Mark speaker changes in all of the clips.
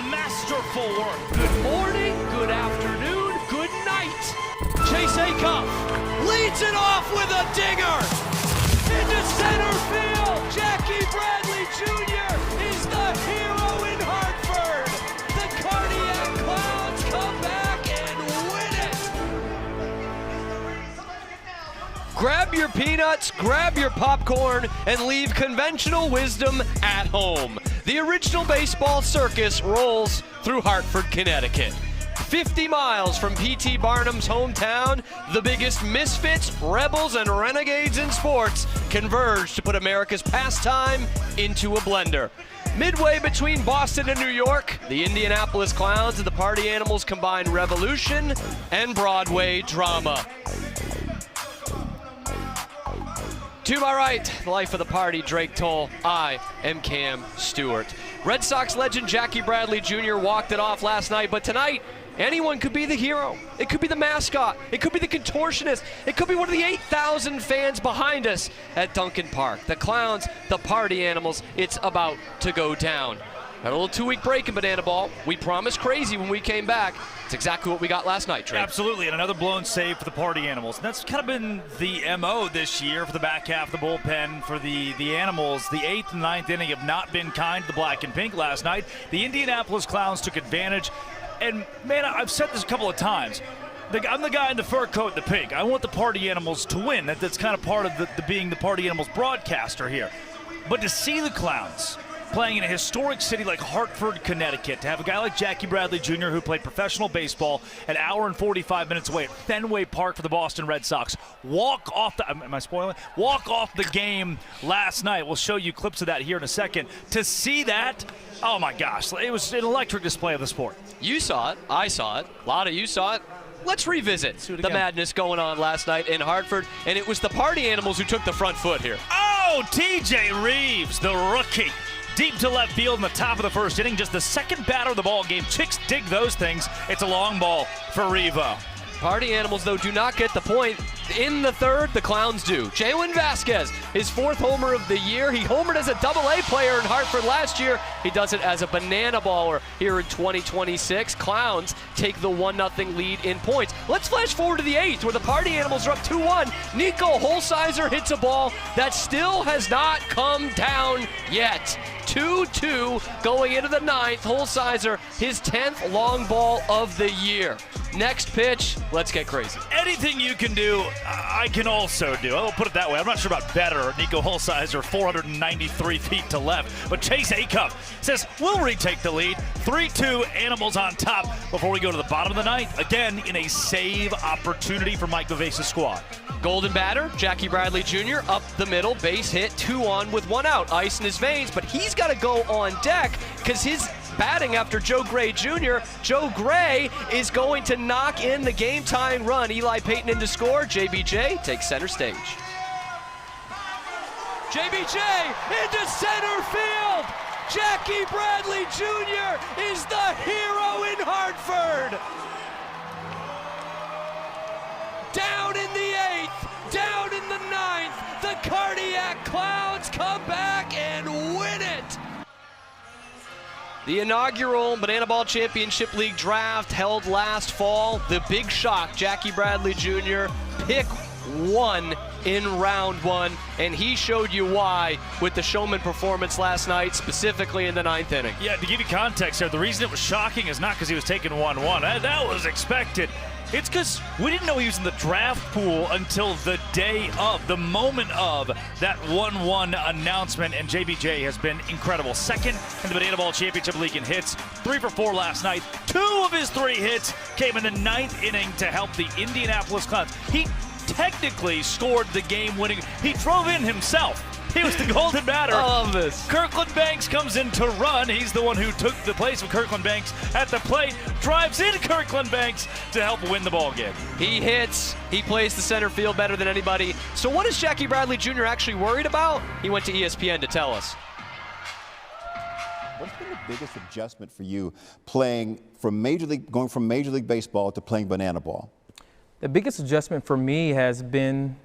Speaker 1: Masterful work. Good morning, good afternoon, good night. Chase Acuff leads it off with a dinger. Into center field, Jackie Bradley Jr. is the hero in Hartford. The Cardiac Clowns come back and win it. Grab your peanuts, grab your popcorn, and leave conventional wisdom at home. The original baseball circus rolls through Hartford, Connecticut. 50 miles from P.T. Barnum's hometown, the biggest misfits, rebels, and renegades in sports converge to put America's pastime into a blender. Midway between Boston and New York, the Indianapolis Clowns and the Party Animals combine revolution and Broadway drama. To my right, the life of the party, Drake Toll. I am Cam Stewart. Red Sox legend Jackie Bradley Jr. walked it off last night, but tonight, anyone could be the hero. It could be the mascot. It could be the contortionist. It could be one of the 8,000 fans behind us at Dunkin Park. The Clowns, the Party Animals, it's about to go down. Had a little 2-week break in Banana Ball. We promised crazy when we came back. It's exactly what we got last night, Trey.
Speaker 2: Absolutely, and another blown save for the Party Animals. And that's kind of been the MO this year for the back half of the bullpen for the Animals. The 8th and 9th inning have not been kind to the black and pink last night. The Indianapolis Clowns took advantage. And, man, I've said this a couple of times. I'm the guy in the fur coat and the pink. I want the Party Animals to win. That's kind of part of the being the Party Animals broadcaster here. But to see the Clowns playing in a historic city like Hartford, Connecticut, to have a guy like Jackie Bradley Jr., who played professional baseball an hour and 45 minutes away at Fenway Park for the Boston Red Sox, walk off the game last night. We'll show you clips of that here in a second. To see that, oh my gosh, it was an electric display of the sport.
Speaker 1: You saw it, I saw it, a lot of you saw it. Let's revisit the madness going on last night in Hartford, and it was the Party Animals who took the front foot here.
Speaker 2: Oh, TJ Reeves, the rookie. Deep to left field in the top of the first inning, just the second batter of the ball game. Chicks dig those things. It's a long ball for Revo.
Speaker 1: Party Animals, though, do not get the point. In the third, the Clowns do. Jalen Vasquez, his 4th homer of the year. He homered as a Double-A player in Hartford last year. He does it as a banana baller here in 2026. Clowns take the 1-0 lead in points. Let's flash forward to the 8th, where the Party Animals are up 2-1. Nico Holsizer hits a ball that still has not come down yet. 2-2 going into the 9th. Holsizer, his 10th long ball of the year. Next pitch, let's get crazy.
Speaker 2: Anything you can do, I can also do. I'll put it that way. I'm not sure about better. Nico Holsizer, 493 feet to left. But Chase Acuff says, we'll retake the lead. 3-2, Animals on top before we go to the bottom of the ninth. Again, in a save opportunity for Mike Vivace's squad.
Speaker 1: Golden batter, Jackie Bradley Jr. up the middle, base hit, 2 on with 1 out. Ice in his veins, but he's got to go on deck because his batting after Joe Gray Jr. Joe Gray is going to knock in the game-tying run. Eli Payton in to score. JBJ takes center stage. JBJ into center field. Jackie Bradley Jr. is the hero in Hartford. Down in the 8th, down in the 9th, the Cardiac Clowns come back and win it. The inaugural Banana Ball Championship League draft held last fall. The big shock, Jackie Bradley Jr., pick 1 in round one, and he showed you why with the showman performance last night, specifically in the 9th inning.
Speaker 2: Yeah, to give you context there, the reason it was shocking is not because he was taking 1-1. That was expected. It's because we didn't know he was in the draft pool until the day of, the moment of that 1-1 announcement, and JBJ has been incredible. Second in the Banana Ball Championship League in hits, 3 for 4 last night. 2 of his 3 hits came in the 9th inning to help the Indianapolis Clowns. He technically scored the game-winning. He drove in himself. He was the golden batter.
Speaker 1: I love this.
Speaker 2: Kirkland Banks comes in to run. He's the one who took the place of Kirkland Banks at the plate, drives in Kirkland Banks to help win the ball game.
Speaker 1: He hits. He plays the center field better than anybody. So what is Jackie Bradley Jr. actually worried about? He went to ESPN to tell us.
Speaker 3: What's been the biggest adjustment for you going from Major League Baseball to playing banana ball?
Speaker 4: The biggest adjustment for me has been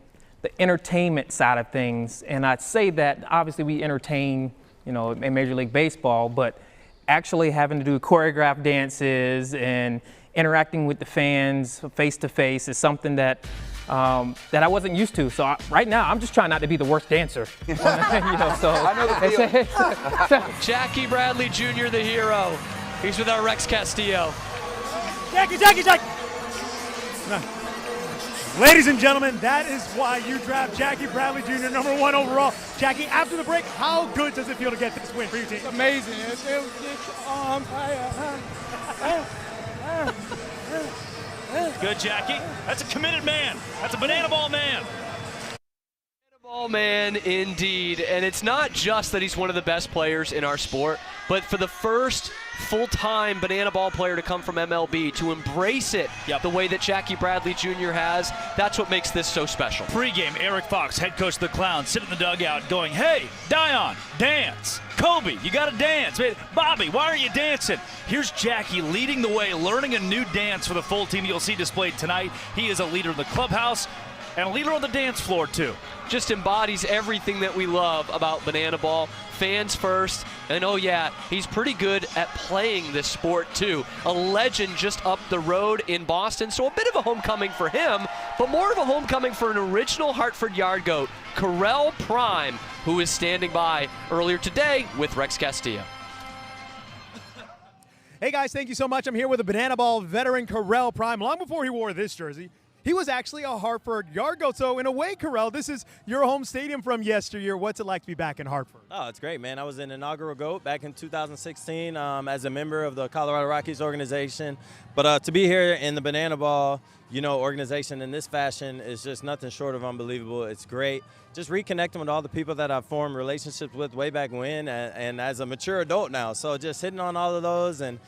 Speaker 4: the entertainment side of things, and I'd say that obviously we entertain, in Major League Baseball, but actually having to do choreographed dances and interacting with the fans face to face is something that that I wasn't used to. So right now, I'm just trying not to be the worst dancer. So
Speaker 3: I know the deal.
Speaker 1: Jackie Bradley Jr., the hero. He's with our Rex Castillo.
Speaker 5: Jackie! No. Ladies and gentlemen, that is why you draft Jackie Bradley Jr. #1 overall. Jackie, after the break, how good does it feel to get this win for your team?
Speaker 6: It's amazing. It feels
Speaker 2: Good, Jackie. That's a committed man. That's a banana ball man.
Speaker 1: Ball man, indeed. And it's not just that he's one of the best players in our sport, but for the first full-time banana ball player to come from MLB, to embrace it the way that Jackie Bradley Jr. has, that's what makes this so special.
Speaker 2: Pre-game, Eric Fox, head coach of the Clowns, sitting in the dugout going, "Hey, Dion, dance. Kobe, you got to dance. Bobby, why are you dancing?" Here's Jackie leading the way, learning a new dance for the full team you'll see displayed tonight. He is a leader in the clubhouse and a leader on the dance floor, too.
Speaker 1: Just embodies everything that we love about banana ball. Fans first, and oh yeah, he's pretty good at playing this sport too. A legend just up the road in Boston, so a bit of a homecoming for him, but more of a homecoming for an original Hartford yard goat, Correll Prime, who is standing by earlier today with Rex Castillo.
Speaker 5: Hey guys, thank you so much. I'm here with a banana ball veteran, Correll Prime. Long before he wore this jersey, he was actually a Hartford yard goat. So in a way, Correll, this is your home stadium from yesteryear. What's it like to be back in Hartford?
Speaker 7: Oh, it's great, man. I was an inaugural GOAT back in 2016 as a member of the Colorado Rockies organization. But to be here in the banana ball, organization in this fashion is just nothing short of unbelievable. It's great. Just reconnecting with all the people that I've formed relationships with way back when and as a mature adult now. So just hitting on all of those and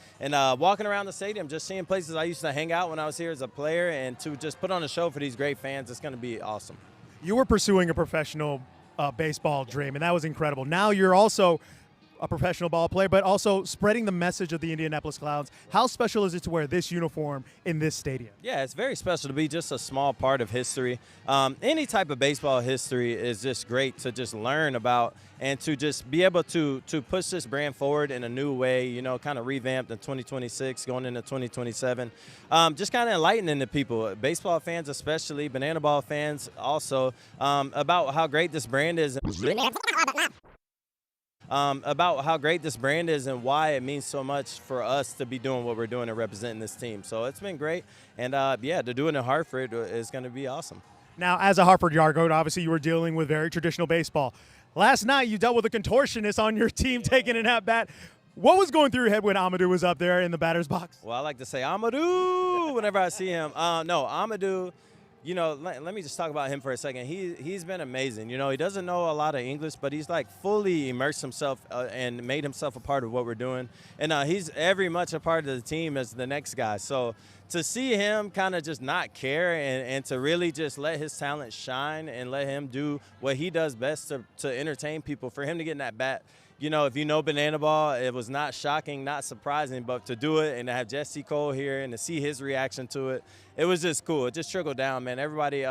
Speaker 7: walking around the stadium, just seeing places I used to hang out when I was here as a player, and to just put on a show for these great fans, it's going to be awesome.
Speaker 5: You were pursuing a professional baseball dream, and that was incredible. Now you're also a professional ball player, but also spreading the message of the Indianapolis Clowns. How special is it to wear this uniform in this stadium?
Speaker 7: Yeah, it's very special to be just a small part of history. Any type of baseball history is just great to just learn about and to just be able to push this brand forward in a new way, kind of revamped in 2026, going into 2027. Just kind of enlightening the people, baseball fans especially, banana ball fans also, about how great this brand is. About how great this brand is and why it means so much for us to be doing what we're doing and representing this team. So it's been great, and to do it in Hartford is going to be awesome.
Speaker 5: Now, as a Hartford yard goat, obviously you were dealing with very traditional baseball. Last night you dealt with a contortionist on your team taking an at-bat. What was going through your head when Amadou was up there in the batter's box?
Speaker 7: Well, I like to say Amadou whenever I see him. No, Amadou, let me just talk about him for a second. He's been amazing. He doesn't know a lot of English, but he's fully immersed himself and made himself a part of what we're doing. And he's every much a part of the team as the next guy. So to see him kind of just not care and to really just let his talent shine and let him do what he does best to entertain people, for him to get in that bat. If you know banana ball, it was not shocking, not surprising, but to do it and to have Jesse Cole here and to see his reaction to it, it was just cool. It just trickled down, man. Everybody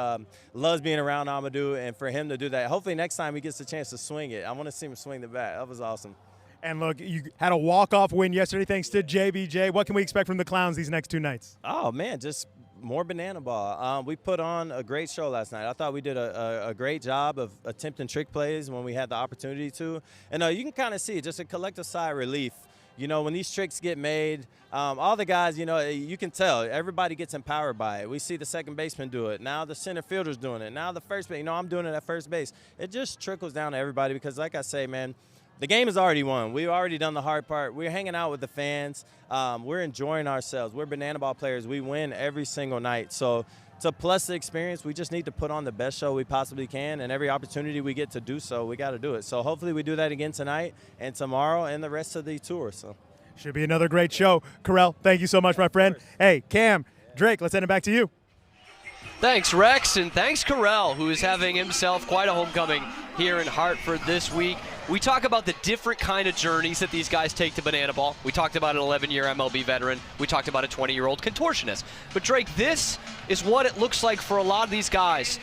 Speaker 7: loves being around Amadou, and for him to do that, hopefully next time he gets a chance to swing it. I want to see him swing the bat. That was awesome.
Speaker 5: And look, you had a walk-off win yesterday thanks to JBJ. What can we expect from the Clowns these next 2 nights?
Speaker 7: Oh, man, just more banana ball. We put on a great show last night. I thought we did a great job of attempting trick plays when we had the opportunity to. And you can kind of see just a collective sigh of relief. You know, when these tricks get made, all the guys, you know, you can tell everybody gets empowered by it. We see the second baseman do it. Now the center fielder's doing it. Now the first base, you know, I'm doing it at first base. It just trickles down to everybody because, like I say, man, the game is already won. We've already done the hard part. We're hanging out with the fans. We're enjoying ourselves. We're banana ball players. We win every single night. So to plus the experience, we just need to put on the best show we possibly can, and every opportunity we get to do so, we got to do it. So hopefully we do that again tonight and tomorrow and the rest of the tour. So
Speaker 5: should be another great show. Correll, thank you so much, my friend. Hey, Cam, Drake, let's send it back to you.
Speaker 1: Thanks, Rex, and thanks, Correll, who is having himself quite a homecoming here in Hartford this week. We talk about the different kind of journeys that these guys take to banana ball. We talked about an 11-year MLB veteran. We talked about a 20-year-old contortionist. But, Drake, this is what it looks like for a lot of these guys.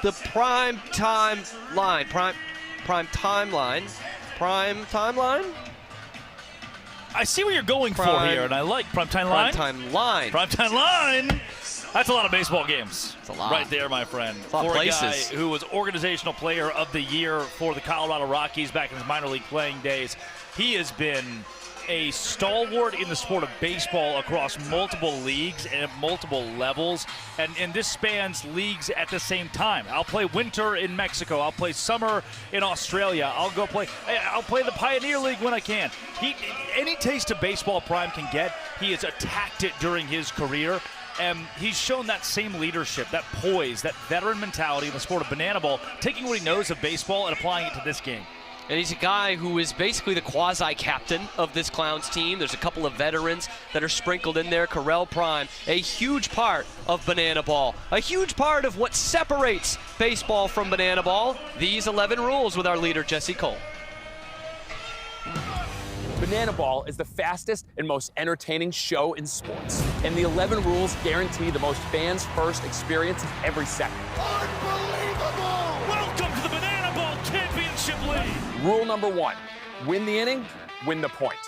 Speaker 1: The prime timeline.
Speaker 2: I see where you're going for here, and I like primetime line. Primetime line. That's a lot of baseball games.
Speaker 1: It's a lot.
Speaker 2: Right there, my friend.
Speaker 1: A lot of places.
Speaker 2: A guy who was Organizational Player of the Year for the Colorado Rockies back in his minor league playing days. He has been a stalwart in the sport of baseball across multiple leagues and at multiple levels, and this spans leagues at the same time. I'll play winter in Mexico. I'll play summer in Australia. I'll play the Pioneer League when I can. Any taste of baseball Prime can get, he has attacked it during his career. And he's shown that same leadership, that poise, that veteran mentality in the sport of banana ball, taking what he knows of baseball and applying it to this game.
Speaker 1: And he's a guy who is basically the quasi-captain of this Clowns team. There's a couple of veterans that are sprinkled in there. Correll Prime, a huge part of banana ball, a huge part of what separates baseball from banana ball. These 11 rules with our leader, Jesse Cole.
Speaker 6: Banana ball is the fastest and most entertaining show in sports. And the 11 rules guarantee the most fans-first experience every second.
Speaker 2: Unbelievable! Welcome to the Banana Ball Championship League!
Speaker 6: Rule number 1, win the inning, win the point.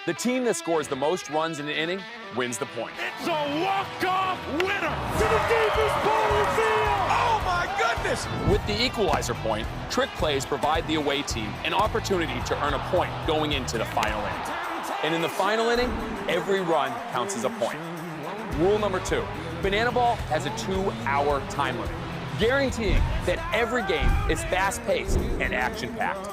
Speaker 6: The team that scores the most runs in an inning wins the point.
Speaker 2: It's a walk-off winner to the deepest ball field!
Speaker 6: Oh my goodness! With the equalizer point, trick plays provide the away team an opportunity to earn a point going into the final inning. And in the final inning, every run counts as a point. Rule number 2, banana ball has a 2-hour time limit, guaranteeing that every game is fast-paced and action-packed.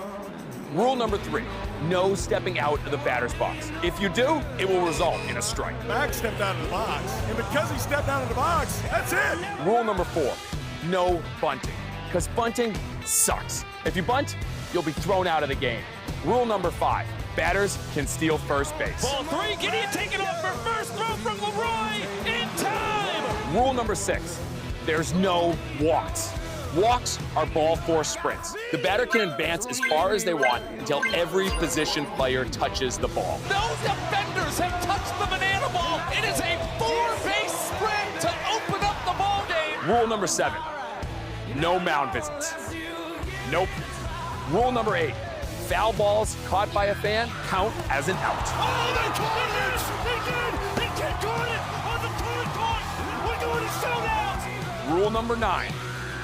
Speaker 6: Rule number 3, no stepping out of the batter's box. If you do, it will result in a strike.
Speaker 8: Max stepped out of the box, and because he stepped out of the box, that's it.
Speaker 6: Rule number 4, no bunting, because bunting sucks. If you bunt, you'll be thrown out of the game. Rule number 5, batters can steal first base.
Speaker 2: Ball 3, Gideon taking off for first, throw from Leroy in time.
Speaker 6: Rule number 6, there's no walks. Walks are ball force sprints. The batter can advance as far as they want until every position player touches the ball.
Speaker 9: Those defenders have touched the banana ball. It is a 4-base sprint to open up the ball game.
Speaker 6: Rule number 7, no mound visits. Nope. Rule number 8, foul balls caught by a fan count as an out.
Speaker 2: Oh, they caught it! They did! They can't caught it on the third point! We're doing a showdown!
Speaker 6: Rule number 9,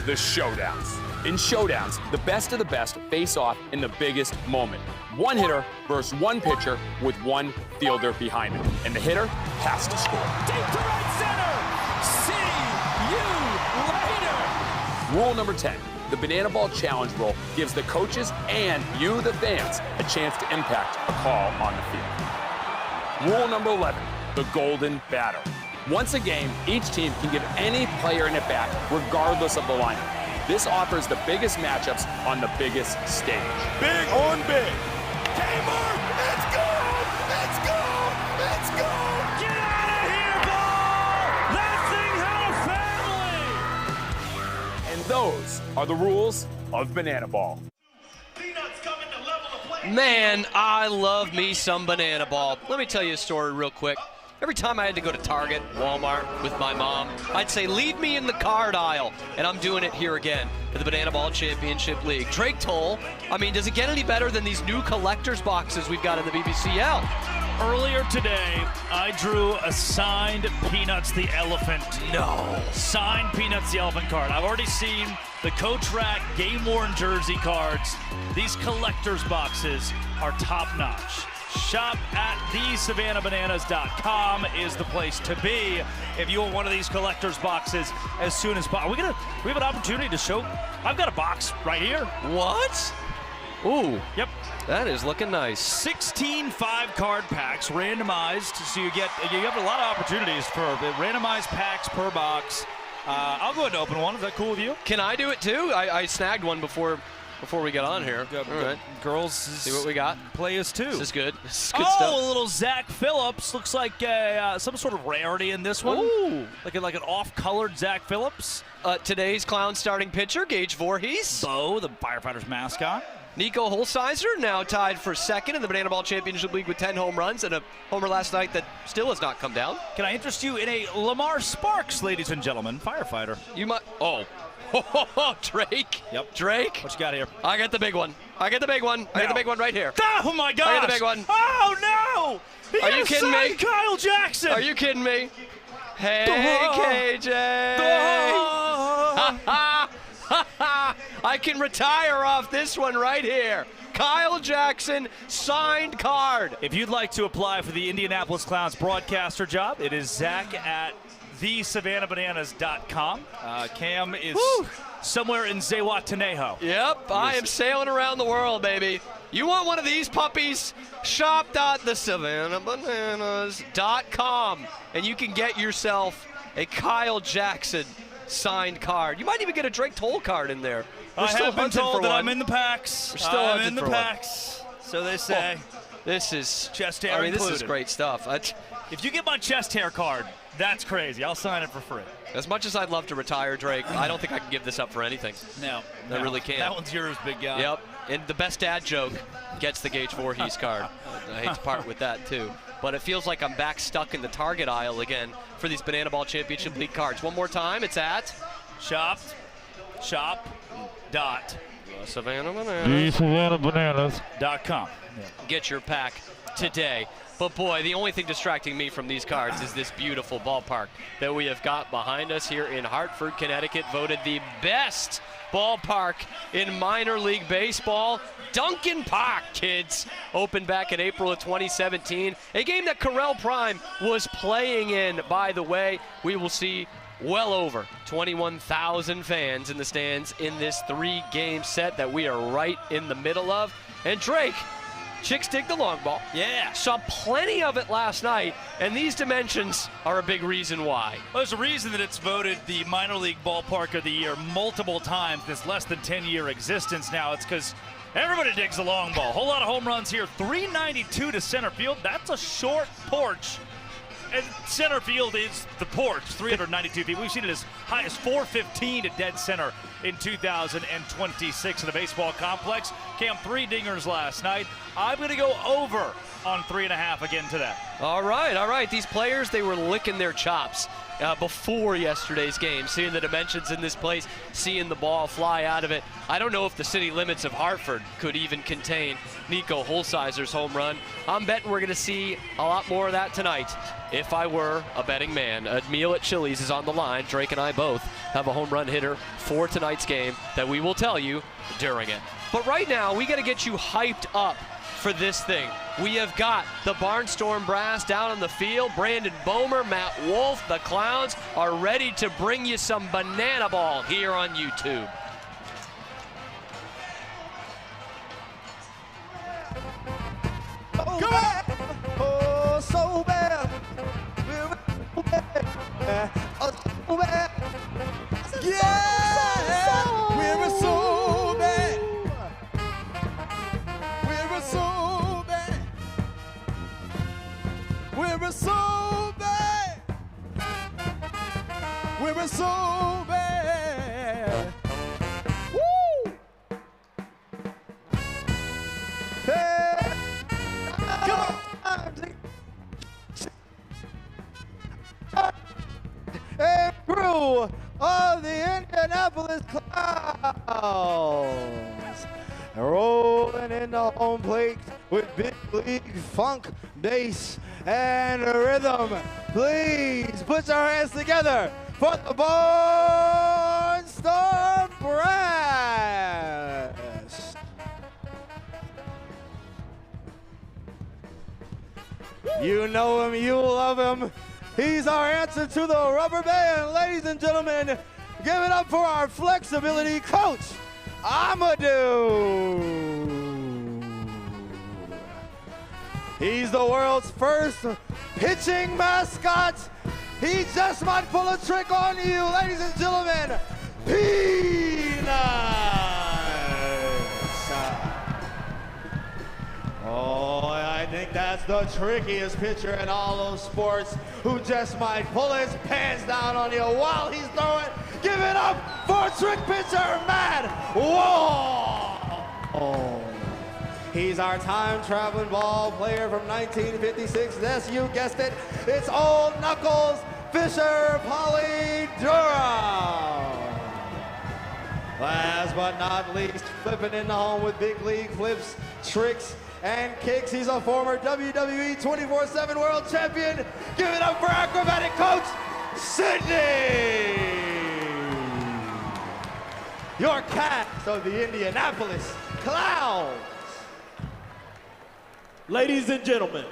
Speaker 6: the showdowns. In showdowns, the best of the best face off in the biggest moment. One hitter versus one pitcher with one fielder behind him. And the hitter has to score.
Speaker 9: Deep to right center. See you later.
Speaker 6: Rule number 10, the Banana Ball Challenge rule gives the coaches and you, the fans, a chance to impact a call on the field. Rule number 11, the golden batter. Once a game, each team can give any player an at-bat regardless of the lineup. This offers the biggest matchups on the biggest stage.
Speaker 8: Big on big. Gamer, let's go! Let's go! Let's go!
Speaker 2: Get out of here, ball! That thing had a family!
Speaker 6: And those are the rules of Banana Ball.
Speaker 1: Man, I love me some banana ball. Let me tell you a story real quick. Every time I had to go to Target, Walmart with my mom, I'd say, leave me in the card aisle. And I'm doing it here again at the Banana Ball Championship League. Drake Toll, I mean, does it get any better than these new collector's boxes we've got in the BBCL?
Speaker 2: Earlier today, I drew a signed Peanuts the Elephant. No. Signed Peanuts the Elephant card. I've already seen the Coach Rack game-worn jersey cards. These collector's boxes are top-notch. Shop at thesavannahbananas.com is the place to be if you want one of these collector's boxes as soon as possible. We have an opportunity to show. I've got a box right here.
Speaker 1: What? Ooh.
Speaker 2: Yep.
Speaker 1: That is looking nice.
Speaker 2: 16 5-card packs randomized, so you have a lot of opportunities for randomized packs per box. I'll go ahead and open one. Is that cool with you?
Speaker 1: Can I do it too? I snagged one before we got on here.
Speaker 2: Good.
Speaker 1: All right.
Speaker 2: Girls,
Speaker 1: see what we got.
Speaker 2: Play us too.
Speaker 1: This is good. This is good
Speaker 2: stuff.
Speaker 1: stuff.
Speaker 2: A little Zach Phillips. Looks like some sort of rarity in this one.
Speaker 1: Ooh.
Speaker 2: Like an off-colored Zach Phillips.
Speaker 1: Today's Clown starting pitcher, Gage Voorhees.
Speaker 2: Bo, the Firefighters mascot.
Speaker 1: Nico Holsizer now tied for second in the Banana Ball Championship League with 10 home runs and a homer last night that still has not come down.
Speaker 2: Can I interest you in a Lamar Sparks, ladies and gentlemen, firefighter?
Speaker 1: You might. Oh, Drake.
Speaker 2: Yep.
Speaker 1: Drake.
Speaker 2: What you got here?
Speaker 1: I got the big one. I got the big one right here.
Speaker 2: Oh my gosh!
Speaker 1: I got the big one.
Speaker 2: Oh no!
Speaker 1: Are you kidding me?
Speaker 2: Kyle Jackson.
Speaker 1: Are you kidding me? Hey, KJ. I can retire off this one right here. Kyle Jackson, signed card.
Speaker 2: If you'd like to apply for the Indianapolis Clowns broadcaster job, it is Zach at thesavannahbananas.com. Cam is somewhere in Zihuatanejo.
Speaker 1: Yep, I am sailing around the world, baby. You want one of these puppies? Shop.thesavannahbananas.com, and you can get yourself a Kyle Jackson signed card. You might even get a Drake Toll card in there.
Speaker 2: I have been told that I'm in the packs.
Speaker 1: We're still
Speaker 2: I'm in the packs. So they say.
Speaker 1: This is
Speaker 2: chest hair
Speaker 1: included. This is great stuff.
Speaker 2: If you get my chest hair card, that's crazy. I'll sign it for free.
Speaker 1: As much as I'd love to retire, Drake, I don't think I can give this up for anything.
Speaker 2: No.
Speaker 1: I really can't.
Speaker 2: That one's yours, big guy.
Speaker 1: Yep. And the best dad joke gets the Gage Voorhees card. I hate to part with that, too. But it feels like I'm back stuck in the Target aisle again for these Banana Ball Championship League cards. One more time, it's at
Speaker 2: shop.thesavannahbananas.com.
Speaker 1: Get your pack today. But boy, the only thing distracting me from these cards is this beautiful ballpark that we have got behind us here in Hartford, Connecticut, voted the best ballpark in minor league baseball. Dunkin Park, kids, opened back in April of 2017. A game that Correll Prime was playing in, by the way. We will see well over 21,000 fans in the stands in this 3-game set that we are right in the middle of. And Drake, chicks dig the long ball.
Speaker 2: Yeah.
Speaker 1: Saw plenty of it last night, and these dimensions are a big reason why.
Speaker 2: Well, there's a reason that it's voted the minor league ballpark of the year multiple times. This less than 10-year existence now. It's because everybody digs the long ball. Whole lot of home runs here. 392 to center field. That's a short porch. And center field is the porch, 392 feet. We've seen it as high as 415 to dead center in 2026 in the baseball complex. Cam, 3 dingers last night. I'm going to go over on 3.5 again today.
Speaker 1: All right. These players, they were licking their chops before yesterday's game, seeing the dimensions in this place, seeing the ball fly out of it. I don't know if the city limits of Hartford could even contain Nico Holsizer's home run. I'm betting we're going to see a lot more of that tonight. If I were a betting man, a meal at Chili's is on the line. Drake and I both have a home run hitter for tonight's game that we will tell you during it. But right now, we got to get you hyped up for this thing. We have got the Barnstorm Brass down on the field. Brandon Bomer, Matt Wolf, the Clowns are ready to bring you some banana ball here on YouTube.
Speaker 8: Come on! Oh, so bad. Oh, so bad. Yeah! We're so bad. We're so bad. We're so bad. We're so bad. Woo! Hey! Come on! And crew of the Indianapolis Clowns rolling in the home plate
Speaker 10: with big league funk, bass, and rhythm. Please put your hands together for the Barnstorm Brass. You know him, you love him. He's our answer to the rubber band. Ladies and gentlemen, give it up for our flexibility coach, Amadou. He's the world's first pitching mascot. He just might pull a trick on you, ladies and gentlemen. Peanuts. Oh, I think that's the trickiest pitcher in all of sports, who just might pull his pants down on you while he's throwing. Give it up for trick pitcher Matt Wall. Oh. He's our time-traveling ball player from 1956. Yes, you guessed it. It's Old Knuckles Fisher Polydura. Last but not least, flipping in the home with big league flips, tricks, and kicks. He's a former WWE 24/7 World Champion. Give it up for acrobatic coach, Sydney. Your cast of the Indianapolis Clowns.
Speaker 8: Ladies and gentlemen,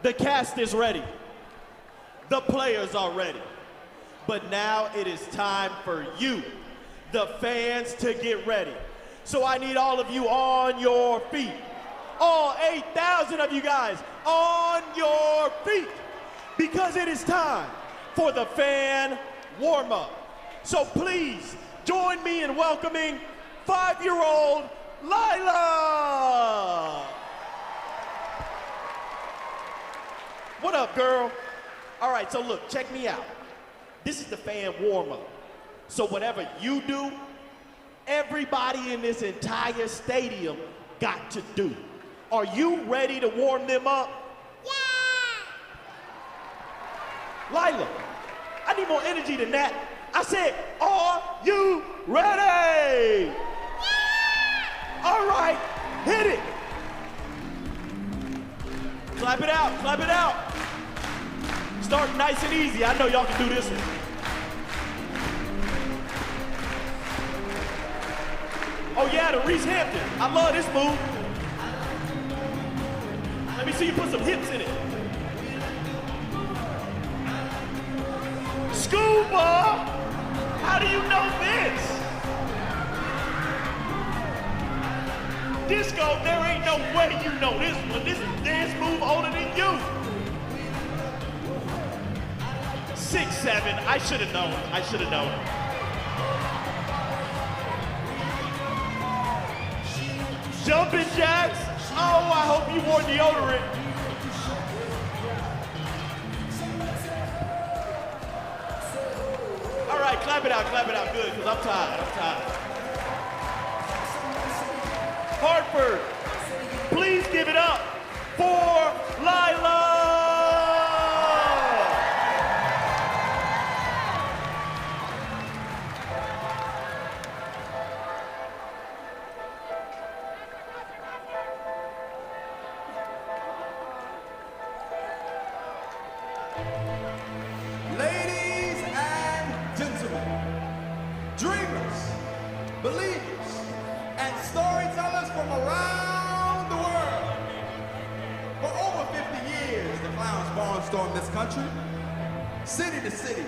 Speaker 8: the cast is ready. The players are ready. But now it is time for you, the fans, to get ready. So I need all of you on your feet. All 8,000 of you guys on your feet, because it is time for the fan warm-up. So please join me in welcoming 5-year-old Lila. What up, girl? All right, so look, check me out. This is the fan warm-up. So whatever you do, everybody in this entire stadium got to do. Are you ready to warm them up? Yeah! Lila, I need more energy than that. I said, are you ready? Yeah! All right, hit it. Clap it out, clap it out. Start nice and easy. I know y'all can do this one. Oh yeah, the Reese Hampton. I love this move. Let me see you put some hips in it. Scuba! How do you know this? Disco, there ain't no way you know this one. This is a dance move older than you. 6'7", I should have known. I should have known. Jumping jacks. Oh, I hope you wore deodorant. All right, clap it out good, because I'm tired. Hartford, please give it up for Lila.
Speaker 11: Ladies and gentlemen, dreamers, believers, and storytellers from around the world. For over 50 years, the Clowns barnstormed this country, city to city,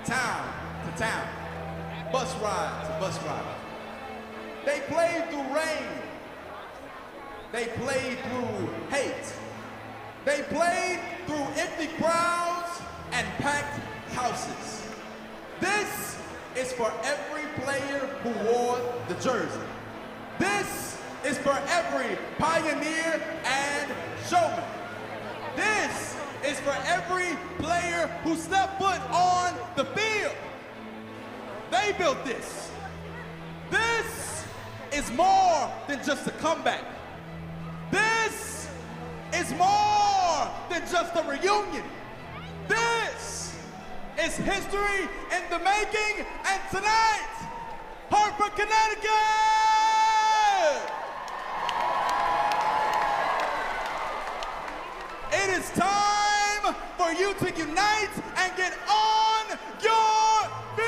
Speaker 11: town to town, bus ride to bus ride. They played through rain. They played through hate. They played through empty crowds and packed houses. This is for every player who wore the jersey. This is for every pioneer and showman. This is for every player who stepped foot on the field. They built this. This is more than just a comeback. This is more than just a reunion. This is history in the making, and tonight, Hartford, Connecticut! you to unite and get on your feet.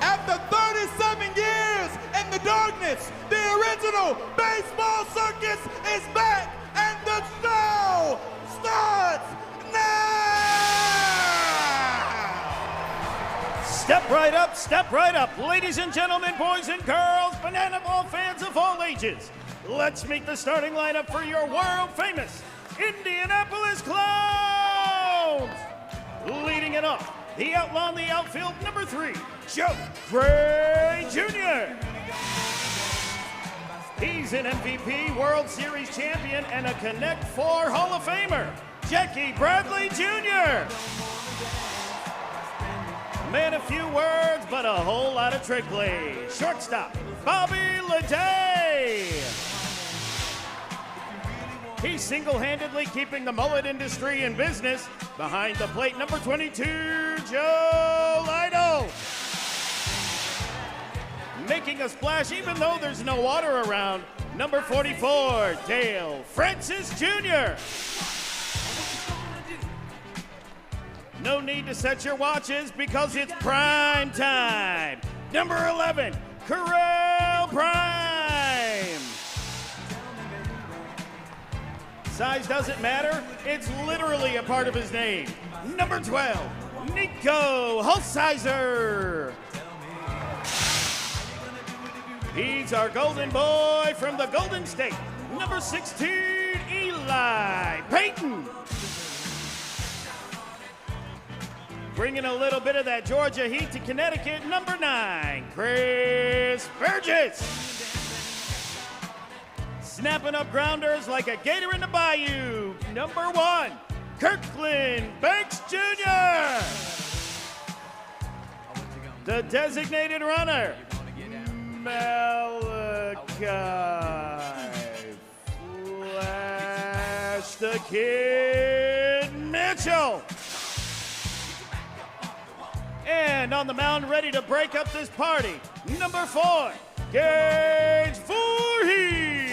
Speaker 11: After 37 years in the darkness, the original baseball circus is back, and the show starts now!
Speaker 8: Step right up, ladies and gentlemen, boys and girls, banana ball fans of all ages. Let's meet the starting lineup for your world-famous Indianapolis Clowns. Leading it off, the outlaw in the outfield, number 3, Joe Gray Jr. He's an MVP, World Series champion, and a Connect 4 Hall of Famer, Jackie Bradley Jr. Man, a few words, but a whole lot of trick plays. Shortstop, Bobby Leday. He's single-handedly keeping the mullet industry in business. Behind the plate, number 22, Joe Lytle. Making a splash even though there's no water around, number 44, Dale Francis Jr. No need to set your watches because it's prime time. Number 11, Corral Prime. Size doesn't matter. It's literally a part of his name. Number 12, Nico Hulsizer. He's our golden boy from the Golden State. Number 16, Eli Payton. Bringing a little bit of that Georgia heat to Connecticut, number 9, Chris Burgess. Snapping up grounders like a gator in the bayou, number 1, Kirkland Banks Jr. The designated runner, Malachi Flash the Kid Mitchell. And on the mound, ready to break up this party, number 4, Gage Voorhees.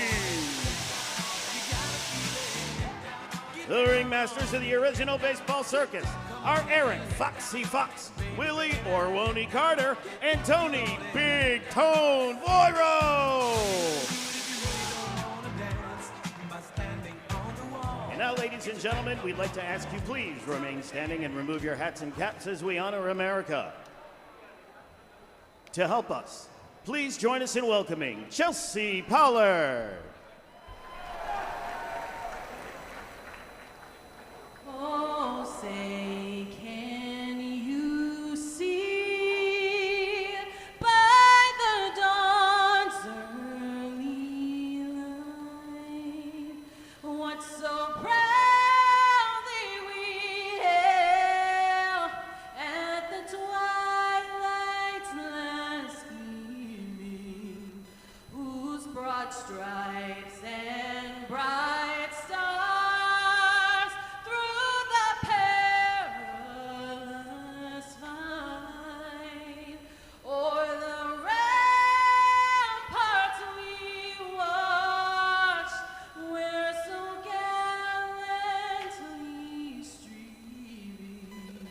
Speaker 8: The ringmasters of the original baseball circus are Aaron Foxy Fox, Willie Orwoni Carter, and Tony Big Tone Voiro. And now, ladies and gentlemen, we'd like to ask you please remain standing and remove your hats and caps as we honor America. To help us, please join us in welcoming Chelsea Pollard.
Speaker 12: Oh, say, can you see by the dawn's early light what so proudly we hailed at the twilight's last gleaming, whose broad stripes and bright stars through the perilous fight o'er the ramparts we watched, where so gallantly streaming,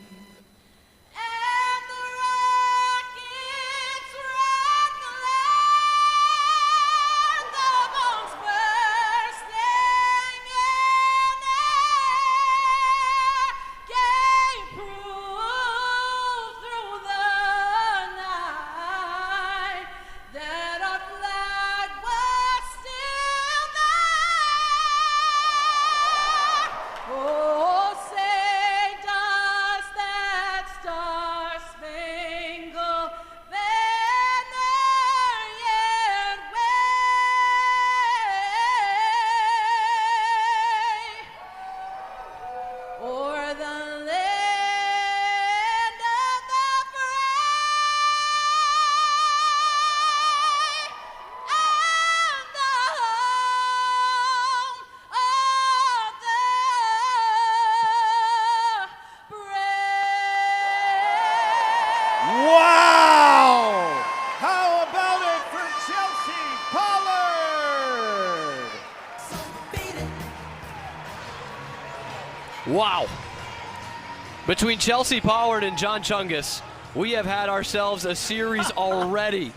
Speaker 12: and the rockets rock the land, the bombs bursting in air, gave proof through the night that our flag was still there. Oh, say does that star-spangled banner yet wave o'er the land of the free and the home of the brave.
Speaker 8: Wow! How about it for Chelsea Pollard?
Speaker 1: Wow. Between Chelsea Pollard and John Chungus, we have had ourselves a series already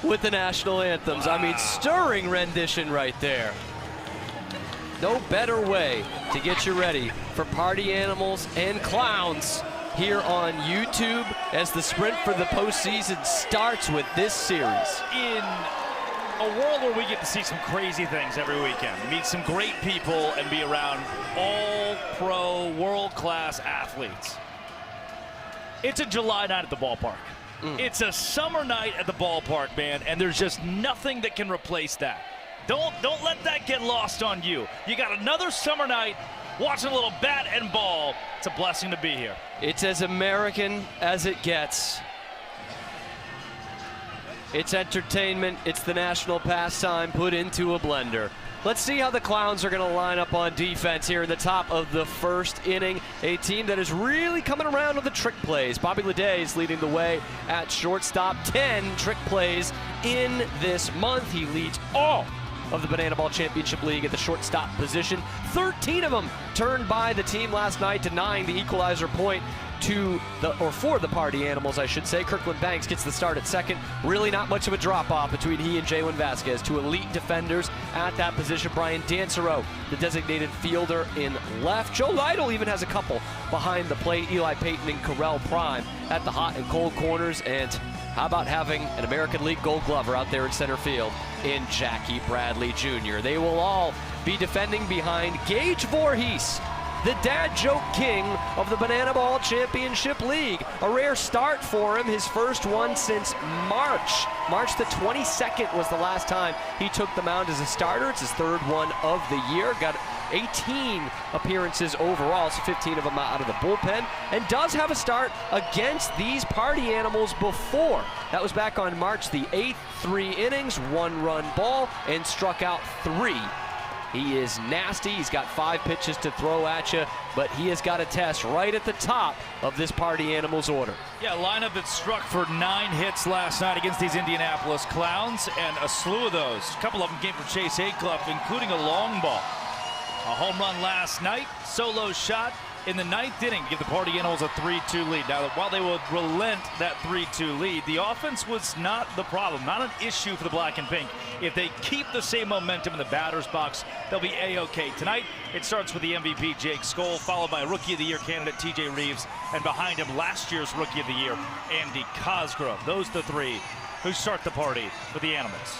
Speaker 1: with the national anthems. I mean, stirring rendition right there. No better way to get you ready for Party Animals and Clowns here on YouTube as the sprint for the postseason starts with this series.
Speaker 2: In a world where we get to see some crazy things every weekend, meet some great people, and be around all-pro, world-class athletes, it's a July night at the ballpark. It's a summer night at the ballpark, man, and there's just nothing that can replace that. Don't let that get lost on you. You got another summer night watching a little bat and ball. It's a blessing to be here.
Speaker 1: It's as American as it gets. It's entertainment. It's the national pastime put into a blender. Let's see how the Clowns are going to line up on defense here in the top of the first inning. A team that is really coming around with the trick plays. Bobby Leday is leading the way at shortstop. 10 trick plays in this month. He leads all of the Banana Ball Championship League at the shortstop position. 13 of them turned by the team last night, denying the equalizer point for the Party Animals, I should say. Kirkland Banks gets the start at second. Really not much of a drop-off between he and Jalen Vasquez, two elite defenders at that position. Brian Dancero, the designated fielder, in left. Joe Lytle even has a couple behind the plate. Eli Payton and Correll Prime at the hot and cold corners. And how about having an American League Gold Glover out there in center field in Jackie Bradley Jr. They will all be defending behind Gage Voorhees, the dad joke king of the Banana Ball Championship League. A rare start for him, his first one since March. March the 22nd was the last time he took the mound as a starter. It's his third one of the year. Got 18 appearances overall, so 15 of them out of the bullpen, and does have a start against these Party Animals before. That was back on March the 8th. 3 innings, 1-run ball, and struck out 3. He is nasty. He's got 5 pitches to throw at you, but he has got a test right at the top of this Party Animals order.
Speaker 2: Yeah, a lineup that struck for 9 hits last night against these Indianapolis Clowns, and a slew of those. A couple of them came from Chase Acluff, including a long ball. A home run last night, solo shot in the 9th inning to give the Party Animals a 3-2 lead. Now, while they would relent that 3-2 lead, the offense was not the problem, not an issue for the black and pink. If they keep the same momentum in the batter's box, they'll be A-OK. Tonight, it starts with the MVP, Jake Skoll, followed by Rookie of the Year candidate TJ Reeves, and behind him, last year's Rookie of the Year, Andy Cosgrove. Those are the 3 who start the party for the Animals.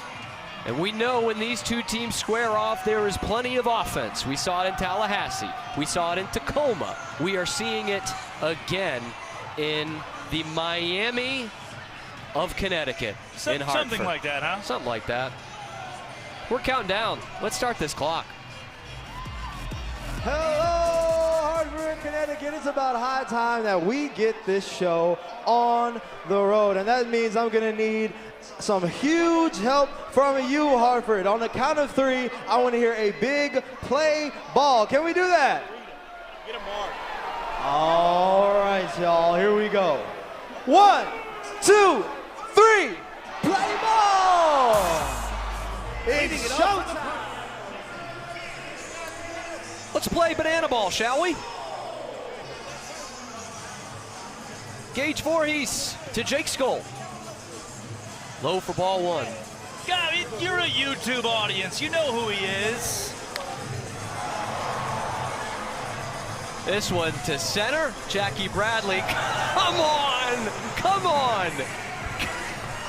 Speaker 1: And we know when these two teams square off, there is plenty of offense. We saw it in Tallahassee. We saw it in Tacoma. We are seeing it again in the Miami of Connecticut in Hartford.
Speaker 2: Something like that, huh?
Speaker 1: Something like that. We're counting down. Let's start this clock.
Speaker 10: Hello, Hartford, Connecticut. It's about high time that we get this show on the road. And that means I'm going to need some huge help from you, Hartford. On the count of 3, I want to hear a big play ball. Can we do that?
Speaker 8: Get a mark.
Speaker 10: All right, y'all. Here we go. 1, 2, 3. Play ball. It's showtime.
Speaker 1: Let's play banana ball, shall we? Gage Voorhees to Jake Skoll. Low for ball 1.
Speaker 2: God, you're a YouTube audience. You know who he is.
Speaker 1: This one to center. Jackie Bradley. Come on! Come on!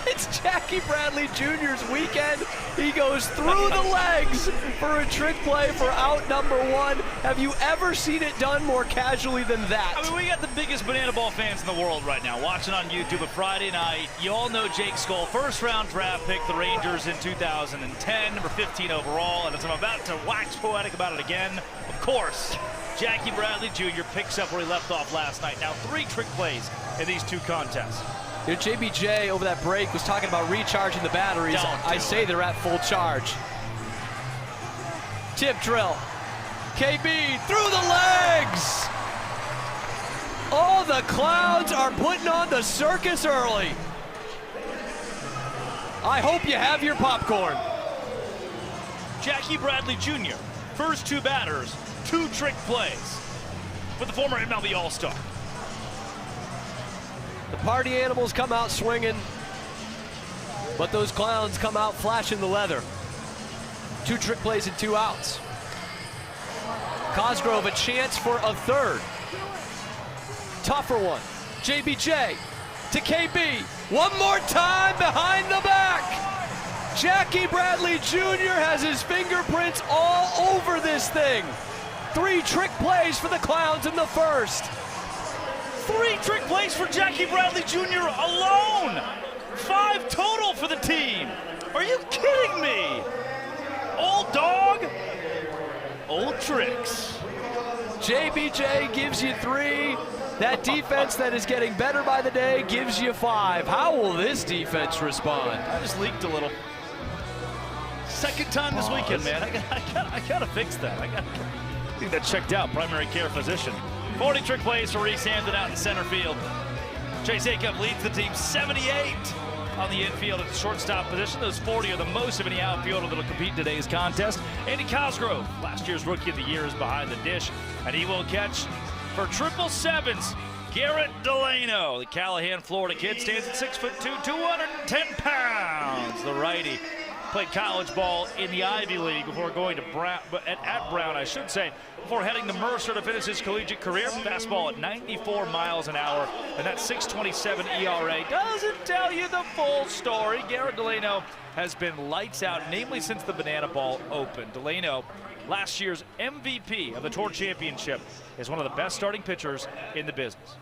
Speaker 1: It's Jackie Bradley Jr.'s weekend. He goes through the legs for a trick play for out number 1. Have you ever seen it done more casually than that?
Speaker 2: I mean, we got the biggest banana ball fans in the world right now watching on YouTube a Friday night. You all know Jake Skoll, first-round draft pick, the Rangers in 2010, number 15 overall. And as I'm about to wax poetic about it again, of course, Jackie Bradley Jr. picks up where he left off last night. Now 3 trick plays in these 2 contests.
Speaker 1: You know, JBJ over that break was talking about recharging the batteries. I say they're at full charge. Tip drill. KB through the legs. Oh, the Clowns are putting on the circus early. I hope you have your popcorn.
Speaker 2: Jackie Bradley Jr., first 2 batters, 2 trick plays. with the former MLB All-Star.
Speaker 1: The Party Animals come out swinging, but those Clowns come out flashing the leather. 2 trick plays and 2 outs. Cosgrove a chance for a third. Tougher one. JBJ to KB. One more time behind the back. Jackie Bradley Jr. has his fingerprints all over this thing. 3 trick plays for the Clowns in the first.
Speaker 2: 3 trick plays for Jackie Bradley Jr. alone. 5 total for the team. Are you kidding me? Old dog, old tricks.
Speaker 1: JBJ gives you 3. That defense that is getting better by the day gives you 5. How will this defense respond?
Speaker 2: I just leaked a little. Second time this weekend, man. I gotta fix that. I think that checked out. Primary care physician. 40 trick plays for Reese Hampton out in center field. Chase Acuff leads the team 78 on the infield at the shortstop position. Those 40 are the most of any outfielder that'll compete in today's contest. Andy Cosgrove, last year's Rookie of the Year, is behind the dish, and he will catch for 777's Garrett Delano. The Callahan, Florida kid, stands at 6'2", 210 pounds. The righty played college ball in the Ivy League before going to Brown, at Brown, I should say, before heading to Mercer to finish his collegiate career. Fastball at 94 miles an hour, and that 6.27 ERA doesn't tell you the full story. Garrett Delano has been lights out, namely since the Banana Ball opened. Delano, last year's MVP of the Tour Championship, is one of the best starting pitchers in the business.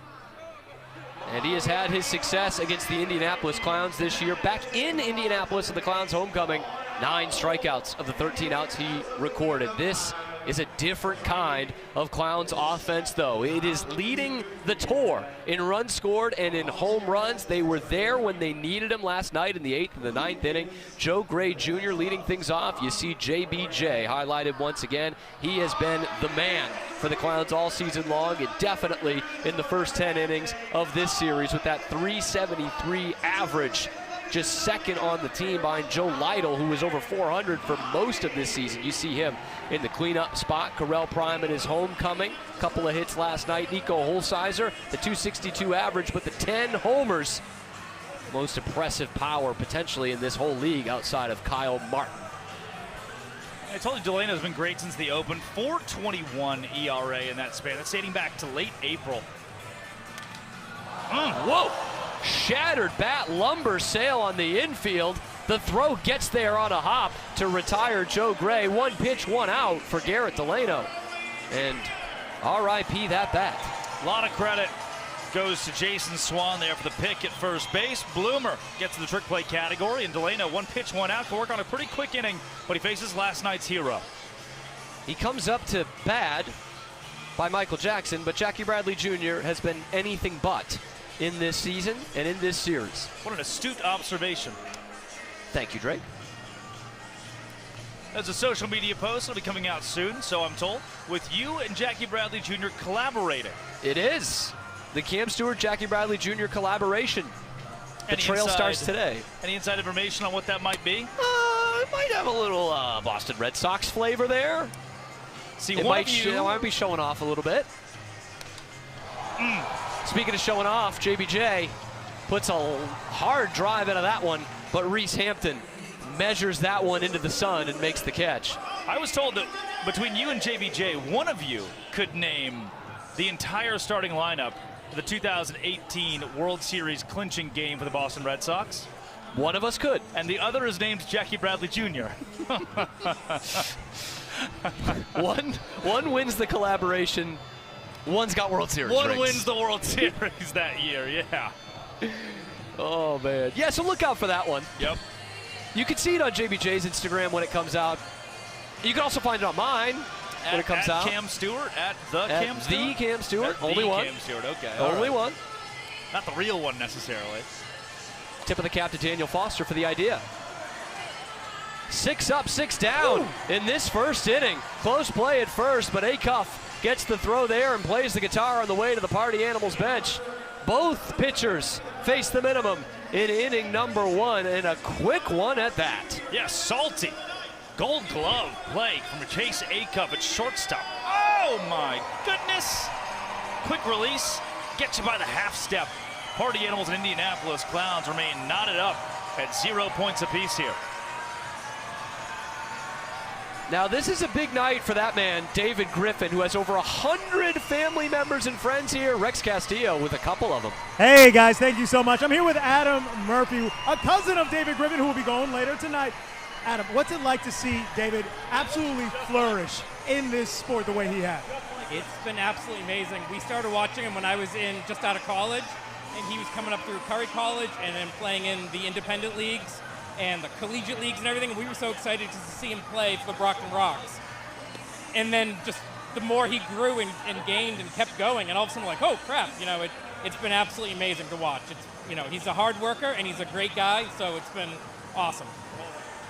Speaker 1: And he has had his success against the Indianapolis Clowns this year. Back in Indianapolis at the Clowns' homecoming, 9 strikeouts of the 13 outs he recorded. This is a different kind of Clowns offense, though. It is leading the tour in runs scored and in home runs. They were there when they needed him last night in the 8th and the 9th inning. Joe Gray Jr. leading things off. You see JBJ highlighted once again. He has been the man for the Clowns all season long, and definitely in the first 10 innings of this series with that 373 average. Just second on the team behind Joe Lytle, who was over 400 for most of this season. You see him in the cleanup spot. Correll Prime at his homecoming. Couple of hits last night. Nico Holsizer, the 262 average, but the 10 homers. Most impressive power potentially in this whole league outside of Kyle Martin.
Speaker 2: I told you Delano's been great since the open. 4.21 ERA in that span. That's dating back to late April.
Speaker 1: Whoa! Shattered bat lumber sail on the infield. The throw gets there on a hop to retire Joe Gray. 1 pitch, 1 out for Garrett Delano. And R.I.P. that bat.
Speaker 2: A lot of credit goes to Jason Swan there for the pick at first base. Bloomer gets to the trick play category, and Delano 1 pitch, 1 out, can work on a pretty quick inning, but he faces last night's hero.
Speaker 1: He comes up to bad by Michael Jackson, but Jackie Bradley Jr. has been anything but in this season and in this series.
Speaker 2: What an astute observation.
Speaker 1: Thank you, Drake.
Speaker 2: There's a social media post that'll be coming out soon, so I'm told, with you and Jackie Bradley Jr. collaborating.
Speaker 1: It is the Cam Stewart, Jackie Bradley Jr. collaboration. The trail starts today.
Speaker 2: Any inside information on what that might be?
Speaker 1: It might have a little Boston Red Sox flavor there.
Speaker 2: See,
Speaker 1: it might be showing off a little bit. Speaking of showing off, JBJ puts a hard drive out of that one, but Reese Hampton measures that one into the sun and makes the catch.
Speaker 2: I was told that between you and JBJ, one of you could name the entire starting lineup for the 2018 World Series clinching game for the Boston Red Sox.
Speaker 1: One of us could.
Speaker 2: And the other is named Jackie Bradley Jr.
Speaker 1: One wins the collaboration. One's got World Series
Speaker 2: One
Speaker 1: rings.
Speaker 2: wins the World Series that year, yeah.
Speaker 1: Oh, man. Yeah, so look out for that one.
Speaker 2: Yep.
Speaker 1: You can see it on JBJ's Instagram when it comes out. You can also find it on mine when it comes out.
Speaker 2: Cam Stewart, at Cam Stewart?
Speaker 1: The Cam Stewart,
Speaker 2: At
Speaker 1: only
Speaker 2: the
Speaker 1: one.
Speaker 2: Cam Stewart, okay.
Speaker 1: Only one.
Speaker 2: Not the real one necessarily.
Speaker 1: Tip of the cap to Daniel Foster for the idea. 6 up, 6 down in this first inning. Close play at first, but Acuff gets the throw there and plays the guitar on the way to the Party Animals bench. Both pitchers face the minimum in inning number 1, and a quick one at that.
Speaker 2: Yeah, salty. Gold glove play from Chase Acuff at shortstop. Oh my goodness. quick release, gets you by the half step. Party Animals and Indianapolis Clowns remain knotted up at 0 points apiece here.
Speaker 1: Now, this is a big night for that man, David Griffin, who has over 100 family members and friends here. Rex Castillo with a couple of them.
Speaker 5: Hey, guys, thank you so much. I'm here with Adam Murphy, a cousin of David Griffin, who will be going later tonight. Adam, what's it like to see David absolutely flourish in this sport the way he has?
Speaker 13: It's been absolutely amazing. We started watching him when I was just out of college, and he was coming up through Curry College and then playing in the independent leagues and the collegiate leagues and everything, and we were so excited to see him play for the Brockton Rocks. And then just the more he grew and gained and kept going, and all of a sudden like, oh crap, it's been absolutely amazing to watch. It's, he's a hard worker and he's a great guy, so it's been awesome.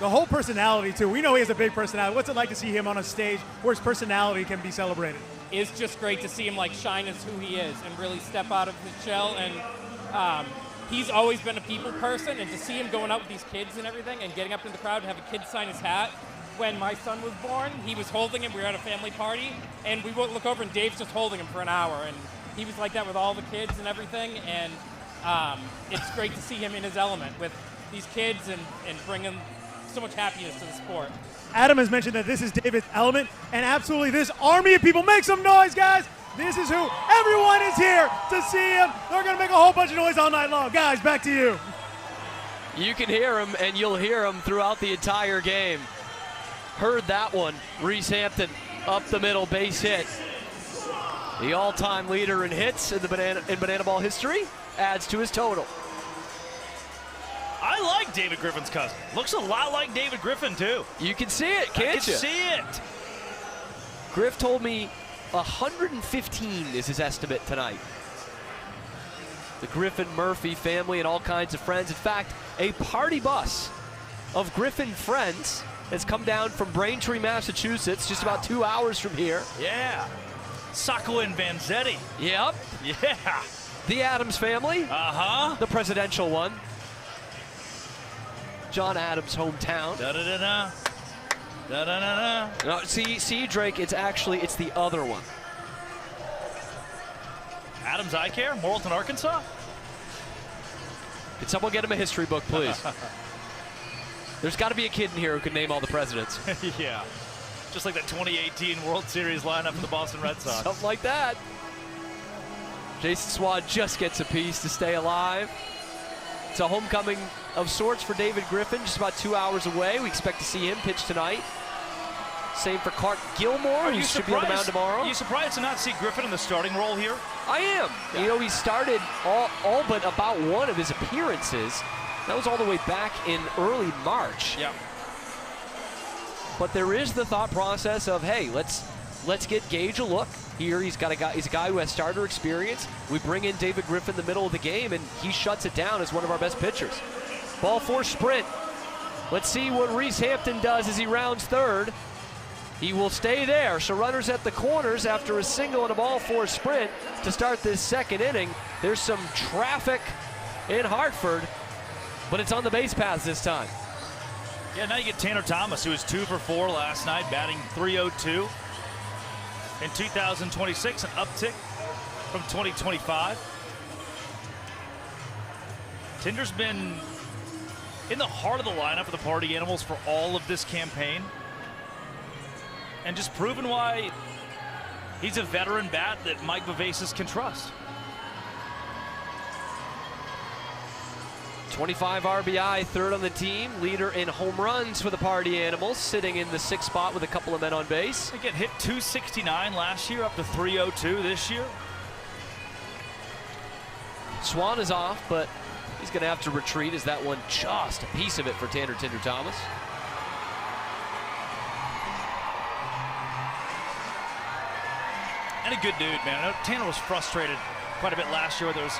Speaker 5: The whole personality too. We know he has a big personality. What's it like to see him on a stage where his personality can be celebrated?
Speaker 13: It's just great to see him shine as who he is and really step out of his shell. And he's always been a people person, and to see him going out with these kids and everything and getting up in the crowd and have a kid sign his hat. When my son was born, he was holding him. We were at a family party, and we would look over, and Dave's just holding him for an hour. And he was like that with all the kids and everything. And it's great to see him in his element with these kids and bringing so much happiness to the sport.
Speaker 5: Adam has mentioned that this is David's element, and absolutely this army of people. Make some noise, guys. This is who everyone is here to see him. They're going to make a whole bunch of noise all night long. Guys, back to you.
Speaker 1: You can hear him, and you'll hear him throughout the entire game. Heard that one. Reese Hampton up the middle, base hit. The all-time leader in hits in banana ball history adds to his total.
Speaker 2: I like David Griffin's cousin. Looks a lot like David Griffin, too.
Speaker 1: You can see it, can't you?
Speaker 2: I can see it.
Speaker 1: Griff told me 115 is his estimate tonight. The Griffin-Murphy family and all kinds of friends. In fact, a party bus of Griffin friends has come down from Braintree, Massachusetts, just about 2 hours from here.
Speaker 2: Yeah. Sacco and Vanzetti.
Speaker 1: Yep.
Speaker 2: Yeah.
Speaker 1: The Adams family.
Speaker 2: Uh-huh.
Speaker 1: The presidential one. John Adams' hometown.
Speaker 2: Da-da-da-da. Da-da-da-da.
Speaker 1: No, see, Drake, it's the other one.
Speaker 2: Adams Eye Care, Morrilton, Arkansas?
Speaker 1: Could someone get him a history book, please? There's got to be a kid in here who can name all the presidents.
Speaker 2: Yeah. Just like that 2018 World Series lineup for the Boston Red Sox.
Speaker 1: Something like that. Jason Swan just gets a piece to stay alive. It's a homecoming of sorts for David Griffin, just about 2 hours away. We expect to see him pitch tonight. Same for Clark Gilmore, who should be on the mound tomorrow.
Speaker 2: Are you surprised to not see Griffin in the starting role here?
Speaker 1: I am. Yeah. He started all but about one of his appearances. That was all the way back in early March.
Speaker 2: Yeah.
Speaker 1: But there is the thought process of, hey, let's get Gage a look. Here he's a guy who has starter experience. We bring in David Griffin in the middle of the game, and he shuts it down as one of our best pitchers. Ball four sprint. Let's see what Reese Hampton does as he rounds third. He will stay there. So runners at the corners after a single and a ball four sprint to start this second inning. There's some traffic in Hartford, but it's on the base paths this time.
Speaker 2: Yeah, now you get Tanner Thomas, who was 2 for 4 last night, batting .302. In 2026, an uptick from 2025. Tinder's been in the heart of the lineup of the Party Animals for all of this campaign, and just proven why he's a veteran bat that Mike Vivacus can trust.
Speaker 1: 25 RBI, third on the team, leader in home runs for the Party Animals, sitting in the 6th spot with a couple of men on base.
Speaker 2: Again, hit .269 last year, up to .302 this year.
Speaker 1: Swan is off, but he's going to have to retreat as that one just a piece of it for Tanner Tinder Thomas.
Speaker 2: And a good dude, man. I know Tanner was frustrated quite a bit last year where there was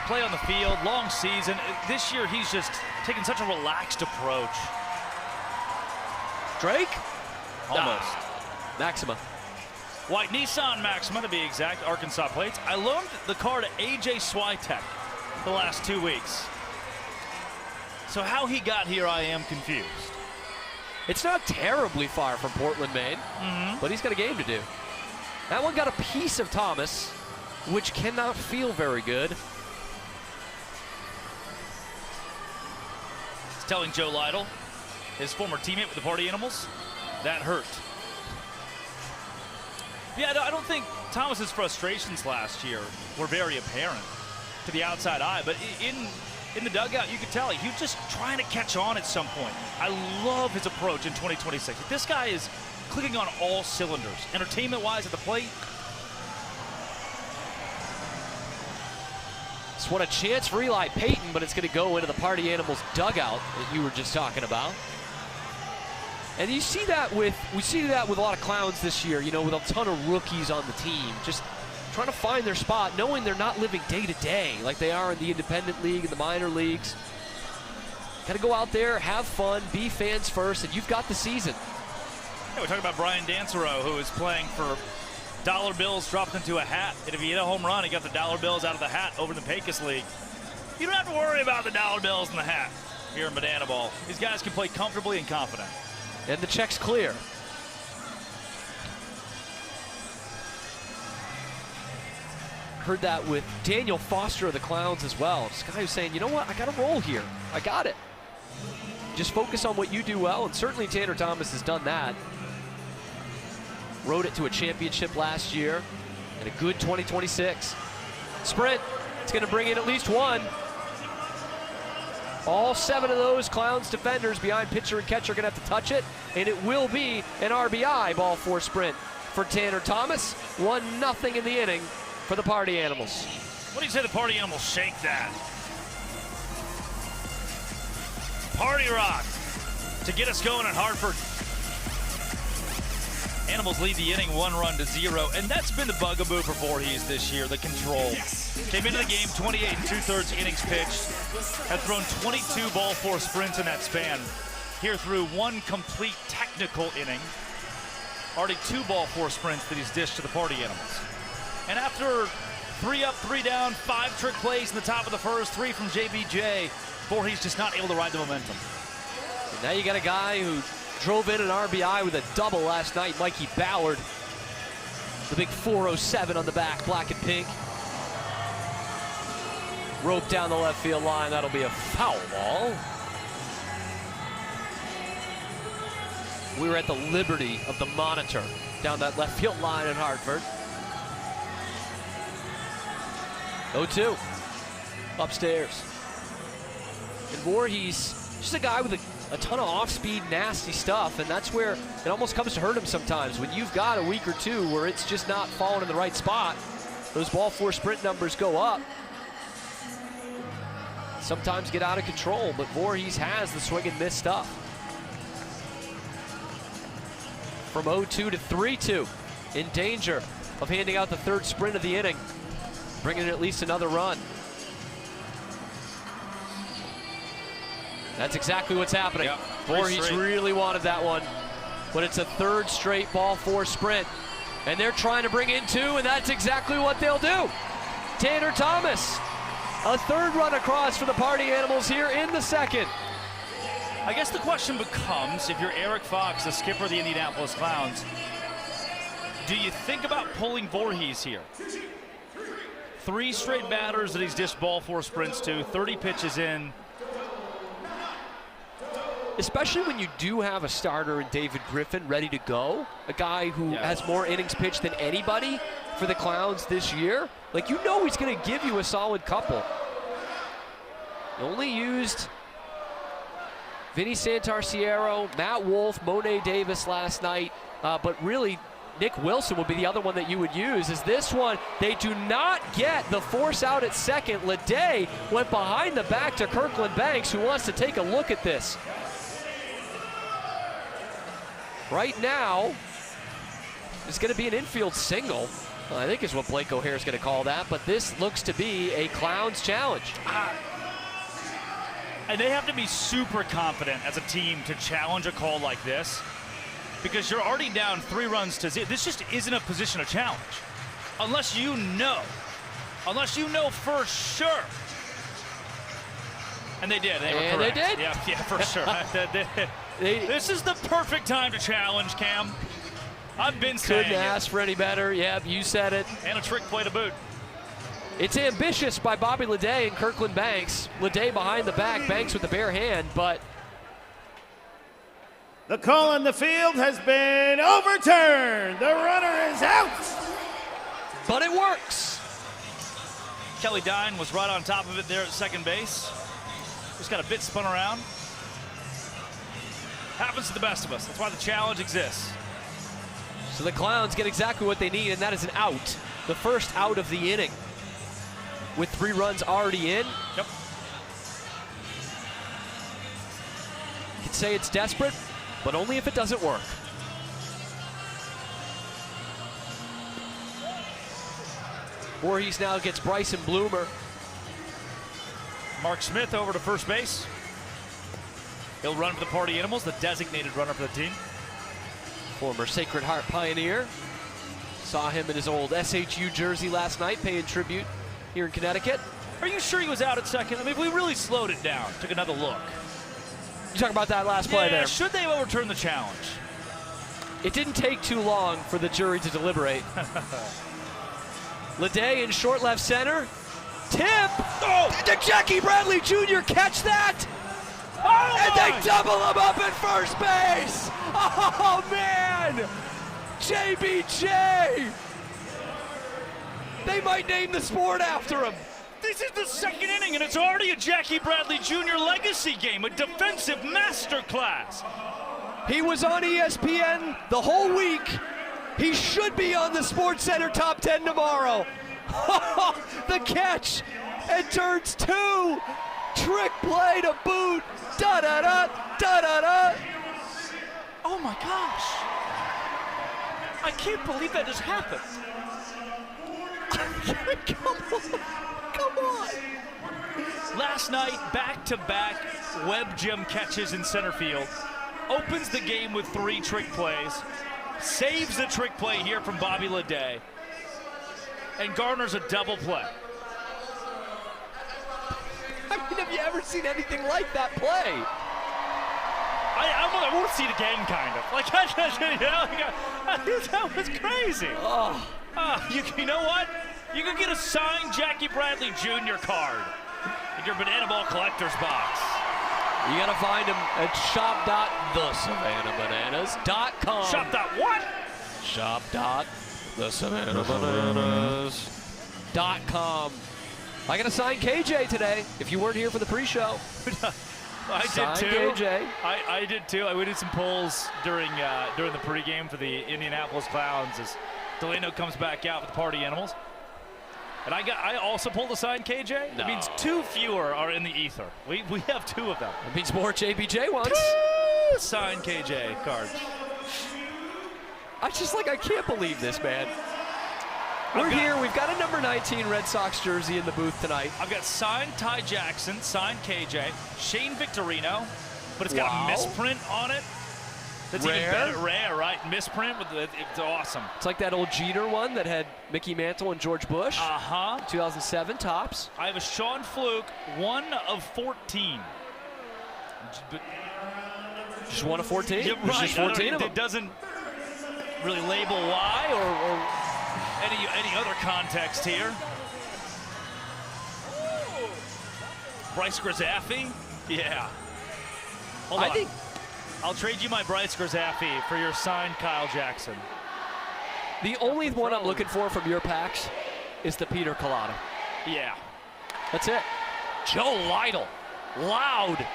Speaker 2: play on the field, long season. This year, he's just taking such a relaxed approach.
Speaker 1: Drake?
Speaker 2: Almost.
Speaker 1: Maxima.
Speaker 2: White Nissan Maxima, to be exact, Arkansas plates. I loaned the car to AJ Switek the last 2 weeks. So how he got here, I am confused.
Speaker 1: It's not terribly far from Portland, Maine, but he's got a game to do. That one got a piece of Thomas. which cannot feel very good.
Speaker 2: He's telling Joe Lytle, his former teammate with the Party Animals, that hurt. Yeah, I don't think Thomas's frustrations last year were very apparent to the outside eye, but in the dugout, you could tell he was just trying to catch on at some point. I love his approach in 2026. This guy is clicking on all cylinders, entertainment-wise at the plate.
Speaker 1: It's what a chance for Eli Payton, but it's going to go into the Party Animals dugout that you were just talking about. And we see that with a lot of Clowns this year, you know, with a ton of rookies on the team, just trying to find their spot, knowing they're not living day to day like they are in the independent league and the minor leagues. Got to go out there, have fun, be fans first, and you've got the season.
Speaker 2: Yeah, we're talking about Brian Dancero, who is playing for dollar bills dropped into a hat. And if he hit a home run, he got the dollar bills out of the hat over in the Pecos League. You don't have to worry about the dollar bills in the hat here in Banana Ball. These guys can play comfortably and confident.
Speaker 1: And the check's clear. Heard that with Daniel Foster of the Clowns as well. This guy who's saying, you know what, I got to roll here. I got it. Just focus on what you do well, and certainly Tanner Thomas has done that. Rode it to a championship last year and a good 2026. Sprint, it's going to bring in at least one. All 7 of those Clowns defenders behind pitcher and catcher are going to have to touch it, and it will be an RBI ball 4 sprint for Tanner Thomas. 1-0 in the inning for the Party Animals.
Speaker 2: What do you say the Party Animals shake that? Party rock to get us going at Hartford. Animals lead the inning 1-0, and that's been the bugaboo for Voorhees this year, the control. Came into the game 28 2/3 innings pitched, have thrown 22 ball 4 sprints in that span. Here through 1 complete technical inning, already 2 ball 4 sprints that he's dished to the Party Animals. And after 3 up, 3 down, 5 trick plays in the top of the first, 3 from JBJ, Voorhees just not able to ride the momentum.
Speaker 1: And now you got a guy who drove in an RBI with a double last night, Mikey Ballard. The big 407 on the back, black and pink. Rope down the left field line, that'll be a foul ball. We were at the liberty of the monitor down that left field line in Hartford. 0-2, upstairs. And Voorhees, just a guy with a ton of off-speed, nasty stuff, and that's where it almost comes to hurt him sometimes. When you've got a week or two where it's just not falling in the right spot, those ball 4 sprint numbers go up. Sometimes get out of control, but Voorhees has the swing and miss stuff. From 0-2 to 3-2, in danger of handing out the 3rd sprint of the inning, bringing in at least another run. That's exactly what's happening.
Speaker 2: Yep,
Speaker 1: Voorhees really wanted that one, but it's a 3rd straight ball 4 sprint, and they're trying to bring in 2, and that's exactly what they'll do. Tanner Thomas, a 3rd run across for the Party Animals here in the 2nd.
Speaker 2: I guess the question becomes, if you're Eric Fox, the skipper of the Indianapolis Clowns, do you think about pulling Voorhees here? 3 straight batters that he's dished ball 4 sprints to, 30 pitches in.
Speaker 1: Especially when you do have a starter in David Griffin ready to go, a guy who has more innings pitched than anybody for the Clowns this year. Like, you know he's going to give you a solid couple. He only used Vinny Santarciero, Matt Wolf, Monet Davis last night, but really Nick Wilson would be the other one that you would use. Is this one, they do not get the force out at second. Leday went behind the back to Kirkland Banks, who wants to take a look at this. Right now, it's going to be an infield single, I think is what Blake O'Hare is going to call that, but this looks to be a Clowns challenge.
Speaker 2: And they have to be super confident as a team to challenge a call like this, because you're already down 3 runs to 0. This just isn't a position of challenge. Unless you know for sure. And they did. They were correct.
Speaker 1: They did?
Speaker 2: Yeah, for sure. This is the perfect time to challenge, Cam. I've been saying
Speaker 1: couldn't ask for any better. Yep, you said it.
Speaker 2: And a trick play to boot.
Speaker 1: It's ambitious by Bobby Leday and Kirkland Banks. Leday behind the back, Banks with the bare hand, but
Speaker 8: The call on the field has been overturned. The runner is out.
Speaker 1: But it works.
Speaker 2: Kelly Dine was right on top of it there at second base. Just got a bit spun around. Happens to the best of us. That's why the challenge exists.
Speaker 1: So the Clowns get exactly what they need, and that is an out. The first out of the inning. With 3 runs already in.
Speaker 2: Yep.
Speaker 1: You could say it's desperate, but only if it doesn't work. Voorhees now gets Bryson Bloomer.
Speaker 2: Mark Smith over to first base. He'll run for the Party Animals, the designated runner for the team.
Speaker 1: Former Sacred Heart Pioneer. Saw him in his old SHU jersey last night, paying tribute here in Connecticut.
Speaker 2: Are you sure he was out at second? I mean, if we really slowed it down, took another look.
Speaker 1: You talk about that last play there.
Speaker 2: Should they overturn the challenge?
Speaker 1: It didn't take too long for the jury to deliberate. Leday in short left center. Tip! Oh! Did Jackie Bradley Jr. catch that?
Speaker 2: Oh,
Speaker 1: and they double him up at first base! Oh, man! JBJ! They might name the sport after him.
Speaker 2: This is the second inning, and it's already a Jackie Bradley Jr. legacy game, a defensive masterclass.
Speaker 1: He was on ESPN the whole week. He should be on the SportsCenter Top 10 tomorrow. The catch, and turns 2. Trick play to boot. Da-da-da, da-da-da.
Speaker 2: Oh my gosh. I can't believe that just happened.
Speaker 1: Come on.
Speaker 2: Last night, back-to-back Webb Gym catches in center field. Opens the game with 3 trick plays. Saves the trick play here from Bobby Leday. And garners a double play.
Speaker 1: I mean, have you ever seen anything like that play?
Speaker 2: I want to see it again, kind of. Like, that was crazy.
Speaker 1: Oh.
Speaker 2: You know what? You can get a signed Jackie Bradley Jr. card in your Banana Ball collector's box.
Speaker 1: You gotta find him at shop.thesavannahbananas.com.
Speaker 2: Shop.what?
Speaker 1: Shop.thesavannahbananas.com. I gotta sign KJ today, if you weren't here for the pre-show.
Speaker 2: I
Speaker 1: Sign
Speaker 2: did too.
Speaker 1: KJ.
Speaker 2: I did too. We did some polls during the pregame for the Indianapolis Clowns as Delano comes back out with the Party Animals. And I also pulled a signed KJ.
Speaker 1: No.
Speaker 2: It means 2 fewer are in the ether. We have 2 of them.
Speaker 1: It means more JBJ ones.
Speaker 2: 2 signed KJ cards.
Speaker 1: I can't believe this, man. We're here. We've got a number 19 Red Sox jersey in the booth tonight.
Speaker 2: I've got signed Ty Jackson, signed KJ, Shane Victorino, but it's got a misprint on it. That's
Speaker 1: rare.
Speaker 2: Even better. Rare, right? Misprint. It's awesome.
Speaker 1: It's like that old Jeter one that had Mickey Mantle and George Bush. 2007 tops.
Speaker 2: I have a Sean Fluke, 1 of 14.
Speaker 1: Just 1 of 14?
Speaker 2: Yeah, right.
Speaker 1: Just 14 of them.
Speaker 2: It doesn't really label why or any other context here. Bryce Grisaffi? Yeah. Hold on. I'll trade you my Bryce Grisaffi for your signed Kyle Jackson.
Speaker 1: The only one I'm looking for from your packs is the Peter Collada.
Speaker 2: Yeah.
Speaker 1: That's it. Joe Lytle. Loud.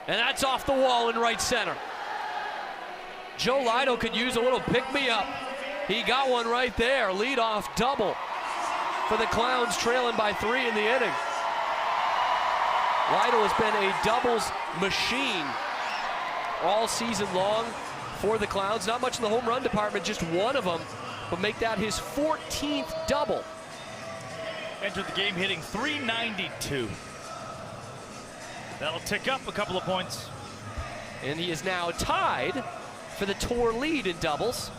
Speaker 1: And that's off the wall in right center. Joe Lytle could use a little pick-me-up. He got one right there. Lead-off double for the Clowns, trailing by 3 in the inning. Lytle has been a doubles machine all season long for the Clowns. Not much in the home run department, just 1 of them, but make that his 14th double.
Speaker 2: Entered the game hitting .392. That'll tick up a couple of points.
Speaker 1: And he is now tied for the tour lead in doubles.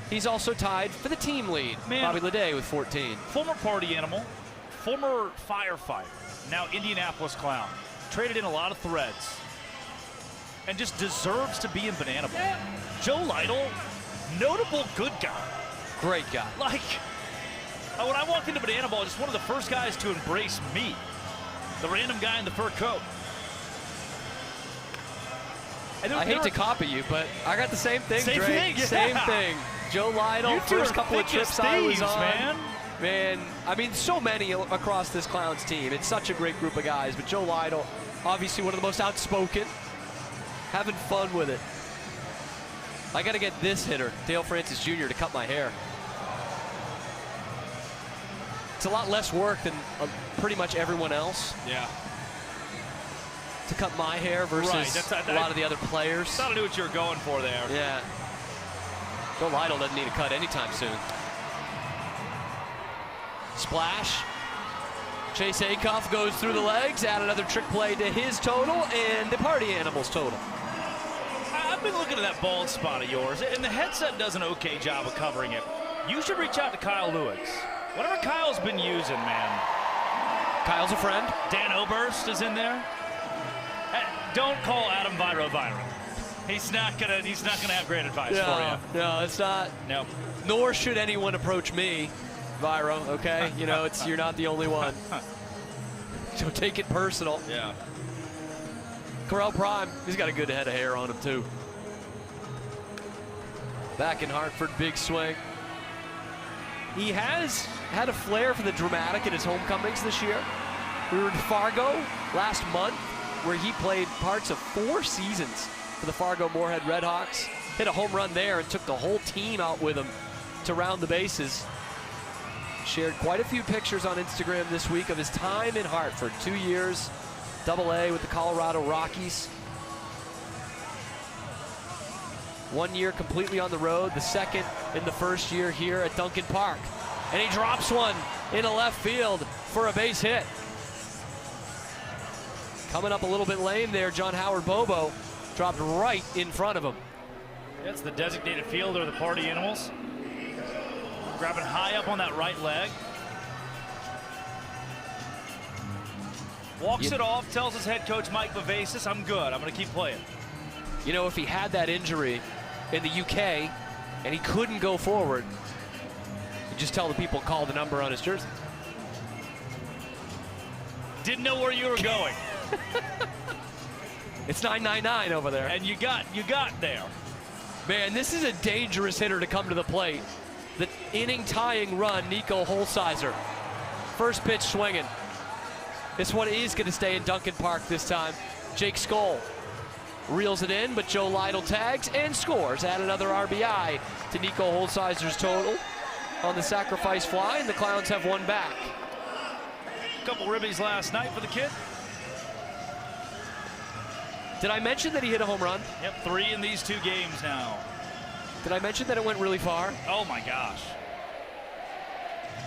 Speaker 1: He's also tied for the team lead. Bobby Leday with 14.
Speaker 2: Former Party Animal, former firefighter, now Indianapolis Clown. Traded in a lot of threads. And just deserves to be in Banana Ball. Joe Lytle, notable good guy.
Speaker 1: Great guy.
Speaker 2: Like, When I walked into Banana Ball, just one of the first guys to embrace me. The random guy in the fur coat.
Speaker 1: I hate to copy you, but I got the same thing,
Speaker 2: Same
Speaker 1: Drake.
Speaker 2: thing, yeah.
Speaker 1: Same thing. Joe Lytle,
Speaker 2: You two
Speaker 1: first
Speaker 2: are
Speaker 1: couple of
Speaker 2: thick as
Speaker 1: trips I was
Speaker 2: thieves,
Speaker 1: on. Man, I mean, so many across this Clowns team. It's such a great group of guys, but Joe Lytle, obviously one of the most outspoken, having fun with it. I got to get this hitter, Dale Francis Jr., to cut my hair. It's a lot less work than pretty much everyone else.
Speaker 2: Yeah.
Speaker 1: To cut my hair versus a lot of the other players.
Speaker 2: That'll do what you were going for there.
Speaker 1: Yeah. Joe Lytle doesn't need a cut anytime soon. Splash. Chase Acuff goes through the legs, add another trick play to his total and the Party Animals total.
Speaker 2: I've been looking at that bald spot of yours, and the headset does an okay job of covering it. You should reach out to Kyle Lewis. Whatever Kyle's been using, man.
Speaker 1: Kyle's a friend.
Speaker 2: Dan Oberst is in there. Don't call Adam Viro. He's not gonna have great advice for you.
Speaker 1: No, it's not.
Speaker 2: No.
Speaker 1: Nor should anyone approach me, Viro, okay? You know, you're not the only one. So take it personal.
Speaker 2: Yeah.
Speaker 1: Corral Prime, he's got a good head of hair on him too. Back in Hartford, big swing. He has had a flair for the dramatic in his homecomings this year. We were in Fargo last month, where he played parts of 4 seasons for the Fargo Moorhead Redhawks. Hit a home run there and took the whole team out with him to round the bases. Shared quite a few pictures on Instagram this week of his time in Hartford. 2 years, Double-A with the Colorado Rockies. 1 year completely on the road, the second in the first year here at Dunkin Park. And he drops one into left field for a base hit. Coming up a little bit lame there, John Howard Bobo dropped right in front of him.
Speaker 2: That's the designated fielder of the Party Animals. Grabbing high up on that right leg. Walks it off, tells his head coach Mike Vivacis, I'm good, I'm gonna keep playing.
Speaker 1: You know, if he had that injury in the UK and he couldn't go forward, you just tell the people, call the number on his jersey.
Speaker 2: Didn't know where you were going.
Speaker 1: It's 999 over there.
Speaker 2: And you got there.
Speaker 1: Man, this is a dangerous hitter to come to the plate. The inning-tying run, Nico Holsizer. First pitch swinging. This one is going to stay in Dunkin Park this time. Jake Skoll reels it in, but Joe Lytle tags and scores. Add another RBI to Nico Holsizer's total on the sacrifice fly, and the Clowns have one back.
Speaker 2: A couple ribbies last night for the kid.
Speaker 1: Did I mention that he hit a home run?
Speaker 2: Yep, 3 in these 2 games now.
Speaker 1: Did I mention that it went really far?
Speaker 2: Oh my gosh.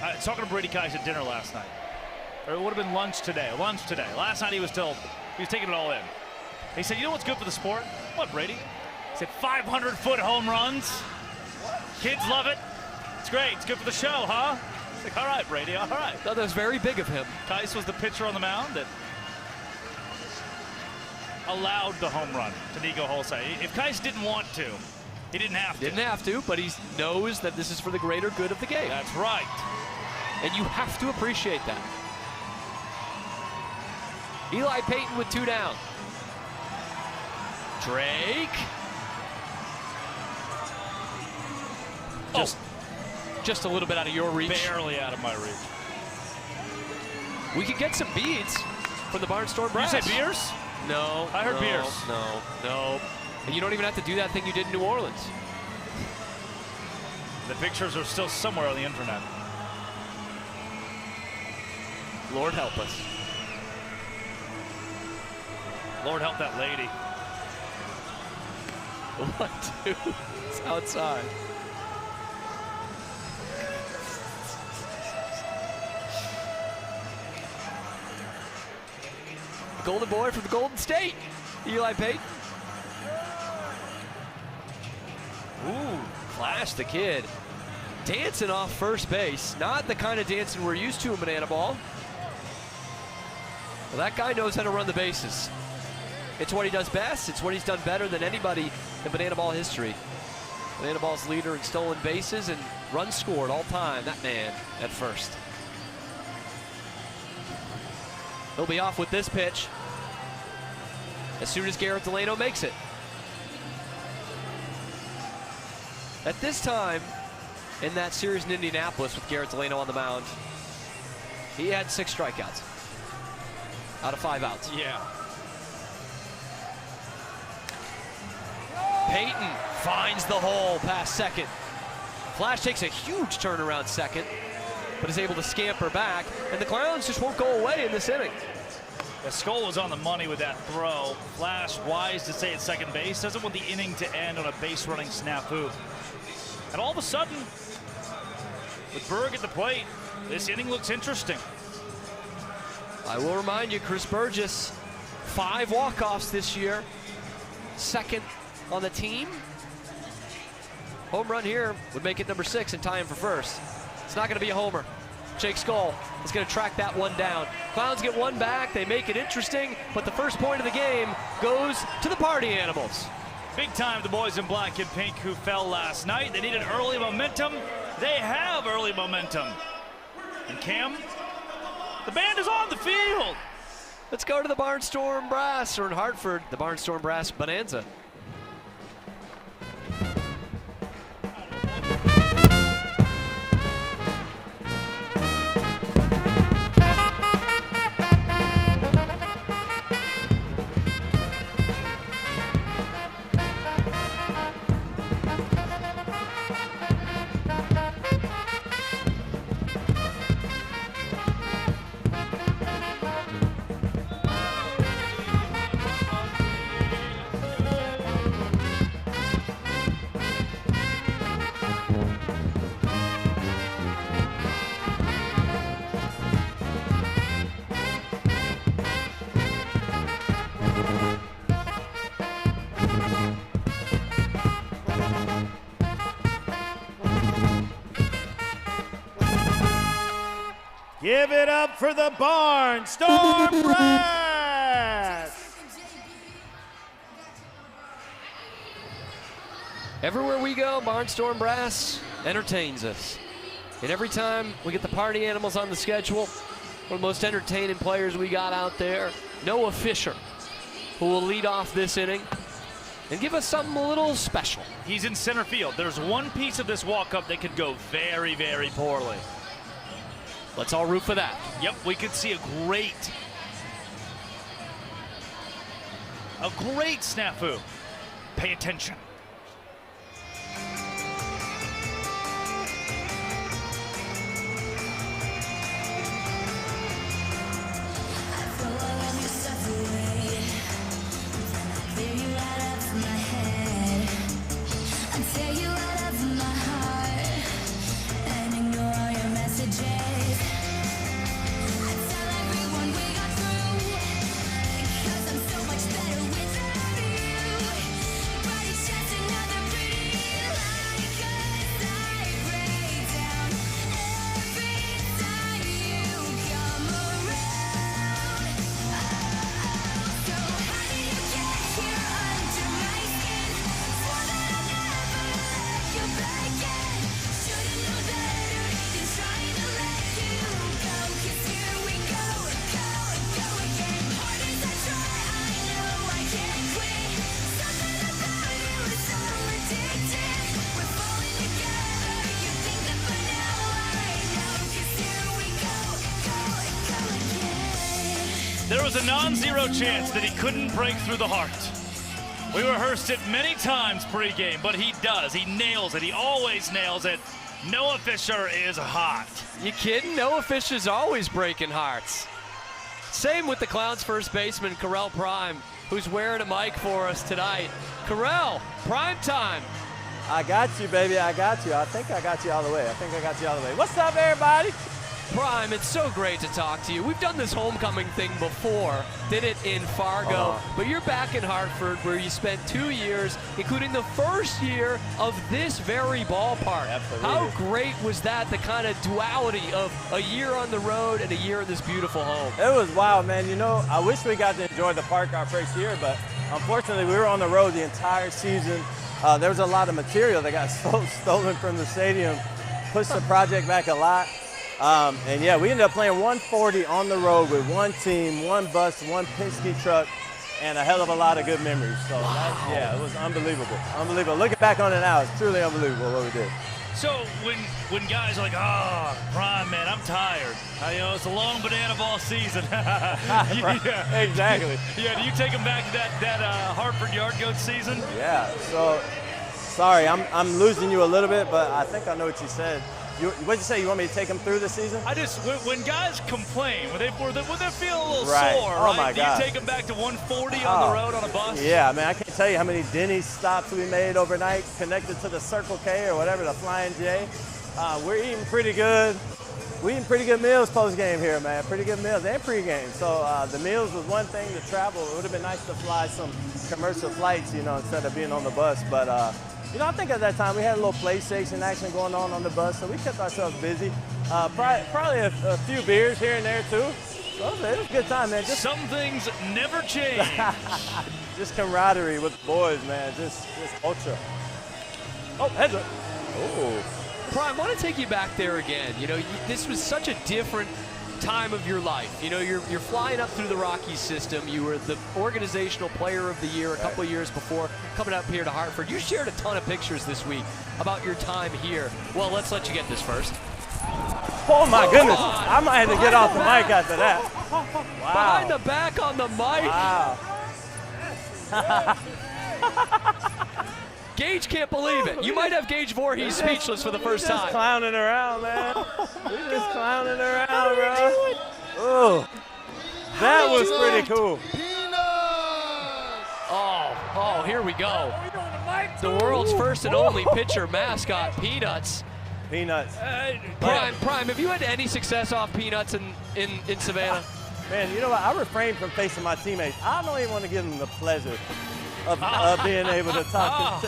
Speaker 2: I was talking to Brady Kais at dinner last night. Or it would have been lunch today. Last night he was taking it all in. He said, you know what's good for the sport? What, Brady? He said 500-foot home runs. Kids love it. It's great. It's good for the show, huh? It's like, all right, Brady, all right.
Speaker 1: No, that was very big of him.
Speaker 2: Kais was the pitcher on the mound that allowed the home run to Nico Holsizer. If Kais didn't want to, he didn't have to.
Speaker 1: Didn't have to, but he knows that this is for the greater good of the game.
Speaker 2: That's right.
Speaker 1: And you have to appreciate that. Eli Payton with 2 down. Drake. Just a little bit out of your reach.
Speaker 2: Barely out of my reach.
Speaker 1: We could get some beads from the Barnstorm Brass.
Speaker 2: Did you say beers?
Speaker 1: No.
Speaker 2: I heard beers.
Speaker 1: No. And you don't even have to do that thing you did in New Orleans.
Speaker 2: The pictures are still somewhere on the internet.
Speaker 1: Lord help us.
Speaker 2: Lord help that lady.
Speaker 1: 1-2. It's outside. The golden boy from the Golden State, Eli Payton. Ooh, flash the kid. Dancing off first base. Not the kind of dancing we're used to in Banana Ball. Well, that guy knows how to run the bases. It's what he does best. It's what he's done better than anybody in Banana Ball history. Banana Ball's leader in stolen bases, and runs scored all time, that man at first. He'll be off with this pitch as soon as Garrett Delano makes it. At this time in that series in Indianapolis with Garrett Delano on the mound, he had 6 strikeouts out of 5 outs.
Speaker 2: Yeah.
Speaker 1: Peyton finds the hole past second. Flash takes a huge turn around second, but is able to scamper back, and the Clowns just won't go away in this inning.
Speaker 2: The Skull was on the money with that throw. Flash, wise to stay at second base, doesn't want the inning to end on a base running snafu. And all of a sudden, with Berg at the plate, this inning looks interesting.
Speaker 1: I will remind you, Chris Burgess, 5 walk-offs this year, second on the team. Home run here would make it number 6 and tie him for first. It's not going to be a homer. Jake Skull is going to track that one down. Clowns get one back. They make it interesting, but the first point of the game goes to the Party Animals.
Speaker 2: Big time, the boys in black and pink who fell last night. They needed early momentum. They have early momentum. And Cam, the band is on the field.
Speaker 1: Let's go to the Barnstorm Brass, or in Hartford, the Barnstorm Brass Bonanza.
Speaker 10: Give it up for the Barnstorm Brass!
Speaker 1: Everywhere we go, Barnstorm Brass entertains us. And every time we get the Party Animals on the schedule, one of the most entertaining players we got out there, Noah Fisher, who will lead off this inning and give us something a little special.
Speaker 2: He's in center field. There's one piece of this walk-up that could go very, very poorly.
Speaker 1: Let's all root for that.
Speaker 2: Yep, we could see a great snafu. Pay attention. There was a non-zero chance that he couldn't break through the heart. We rehearsed it many times pre-game, but he does. He nails it. He always nails it. Noah Fisher is hot.
Speaker 1: You kidding? Noah Fisher's always breaking hearts. Same with the Clowns first baseman, Carell Prime, who's wearing a mic for us tonight. Carell, prime time.
Speaker 7: I got you, baby. I got you. I think I got you all the way. What's up, everybody?
Speaker 1: Prime, it's so great to talk to you. We've done this homecoming thing before, did it in Fargo, but you're back in Hartford where you spent 2 years, including the first year of this very ballpark.
Speaker 7: Absolutely.
Speaker 1: How great was that, the kind of duality of a year on the road and a year in this beautiful home?
Speaker 7: It was wild, man. You know, I wish we got to enjoy the park our first year, but unfortunately we were on the road the entire season. There was a lot of material that got stolen from the stadium. pushed the project back a lot. And yeah, we ended up playing 140 on the road with one team, one bus, one Penske truck, and a hell of a lot of good memories. So yeah, it was unbelievable. Unbelievable. Looking back on it now, it's truly unbelievable what we did.
Speaker 2: So when guys are like, Prime, man, I'm tired. It's a long banana ball season.
Speaker 7: Yeah, exactly.
Speaker 2: Yeah, do you take them back to that Hartford Yard Goat season?
Speaker 7: Yeah, so sorry, I'm losing you a little bit, but I think I know what you said. What'd you say? You want me to take them through the season?
Speaker 2: When guys complain, when they feel a little
Speaker 7: right.
Speaker 2: sore,
Speaker 7: oh
Speaker 2: right?
Speaker 7: My God.
Speaker 2: Do you take them back to 140 on the road on a bus?
Speaker 7: Yeah, man, I can't tell you how many Denny's stops we made overnight connected to the Circle K or whatever, the Flying J. We're eating pretty good. We eating pretty good meals post-game here, man. Pretty good meals and pre-game. So the meals was one thing. The travel, it would have been nice to fly some commercial flights, instead of being on the bus. But I think at that time we had a little PlayStation action going on the bus, so we kept ourselves busy. Probably a few beers here and there too. So it was a good time, man.
Speaker 2: Some things never change.
Speaker 7: Just camaraderie with the boys, man. Just ultra. Oh, heads up. Oh.
Speaker 1: Prime, I want to take you back there again. This was such a different time of your life. You're flying up through the Rockies system. You were the organizational player of the year a couple of years before coming up here to Hartford. You shared a ton of pictures this week about your time here. Well, let's let you get this first.
Speaker 7: Oh my goodness. I might have to get off the mic after that. Wow.
Speaker 1: Behind the back on the mic.
Speaker 7: Wow.
Speaker 1: Gage can't believe it. You might have Gage Voorhees speechless for the first time.
Speaker 7: Just clowning around, man. We're just clowning around, bro. Oh, that was pretty cool.
Speaker 1: Oh, here we go. The world's first and only pitcher mascot, Peanuts.
Speaker 7: Peanuts.
Speaker 1: Prime, have you had any success off Peanuts in Savannah?
Speaker 7: Man, you know what? I refrain from facing my teammates. I don't even want to give them the pleasure of being able to talk,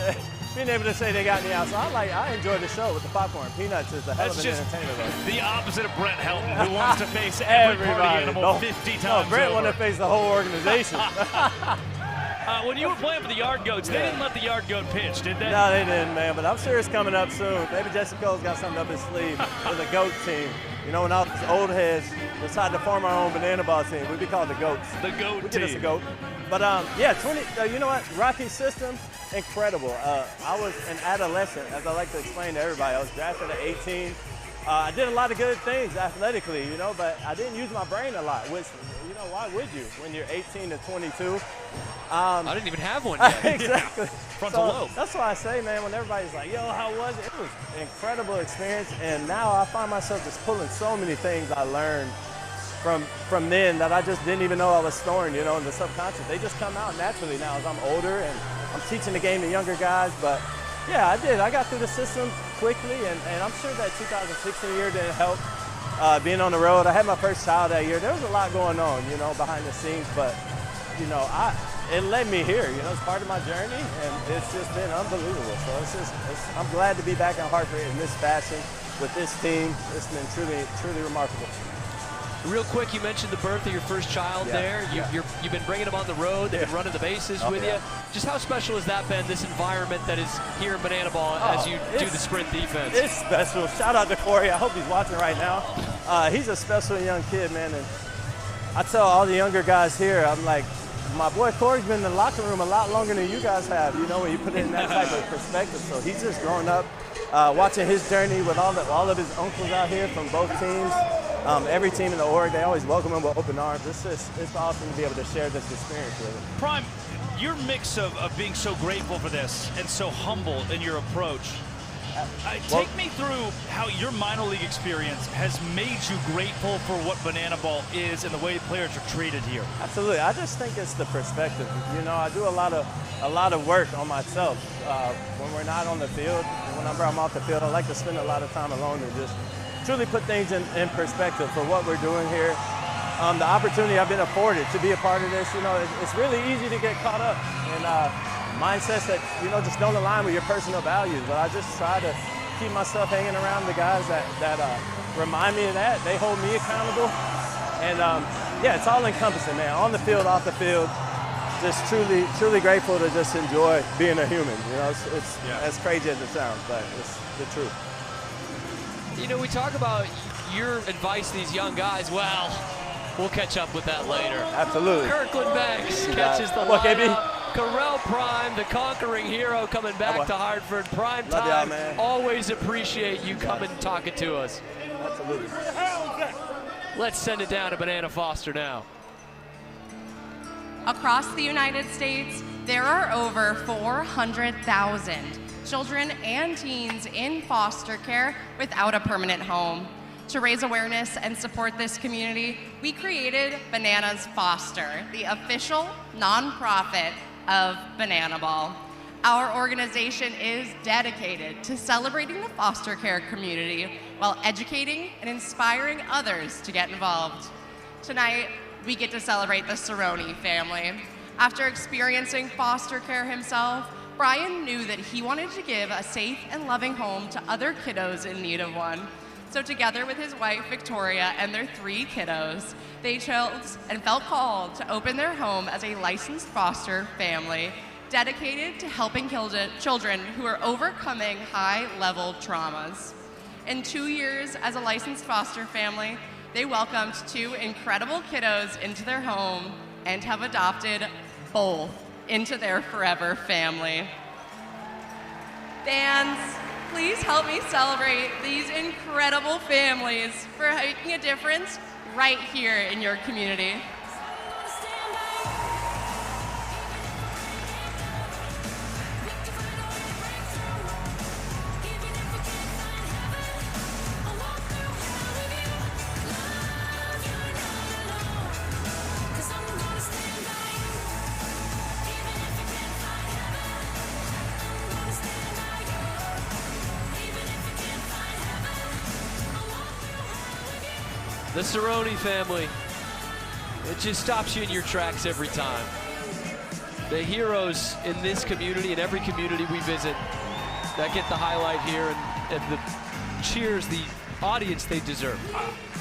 Speaker 7: being able to say they got me out. So I enjoy the show with the popcorn. Peanuts is a hell of an entertainer.
Speaker 2: The opposite of Brett Helton, who wants to face every party animal 50 times
Speaker 7: No, Brett wanted to face the whole organization.
Speaker 2: When you were playing for the Yard Goats, they didn't let the Yard Goat pitch, did they?
Speaker 7: No, they didn't, man. But I'm sure it's coming up soon. Maybe Jesse Cole's got something up his sleeve with a goat team. When all these old heads decided to form our own banana ball team, we'd be called the Goats.
Speaker 2: The Goat
Speaker 7: we
Speaker 2: team.
Speaker 7: Get us a goat. But you know what? Rocky system, incredible. I was an adolescent, as I like to explain to everybody. I was drafted at 18. I did a lot of good things athletically, but I didn't use my brain a lot, which, why would you when you're 18 to 22?
Speaker 1: I didn't even have one yet.
Speaker 7: Exactly.
Speaker 1: Frontal lobe.
Speaker 7: That's why I say, man, when everybody's like, yo, how was it? It was an incredible experience, and now I find myself just pulling so many things I learned from then that I just didn't even know I was storing, in the subconscious. They just come out naturally now as I'm older and I'm teaching the game to younger guys. But yeah, I did. I got through the system quickly, and I'm sure that 2016 year didn't help. Being on the road, I had my first child that year. There was a lot going on, behind the scenes, but it led me here. It's part of my journey, and it's just been unbelievable. So I'm glad to be back in Hartford in this fashion with this team. It's been truly, truly remarkable.
Speaker 1: Real quick, you mentioned the birth of your first child there. You've been bringing them on the road. They've been running the bases with you. Just how special has that been, this environment that is here in Banana Ball as you do the sprint defense?
Speaker 7: It's special. Shout out to Corey. I hope he's watching right now. He's a special young kid, man. And I tell all the younger guys here, I'm like, my boy Corey's been in the locker room a lot longer than you guys have, when you put it in that type of perspective. So he's just grown up, watching his journey with all of his uncles out here from both teams. Every team in the org, they always welcome him with open arms. It's awesome to be able to share this experience with him.
Speaker 2: Prime, your mix of being so grateful for this and so humble in your approach, take me through how your minor league experience has made you grateful for what Banana Ball is and the way players are treated here.
Speaker 7: Absolutely. I just think it's the perspective. I do a lot of work on myself when we're not on the field. Whenever I'm off the field, I like to spend a lot of time alone and just truly put things in perspective for what we're doing here. The opportunity I've been afforded to be a part of this, it's really easy to get caught up in mindsets that, just don't align with your personal values. But I just try to keep myself hanging around the guys that remind me of that. They hold me accountable. And it's all encompassing, man. On the field, off the field, just truly grateful to just enjoy being a human. It's as crazy as it sounds, but it's the truth.
Speaker 1: You know, we talk about your advice to these young guys. Well, we'll catch up with that later.
Speaker 7: Absolutely.
Speaker 1: Kirkland Banks
Speaker 7: You got
Speaker 1: catches
Speaker 7: it.
Speaker 1: the
Speaker 7: Look, AB.
Speaker 1: lineup. Carell Prime, the conquering hero, coming back to Hartford. Prime
Speaker 7: Love y'all,
Speaker 1: time.
Speaker 7: man.
Speaker 1: Always appreciate you coming and talking to us.
Speaker 7: Absolutely.
Speaker 1: Let's send it down to Banana Foster now.
Speaker 14: Across the United States, there are over 400,000 children and teens in foster care without a permanent home. To raise awareness and support this community, we created Bananas Foster, the official nonprofit of Banana Ball. Our organization is dedicated to celebrating the foster care community while educating and inspiring others to get involved. Tonight, we get to celebrate the Cerrone family. After experiencing foster care himself, Brian knew that he wanted to give a safe and loving home to other kiddos in need of one. So together with his wife, Victoria, and their 3 kiddos, they chose and felt called to open their home as a licensed foster family dedicated to helping children who are overcoming high-level traumas. In 2 years as a licensed foster family, they welcomed 2 incredible kiddos into their home and have adopted both into their forever family. Fans, please help me celebrate these incredible families for making a difference right here in your community.
Speaker 1: The Cerrone family, it just stops you in your tracks every time. The heroes in this community and every community we visit that get the highlight here and the cheers, the audience they deserve.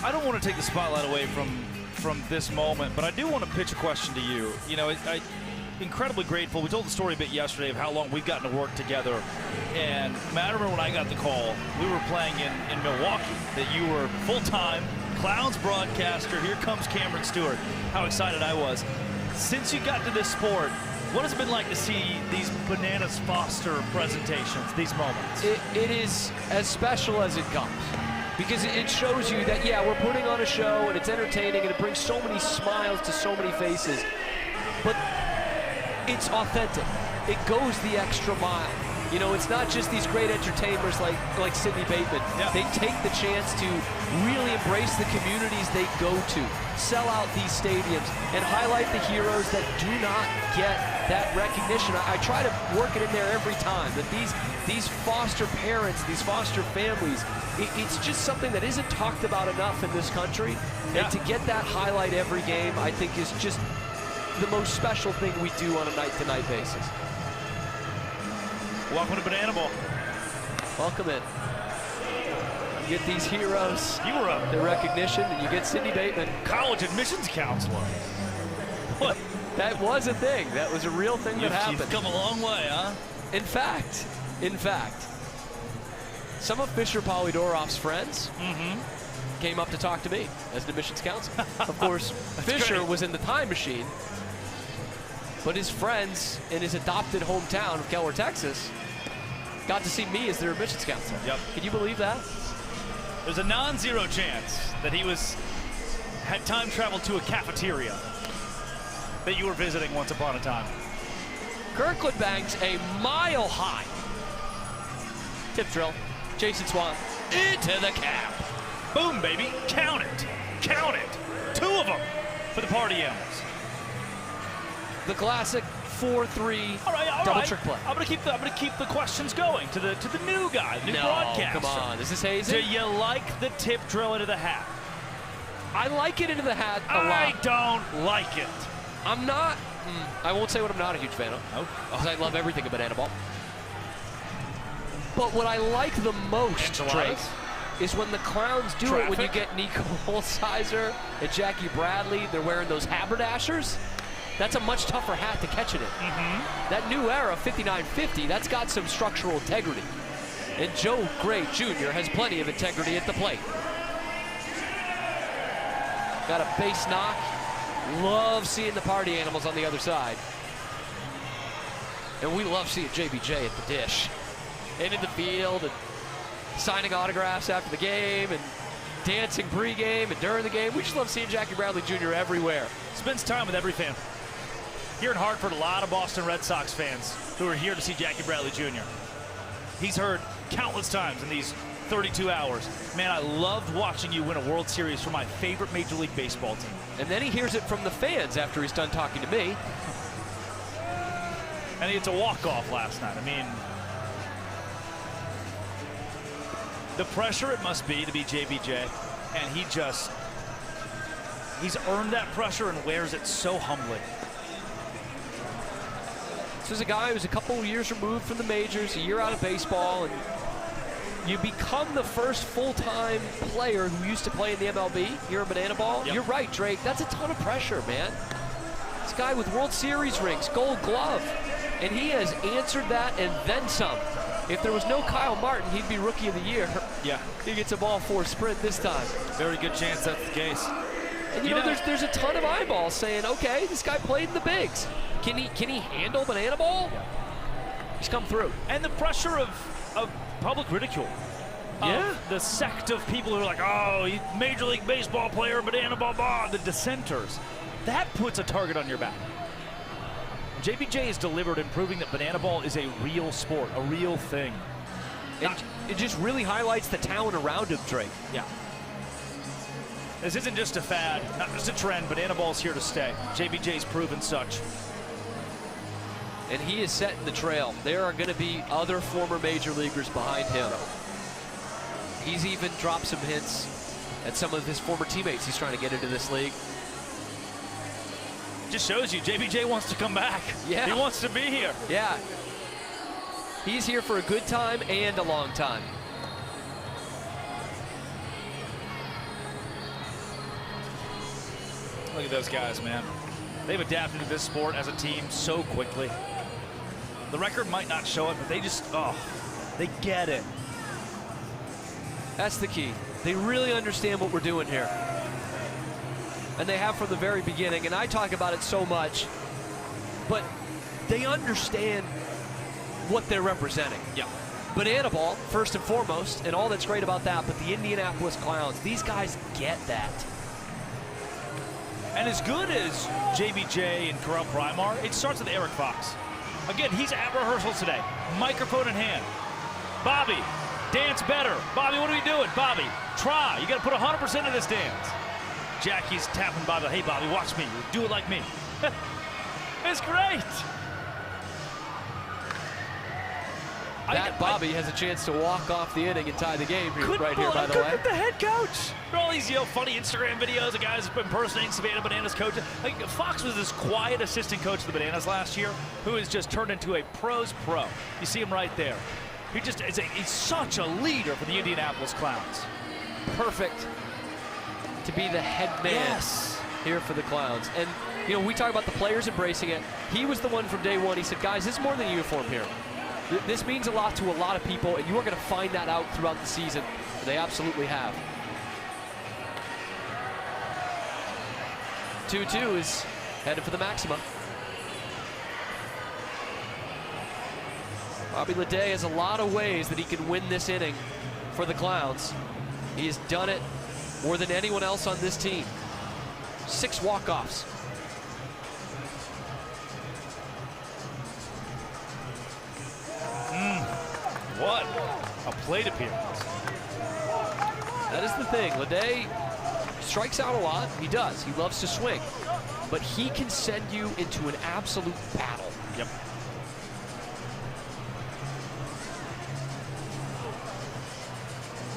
Speaker 2: I don't want to take the spotlight away from this moment, but I do want to pitch a question to you. You know, I'm incredibly grateful. We told the story a bit yesterday of how long we've gotten to work together. And man, I remember when I got the call, we were playing in Milwaukee, that you were full-time Clowns broadcaster. Here comes Cameron Stewart. How excited I was. Since you got to this sport, what has it been like to see these Bananas Foster presentations, these moments?
Speaker 1: It is as special as it comes, because it shows you that, yeah, we're putting on a show and it's entertaining and it brings so many smiles to so many faces, but it's authentic. It goes the extra mile. You know, it's not just these great entertainers like Sidney Bateman.
Speaker 2: Yeah.
Speaker 1: They take the chance to really embrace the communities they go to, sell out these stadiums, and highlight the heroes that do not get that recognition. I try to work it in there every time, that these foster parents, these foster families, it's just something that isn't talked about enough in this country.
Speaker 2: Yeah.
Speaker 1: And to get that highlight every game, I think is just the most special thing we do on a night-to-night basis.
Speaker 2: Welcome to Banana Ball.
Speaker 1: Welcome in. You get these heroes,
Speaker 2: You were
Speaker 1: the recognition, and you get Sidney Bateman.
Speaker 2: college admissions counselor. What?
Speaker 1: That was a thing. That was a real thing that happened.
Speaker 2: You've come a long way, huh?
Speaker 1: In fact, some of Fisher Polydoroff's friends came up to talk to me as an admissions counselor. Of course, Fisher
Speaker 2: great.
Speaker 1: was in the time machine, but his friends in his adopted hometown of Keller, Texas, got to see me as their admissions counselor.
Speaker 2: Yep.
Speaker 1: Can you believe that?
Speaker 2: There's a non-zero chance that he had time traveled to a cafeteria that you were visiting once upon a time.
Speaker 1: Kirkland Banks, a mile high tip drill. Jason Swan into the cap.
Speaker 2: Boom, baby. Count it. Count it. 2 of them for the party animals.
Speaker 1: The classic 4-3
Speaker 2: All
Speaker 1: double
Speaker 2: right.
Speaker 1: trick play.
Speaker 2: I'm gonna keep the questions going to the new guy, the new broadcaster.
Speaker 1: Come on. Is this hazing?
Speaker 2: Do you like the tip drill into the hat?
Speaker 1: I like it into the hat a
Speaker 2: I
Speaker 1: lot.
Speaker 2: don't like it.
Speaker 1: I'm not. I won't say what I'm not a huge fan of. Because I love everything about Banana Ball. But what I like the most, Drake, is when the Clowns do it, when you get Nico Holsizer and Jackie Bradley, they're wearing those haberdashers. That's a much tougher hat to catch it in. That new era, 59-50, that's got some structural integrity. And Joe Gray Jr. has plenty of integrity at the plate. Got a base knock. Love seeing the party animals on the other side. And we love seeing JBJ at the dish. And in the field, and signing autographs after the game, and dancing pregame and during the game. We just love seeing Jackie Bradley Jr. everywhere.
Speaker 2: Spends time with every fan. Here in Hartford, a lot of Boston Red Sox fans who are here to see Jackie Bradley Jr. He's heard countless times in these 32 hours, man, I loved watching you win a World Series for my favorite Major League Baseball team.
Speaker 1: And then he hears it from the fans after he's done talking to me.
Speaker 2: And he gets a walk-off last night. I mean, the pressure it must be to be JBJ, and he's earned that pressure and wears it so humbly.
Speaker 1: This is a guy who's a couple of years removed from the majors, a year out of baseball, and you become the first full-time player who used to play in the MLB here in Banana Ball. Yep. You're right, Drake. That's a ton of pressure, man. This guy with World Series rings, Gold Glove, and he has answered that and then some. If there was no Kyle Martin, he'd be Rookie of the Year.
Speaker 2: Yeah.
Speaker 1: He gets a ball for a sprint this time.
Speaker 2: Very good chance that's the case.
Speaker 1: And you know, there's a ton of eyeballs saying, okay, this guy played in the bigs. Can he handle Banana Ball? Yeah. He's come through.
Speaker 2: And the pressure of public ridicule.
Speaker 1: Yeah.
Speaker 2: The sect of people who are like, oh, he's Major League Baseball player, Banana Ball, the dissenters. That puts a target on your back. JBJ has delivered in proving that Banana Ball is a real sport, a real thing.
Speaker 1: It just really highlights the talent around him, Drake.
Speaker 2: Yeah. This isn't just a fad, not just a trend. Banana Ball's here to stay. JBJ's proven such.
Speaker 1: And he is setting the trail. There are going to be other former major leaguers behind him. He's even dropped some hints at some of his former teammates he's trying to get into this league.
Speaker 2: Just shows you JBJ wants to come back.
Speaker 1: Yeah.
Speaker 2: He wants to be here.
Speaker 1: Yeah. He's here for a good time and a long time.
Speaker 2: Look at those guys, man. They've adapted to this sport as a team so quickly. The record might not show it, but they just, they get it.
Speaker 1: That's the key. They really understand what we're doing here. And they have from the very beginning, and I talk about it so much, but they understand what they're representing.
Speaker 2: Yeah.
Speaker 1: Banana Ball, first and foremost, and all that's great about that, but the Indianapolis Clowns, these guys get that.
Speaker 2: And as good as JBJ and Carell Primar, it starts with Eric Fox. Again, he's at rehearsal today, microphone in hand. Bobby, dance better. Bobby, what are we doing? Bobby, try. You got to put 100% of this dance. Jackie's tapping Bobby, hey Bobby, watch me, do it like me. It's great.
Speaker 1: Bobby has a chance to walk off the inning and tie the game here, right here, by the way.
Speaker 2: The head coach. For all these funny Instagram videos of guys impersonating Savannah Bananas coach. Like, Fox was this quiet assistant coach of the Bananas last year who has just turned into a pro's pro. You see him right there. He's such a leader for the Indianapolis Clowns.
Speaker 1: Perfect to be the head man here for the Clowns. And, you know, we talk about the players embracing it. He was the one from day one. He said, guys, this is more than a uniform here. This means a lot to a lot of people, and you are going to find that out throughout the season. And they absolutely have. 2-2 is headed for the maxima. Bobby Leday has a lot of ways that he can win this inning for the Clowns. He has done it more than anyone else on this team. 6 walk-offs.
Speaker 2: What a plate appearance.
Speaker 1: That is the thing. Leday strikes out a lot. He does. He loves to swing. But he can send you into an absolute battle.
Speaker 2: Yep.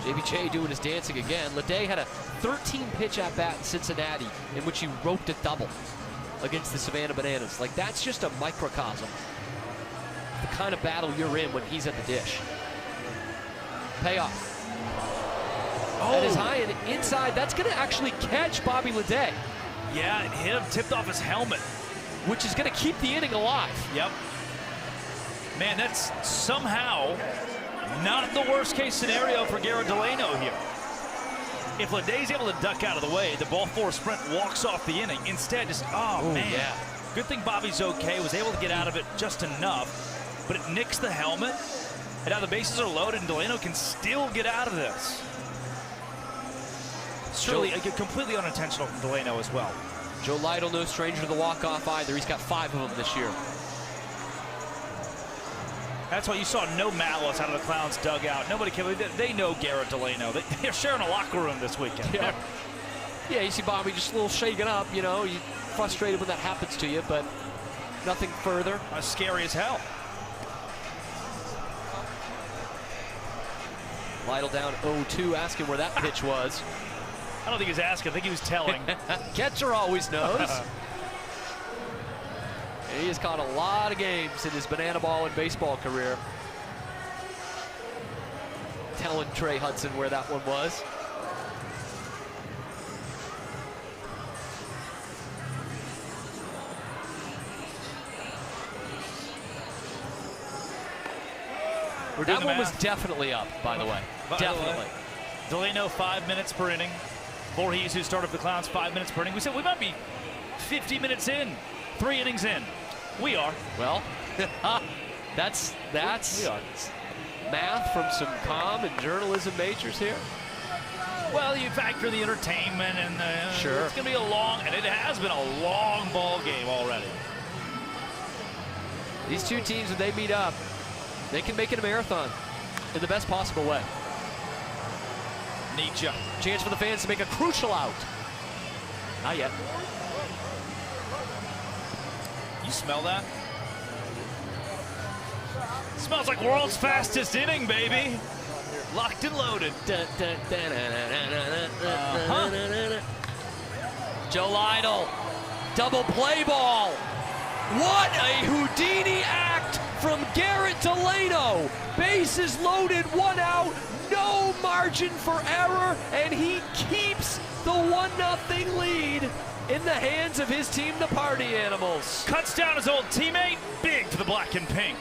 Speaker 1: JBJ doing his dancing again. Leday had a 13-pitch at-bat in Cincinnati in which he roped a double against the Savannah Bananas. Like, that's just a microcosm. The kind of battle you're in when he's at the dish. Payoff. That is high and inside. That's going to actually catch Bobby Leday.
Speaker 2: Yeah, it hit him, tipped off his helmet.
Speaker 1: Which is going to keep the inning alive.
Speaker 2: Yep. Man, that's somehow Not the worst case scenario for Garrett Delano here. If Leday's able to duck out of the way, the ball four sprint walks off the inning. Instead, just, man.
Speaker 1: Yeah.
Speaker 2: Good thing Bobby's okay, was able to get out of it just enough, but it nicks the helmet, and now the bases are loaded, and Delano can still get out of this. Surely, completely unintentional from Delano as well.
Speaker 1: Joe Lytle, no stranger to the walk-off either. He's got 5 of them this year.
Speaker 2: That's why you saw no malice out of the Clowns dugout. Nobody can. They know Garrett Delano. They're sharing a locker room this weekend.
Speaker 1: Yeah. Yeah, you see Bobby just a little shaken up, you know. You're frustrated when that happens to you, but nothing further.
Speaker 2: Scary as hell.
Speaker 1: Lytle down 0-2, asking where that pitch was.
Speaker 2: I don't think he was asking. I think he was telling.
Speaker 1: Catcher always knows. He has caught a lot of games in his banana ball and baseball career. Telling Trey Hudson where that one was. That one was definitely up, by the way. Definitely.
Speaker 2: Delano 5 minutes per inning. Voorhees, who started for the Clowns, 5 minutes per inning. We said we might be 50 minutes in, 3 innings in. We are.
Speaker 1: Well, that's
Speaker 2: we are.
Speaker 1: Math from some comm and journalism majors here.
Speaker 2: Well, you factor the entertainment and
Speaker 1: sure.
Speaker 2: It's going to be a long, and it has been a long ball game already.
Speaker 1: These two teams, when they meet up, they can make it a marathon in the best possible way.
Speaker 2: Nietzsche.
Speaker 1: Chance for the fans to make a crucial out. Not yet.
Speaker 2: You smell that? Smells like world's fastest inning, baby. Locked and loaded.
Speaker 1: Joe Lytle, double play ball. What a Houdini act from Garrett Delano. Bases loaded, 1 out, no margin for error, and he keeps the 1-0 lead in the hands of his team, the Party Animals.
Speaker 2: Cuts down his old teammate, big for the black and pink.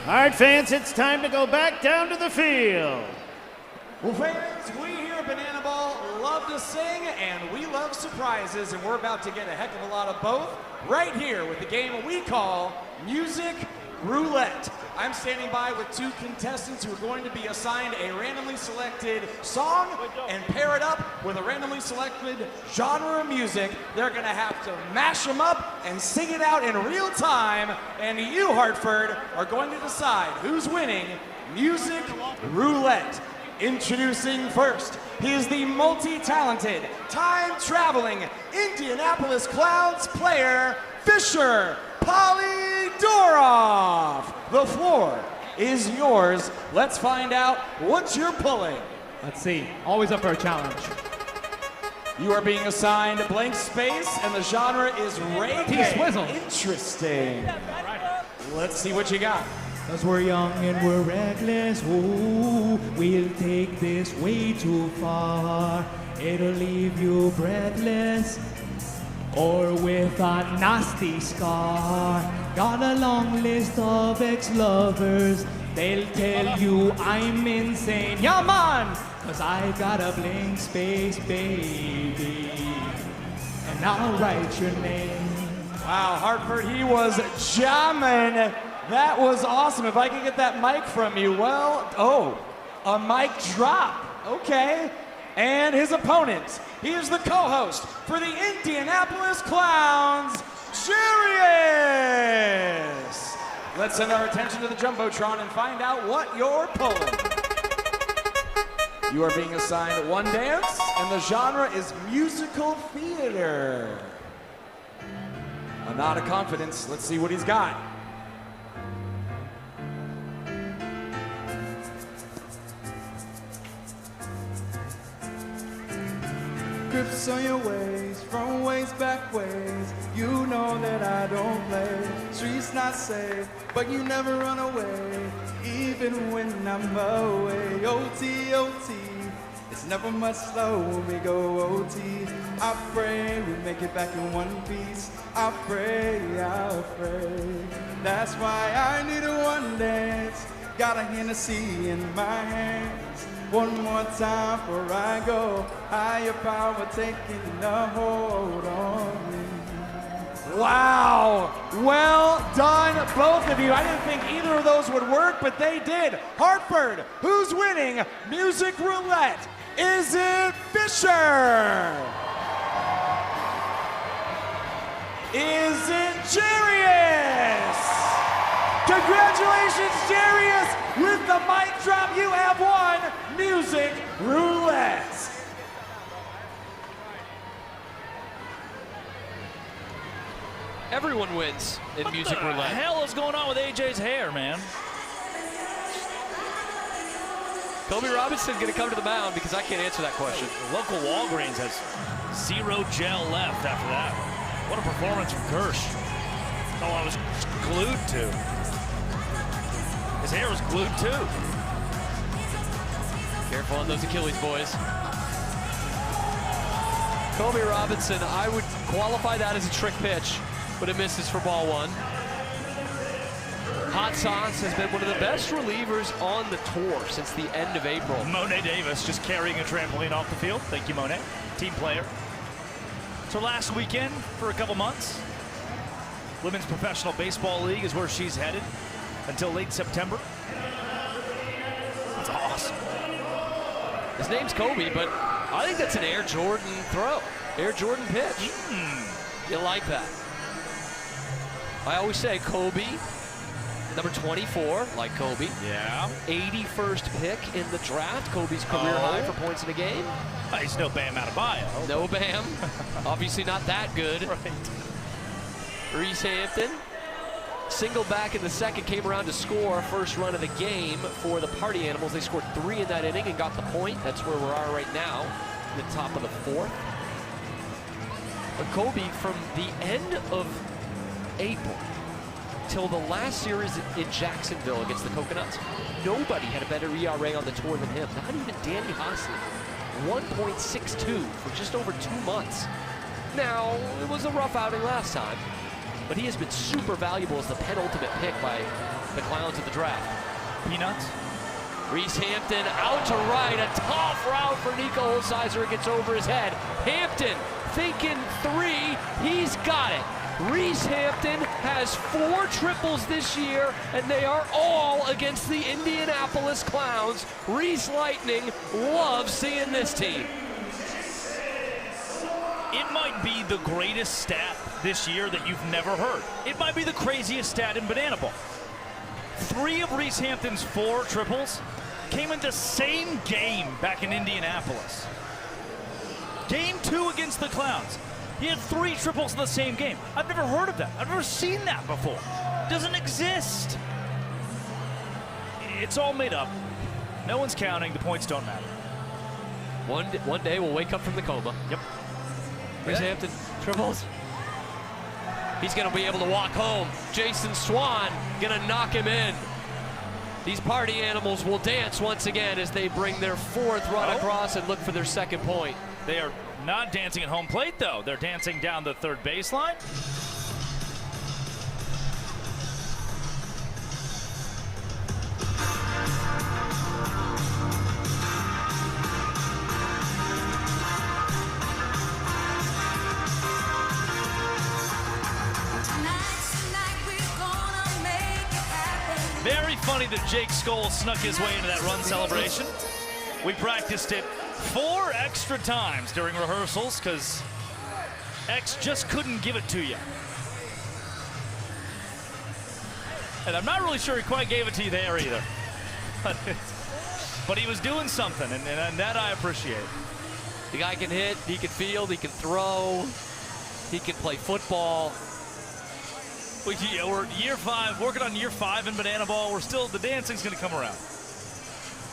Speaker 15: All right, fans, it's time to go back down to the field.
Speaker 16: Well, fans, we here at Banana Ball love to sing and we love surprises, and we're about to get a heck of a lot of both right here with the game we call Music Roulette. I'm standing by with 2 contestants who are going to be assigned a randomly selected song and pair it up with a randomly selected genre of music. They're going to have to mash them up and sing it out in real time, and you, Hartford, are going to decide who's winning Music Roulette. Introducing first, he is the multi-talented, time-traveling Indianapolis Clowns player, Fisher Polydorov. The floor is yours. Let's find out what you're pulling.
Speaker 17: Let's see. Always up for a challenge.
Speaker 16: You are being assigned blank space, and the genre is reggae.
Speaker 17: T-Swizzle.
Speaker 16: Interesting. Let's see what you got.
Speaker 17: Cause we're young and we're reckless, ooh, we'll take this way too far. It'll leave you breathless, or with a nasty scar. Got a long list of ex-lovers, they'll tell you I'm insane. Yeah, man, cause I got a blank space, baby, and I'll write your name.
Speaker 16: Wow, Hartford, he was jamming. That was awesome. If I could get that mic from you, well, a mic drop. Okay. And his opponent, he is the co-host for the Indianapolis Clowns, Jarius. Let's send our attention to the Jumbotron and find out what you're pulling. You are being assigned one dance, and the genre is musical theater. A nod of confidence. Let's see what he's got.
Speaker 17: Grips on your ways, front ways, back ways. You know that I don't play. Streets not safe, but you never run away, even when I'm away. OT, OT, it's never much slow when we go OT. I pray we make it back in one piece. I pray. That's why I need a one dance.
Speaker 18: got a Hennessy in my hands. One more time before I go. Higher power taking a hold on me.
Speaker 16: Wow, well done, both of you. I didn't think either of those would work, but they did. Hartford, who's winning Music Roulette? Is it Fisher? Is it Jarius? Congratulations, Jarius! With the mic drop, you have won Music Roulette.
Speaker 1: Everyone wins in Music Roulette.
Speaker 2: What the hell is going on with AJ's hair, man?
Speaker 1: Kobe Robinson going to come to the mound because I can't answer that question.
Speaker 2: The local Walgreens has 0 gel left after that. What a performance from Kirsch. Oh, I was glued to. His hair was glued too.
Speaker 1: Careful on those Achilles, boys. Kobe Robinson, I would qualify that as a trick pitch, but it misses for ball 1. Hot Sauce has been one of the best relievers on the tour since the end of April.
Speaker 2: Monet Davis just carrying a trampoline off the field. Thank you, Monet. Team player. So last weekend for a couple months, Women's Professional Baseball League is where she's headed until late September. That's awesome.
Speaker 1: His name's Kobe, but I think that's an Air Jordan throw. Air Jordan pitch. You like that. I always say Kobe, number 24, like Kobe.
Speaker 2: Yeah.
Speaker 1: 81st pick in the draft. Kobe's career high for points in a game.
Speaker 2: He's no Bam Adebayo.
Speaker 1: No Bam. Obviously not that good.
Speaker 2: Right.
Speaker 1: Reese Hampton, single back in the second, came around to score first run of the game for the Party Animals. They scored 3 in that inning and got the point. That's where we are right now, in the top of the 4th. But Kobe, from the end of April till the last series in Jacksonville against the Coconuts, nobody had a better ERA on the tour than him. Not even Danny Hosley. 1.62 for just over 2 months. Now, it was a rough outing last time, but he has been super valuable as the penultimate pick by the Clowns of the draft.
Speaker 2: Peanuts.
Speaker 1: Reese Hampton out to right, a tough route for Nico Holsizer. It gets over his head. Hampton thinking 3, he's got it. Reese Hampton has 4 triples this year, and they are all against the Indianapolis Clowns. Reese Lightning loves seeing this team.
Speaker 2: It might be the greatest stat this year that you've never heard. It might be the craziest stat in Banana Ball. 3 of Reese Hampton's 4 triples came in the same game back in Indianapolis. Game 2 against the Clowns. He had 3 triples in the same game. I've never heard of that. I've never seen that before. It doesn't exist. It's all made up. No one's counting. The points don't matter.
Speaker 1: One day we'll wake up from the coma.
Speaker 2: Yep.
Speaker 1: Reese Hampton triples. He's going to be able to walk home. Jason Swan going to knock him in. These Party Animals will dance once again as they bring their 4th run across and look for their 2nd point.
Speaker 2: They are not dancing at home plate, though. They're dancing down the 3rd baseline. Very funny that Jake Scholes snuck his way into that run celebration. We practiced it 4 extra times during rehearsals because X just couldn't give it to you. And I'm not really sure he quite gave it to you there either. But he was doing something, and that I appreciate.
Speaker 1: The guy can hit, he can field, he can throw, he can play football.
Speaker 2: We're year 5, working on year 5 in Banana Ball. We're still, the dancing's going to come around.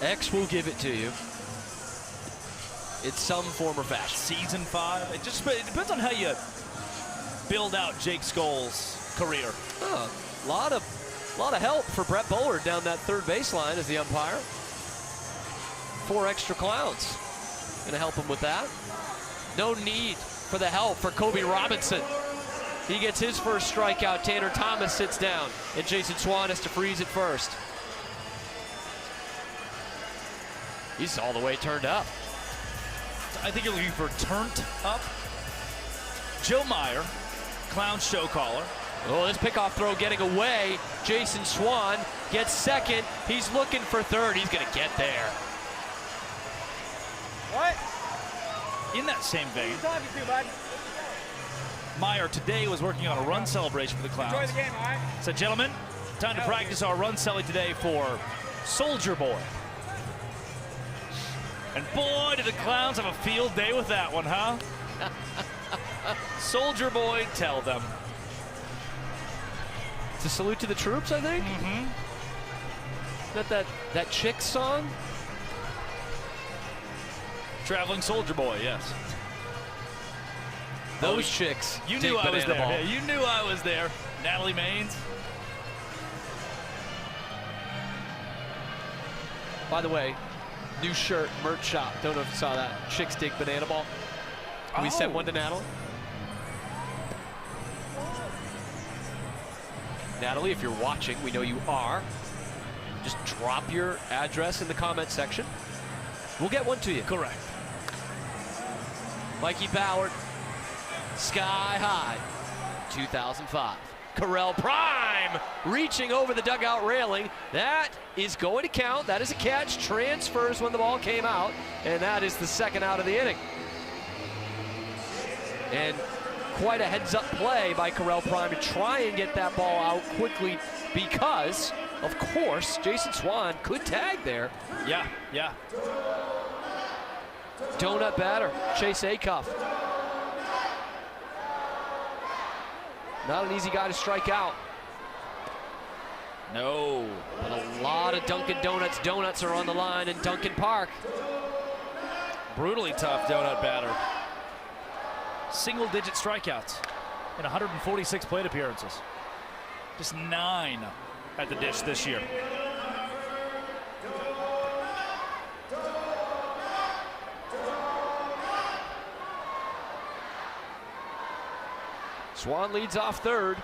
Speaker 1: X will give it to you in some form or fashion.
Speaker 2: Season 5. It depends on how you build out Jake Scholes' career.
Speaker 1: A lot of help for Brett Bullard down that 3rd baseline as the umpire. 4 extra Clowns going to help him with that. No need for the help for Kobe Robinson. He gets his first strikeout. Tanner Thomas sits down, and Jason Swan has to freeze it first. He's all the way turned up.
Speaker 2: I think you're looking for turned up. Joe Meyer, Clown show caller.
Speaker 1: Oh, this pickoff throw getting away. Jason Swan gets second. He's looking for third. He's going to get there.
Speaker 2: What? In that same vein, Meyer today was working on a run celebration for the Clowns.
Speaker 15: Enjoy the game, all right?
Speaker 2: Said, gentlemen, time to practice our run celly today for Soldier Boy. And boy, did the Clowns have a field day with that one, huh? Soldier Boy, tell them.
Speaker 1: It's a salute to the troops, I think?
Speaker 2: Mm-hmm.
Speaker 1: That Chick song?
Speaker 2: Traveling Soldier Boy, yes.
Speaker 1: Those chicks.
Speaker 2: You
Speaker 1: dig
Speaker 2: knew I was
Speaker 1: banana
Speaker 2: there.
Speaker 1: ball.
Speaker 2: Yeah, you knew I was there. Natalie Maines.
Speaker 1: By the way, new shirt, merch shop. Don't know if you saw that. Chicks dig banana ball. Can we send one to Natalie? Natalie, if you're watching, we know you are. Just drop your address in the comment section. We'll get one to you.
Speaker 2: Correct.
Speaker 1: Mikey Ballard, Sky High, 2005. Correll Prime reaching over the dugout railing. That is going to count. That is a catch. Transfers when the ball came out, and that is the second out of the inning. And quite a heads-up play by Corell Prime to try and get that ball out quickly because, of course, Jason Swan could tag there.
Speaker 2: Yeah.
Speaker 1: Donut batter, Chase Acuff. Not an easy guy to strike out.
Speaker 2: No.
Speaker 1: But a lot of Dunkin' Donuts are on the line in Dunkin' Park.
Speaker 2: Brutally tough donut batter. Single-digit strikeouts in 146 plate appearances. Just 9 at the dish this year.
Speaker 1: Swan leads off third.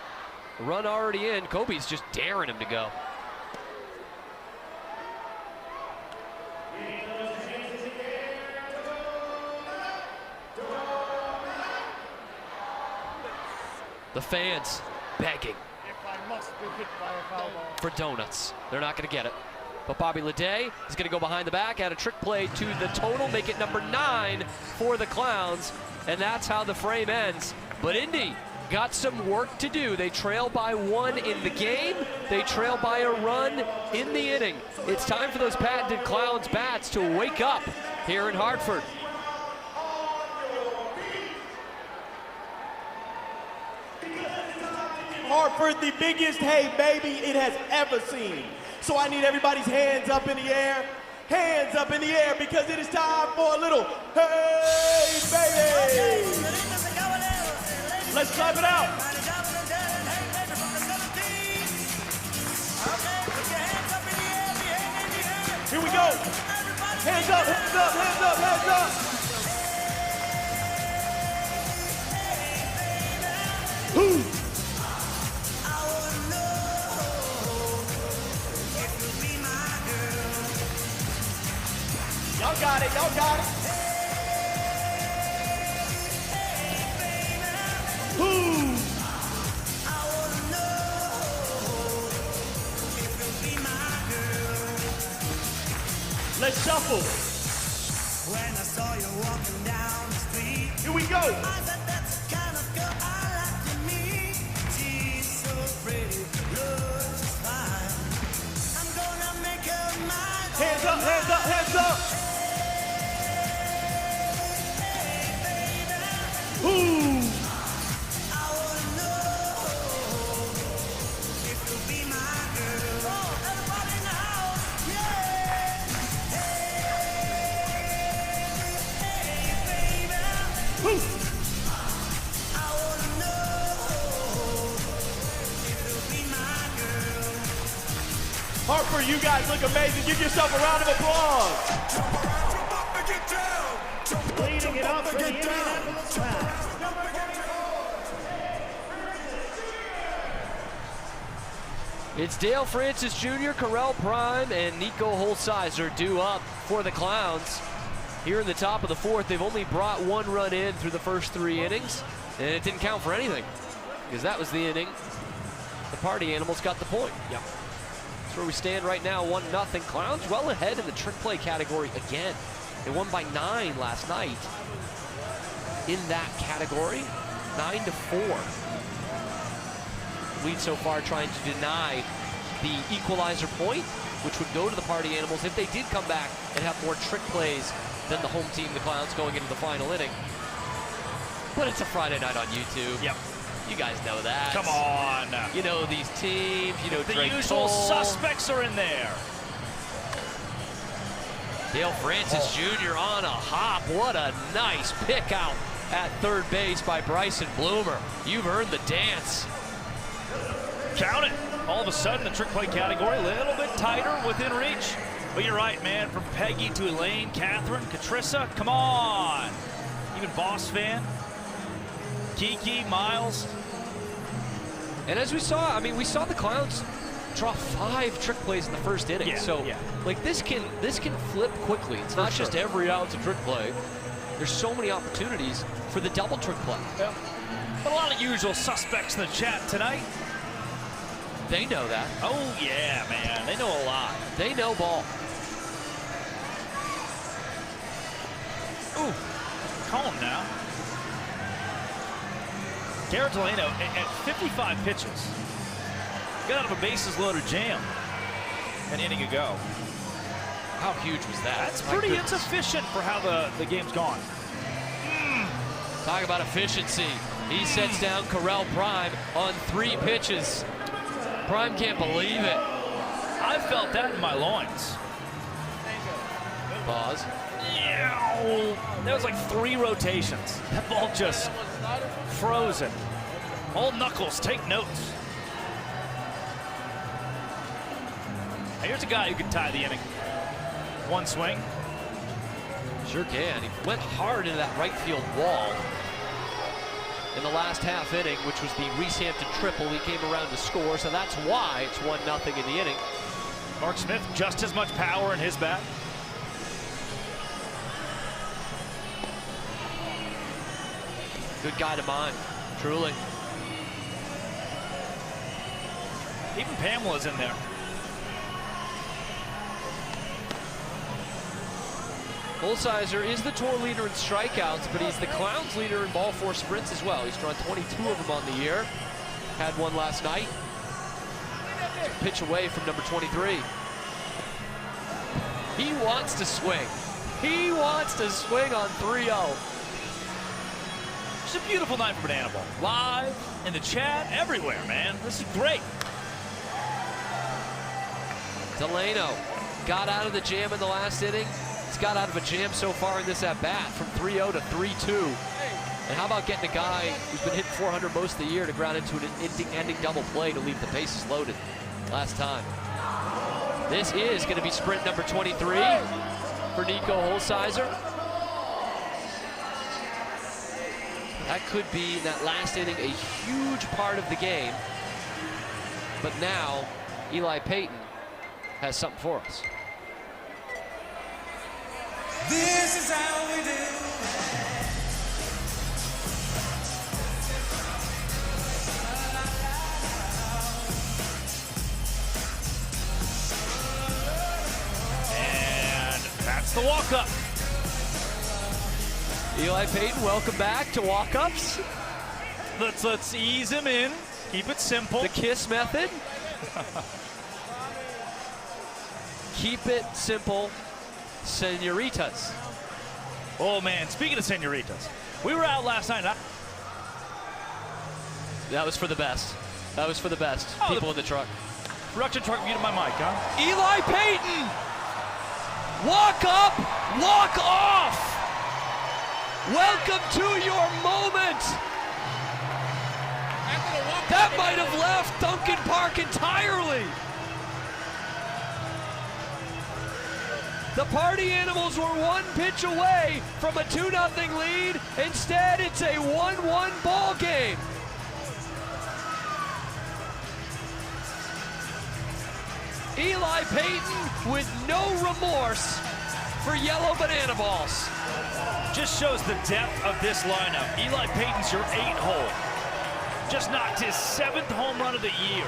Speaker 1: The run already in. Kobe's just daring him to go. The fans begging for donuts. They're not going to get it. But Bobby Leday is going to go behind the back, add a trick play to the total, make it number 9 for the Clowns, and that's how the frame ends. But Indy got some work to do. They trail by 1 in the game. They trail by a run in the inning. It's time for those patented Clowns bats to wake up here in Hartford.
Speaker 8: Hartford, the biggest hey baby it has ever seen. So I need everybody's hands up in the air. Hands up in the air because it is time for a little hey baby. Let's clap it out. Here we go. Hands up, hands up, hands up, hands up. Who? Y'all got it, y'all got it. Who? Let's shuffle. When I saw you walking down the street, here we go. I said that's the kind of girl I like to meet. She's so pretty, looks just fine. I'm gonna make her mine. Hands up, hands up, hands up. Who? I wanna know if you'll be my girl. Oh, everybody in the house, yeah. Hey, baby. Who? I wanna know if you'll be my girl. Hartford, you guys look amazing. Give yourself a round of applause.
Speaker 15: Leading it up for the Indianapolis Clowns.
Speaker 1: It's Dale Francis Jr., Correll Prime, and Nico Holsizer due up for the Clowns. Here in the top of the fourth, they've only brought one run in through the first 3 innings, and it didn't count for anything because that was the inning. The Party Animals got the point.
Speaker 2: Yep.
Speaker 1: That's where we stand right now, 1-0. Clowns well ahead in the trick play category again. They won by 9 last night in that category, 9-4. Lead so far trying to deny the equalizer point, which would go to the Party Animals if they did come back and have more trick plays than the home team, the Clowns, going into the final inning. But it's a Friday night on YouTube.
Speaker 2: Yep.
Speaker 1: You guys know that.
Speaker 2: Come on.
Speaker 1: You know these teams. You know
Speaker 2: the
Speaker 1: Drake
Speaker 2: usual
Speaker 1: Cole.
Speaker 2: suspects are in there.
Speaker 1: Dale Francis Jr. on a hop. What a nice pick out at third base by Bryson Bloomer. You've earned the dance.
Speaker 2: Count it. All of a sudden, the trick play category a little bit tighter within reach. But you're right, man. From Peggy to Elaine, Catherine, Katrissa, come on. Even Boss Fan, Kiki, Miles.
Speaker 1: And as we saw, I mean, we saw the Clowns draw 5 trick plays in the first inning.
Speaker 2: Yeah,
Speaker 1: so,
Speaker 2: yeah.
Speaker 1: like, this can flip quickly. It's not just every out's a trick play. There's so many opportunities for the double trick play.
Speaker 2: Yep. But a lot of usual suspects in the chat tonight.
Speaker 1: They know that.
Speaker 2: Oh, yeah, man. They know a lot.
Speaker 1: They know ball.
Speaker 2: Ooh, calm now. Garrett Delano at 55 pitches got out of a bases-loaded jam an inning ago.
Speaker 1: How huge was that?
Speaker 2: That's pretty insufficient for how the game's gone.
Speaker 1: Talk about efficiency. He sets down Correll Prime on 3 pitches. Prime can't believe it.
Speaker 2: I felt that in my loins.
Speaker 1: Pause.
Speaker 2: Yeah. That was like 3 rotations. That ball just frozen. Old Knuckles, take notes. Now here's a guy who can tie the inning. 1 swing.
Speaker 1: Sure can. He went hard into that right field wall in the last half inning, which was the Reese Hampton triple. He came around to score, so that's why it's 1-0 in the inning.
Speaker 2: Mark Smith, just as much power in his bat.
Speaker 1: Good guy to mind, truly.
Speaker 2: Even Pamela's in there.
Speaker 1: Holsizer is the tour leader in strikeouts, but he's the Clowns leader in ball 4 sprints as well. He's drawn 22 of them on the year. Had one last night. Pitch away from number 23. He wants to swing. He wants to swing on 3-0.
Speaker 2: It's a beautiful night for Banana Ball. Live, in the chat, everywhere, man. This is great.
Speaker 1: Delano got out of the jam in the last inning. He's got out of a jam so far in this at-bat from 3-0 to 3-2. And how about getting a guy who's been hitting 400 most of the year to ground into an ending double play to leave the bases loaded last time. This is going to be sprint number 23 for Nico Holsizer. That could be, in that last inning, a huge part of the game. But now, Eli Payton has something for us.
Speaker 11: This is how we do.
Speaker 2: And that's the walk-up.
Speaker 1: Eli Payton, welcome back to walk-ups.
Speaker 2: Let's ease him in. Keep it simple.
Speaker 1: The KISS method. Keep it simple, senoritas.
Speaker 2: Oh man, speaking of senoritas, we were out last night.
Speaker 1: That was for the best. That was for the best.
Speaker 2: Oh,
Speaker 1: people in the truck.
Speaker 2: Production truck muted my mic, huh?
Speaker 1: Eli Payton! Walk up, walk off! Welcome to your moment! That might have left Dunkin Park entirely! The Party Animals were 1 pitch away from a 2-0 lead. Instead, it's a 1-1 ball game. Eli Payton with no remorse for yellow banana balls.
Speaker 2: Just shows the depth of this lineup. Eli Payton's your 8-hole. Just knocked his 7th home run of the year.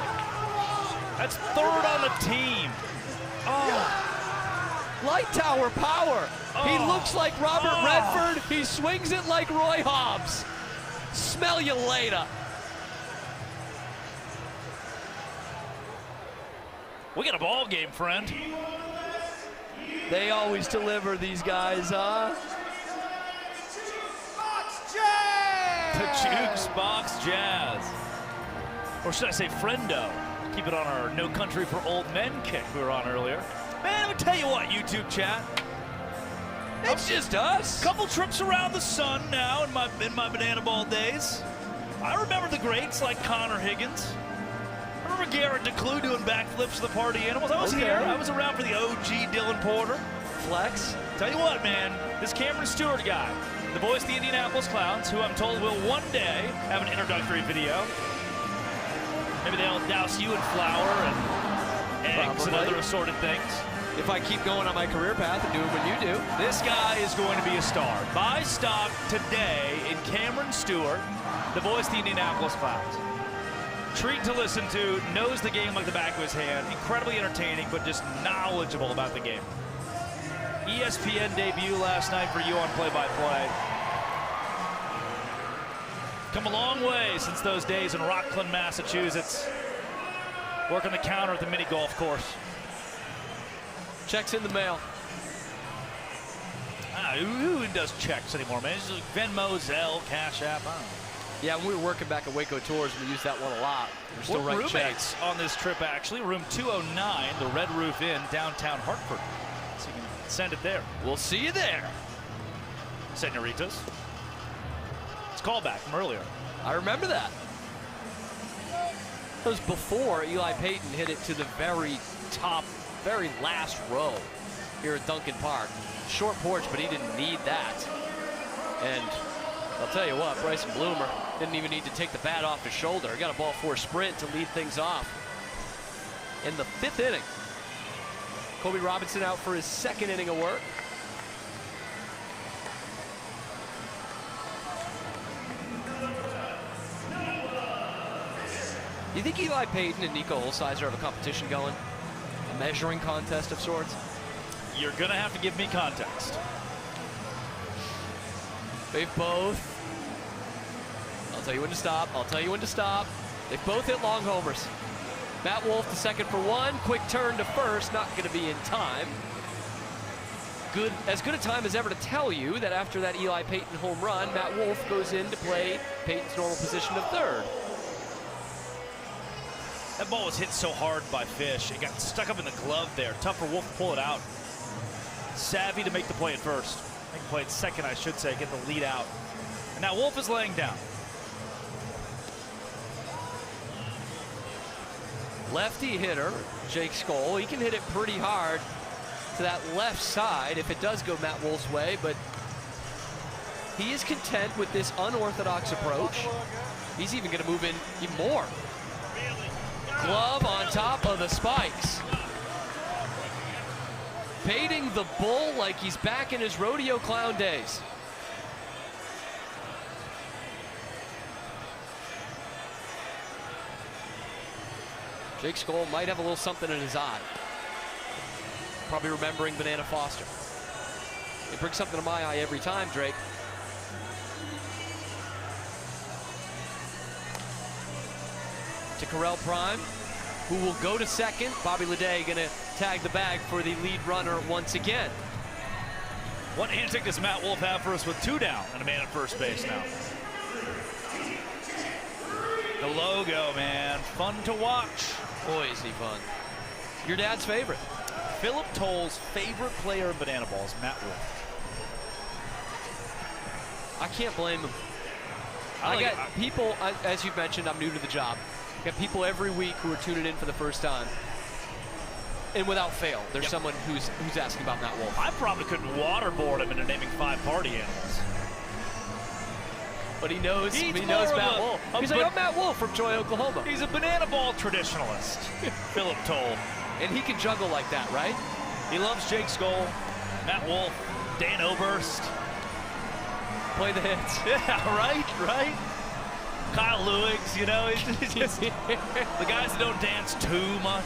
Speaker 2: That's 3rd on the team.
Speaker 1: Oh. Light tower power. He looks like Robert Redford. He swings it like Roy Hobbs. Smell you later.
Speaker 2: We got a ball game, friend.
Speaker 1: They always deliver, these guys, huh?
Speaker 2: The Jukes Box Jazz. Or should I say friendo? Keep it on our No Country for Old Men kick we were on earlier. Man, let me tell you what, YouTube chat.
Speaker 1: It's just us.
Speaker 2: Couple trips around the sun now in my banana ball days. I remember the greats like Connor Higgins. I remember Garrett DeClue doing backflips for the Party Animals. I was here. I was around for the OG Dylan Porter.
Speaker 1: Flex.
Speaker 2: Tell you what, man, this Cameron Stewart guy, the voice of the Indianapolis Clowns, who I'm told will one day have an introductory video. Maybe they'll douse you in flour and eggs and other assorted things.
Speaker 1: If I keep going on my career path and doing what you do.
Speaker 2: This guy is going to be a star. Buy stock today in Cameron Stewart, the voice of the Indianapolis Clowns. Treat to listen to, knows the game like the back of his hand, incredibly entertaining, but just knowledgeable about the game. ESPN debut last night for you on play-by-play. Come a long way since those days in Rockland, Massachusetts. Working the counter at the mini golf course.
Speaker 1: Checks in the mail.
Speaker 2: Who does checks anymore, man? It's like Venmo, Zelle, Cash App. I don't know.
Speaker 1: Yeah, when we were working back at Waco Tours, we used that one a lot. We're still writing checks
Speaker 2: on this trip, actually. Room 209, the Red Roof Inn, downtown Hartford. So you can send it there.
Speaker 1: We'll see you there.
Speaker 2: Senoritas. It's a callback from earlier.
Speaker 1: I remember that. That was before Eli Payton hit it to the very top, very last row here at Dunkin Park. Short porch, but he didn't need that. And I'll tell you what, Bryson Bloomer didn't even need to take the bat off his shoulder. He got a ball four sprint to lead things off. In the 5th inning, Kobe Robinson out for his 2nd inning of work. Do you think Eli Payton and Nico Holsizer have a competition going? A measuring contest of sorts?
Speaker 2: You're going to have to give me context.
Speaker 1: They've both, I'll tell you when to stop, I'll tell you when to stop. They've both hit long homers. Matt Wolf to second for one, quick turn to first, not going to be in time. As good a time as ever to tell you that after that Eli Payton home run, Matt Wolf goes in to play Payton's normal position of 3rd.
Speaker 2: That ball was hit so hard by Fish. It got stuck up in the glove there. Tough for Wolf to pull it out. Savvy to make the play at first. Make the play at second, I should say, get the lead out. And now Wolf is laying down.
Speaker 1: Lefty hitter, Jake Skoll. He can hit it pretty hard to that left side if it does go Matt Wolf's way, but he is content with this unorthodox approach. He's even going to move in even more. Glove on top of the spikes. Baiting the bull like he's back in his rodeo clown days. Jake Skoll might have a little something in his eye. Probably remembering Banana Foster. It brings something to my eye every time, Drake. To Correll Prime, who will go to second. Bobby Leday gonna tag the bag for the lead runner once again.
Speaker 2: What antic does Matt Wolf have for us with 2 down and a man at first base now? The logo, man, fun to watch.
Speaker 1: Boy, is he fun. Your dad's favorite.
Speaker 2: Philip Toll's favorite player in banana balls, Matt Wolf.
Speaker 1: I can't blame him. I got people, as you've mentioned, I'm new to the job. I got people every week who are tuning in for the first time. And without fail, there's someone who's asking about Matt Wolf.
Speaker 2: I probably couldn't waterboard him into naming 5 party animals.
Speaker 1: But he knows Matt Wolf. He's like, I'm Matt Wolf from Troy, Oklahoma.
Speaker 2: He's a banana ball traditionalist, Philip Toll.
Speaker 1: And he can juggle like that, right?
Speaker 2: He loves Jake Skoll, Matt Wolf, Dan Oberst.
Speaker 1: Play the hits.
Speaker 2: Yeah, right. Kyle Lewis, you know, it's just, the guys that don't dance too much.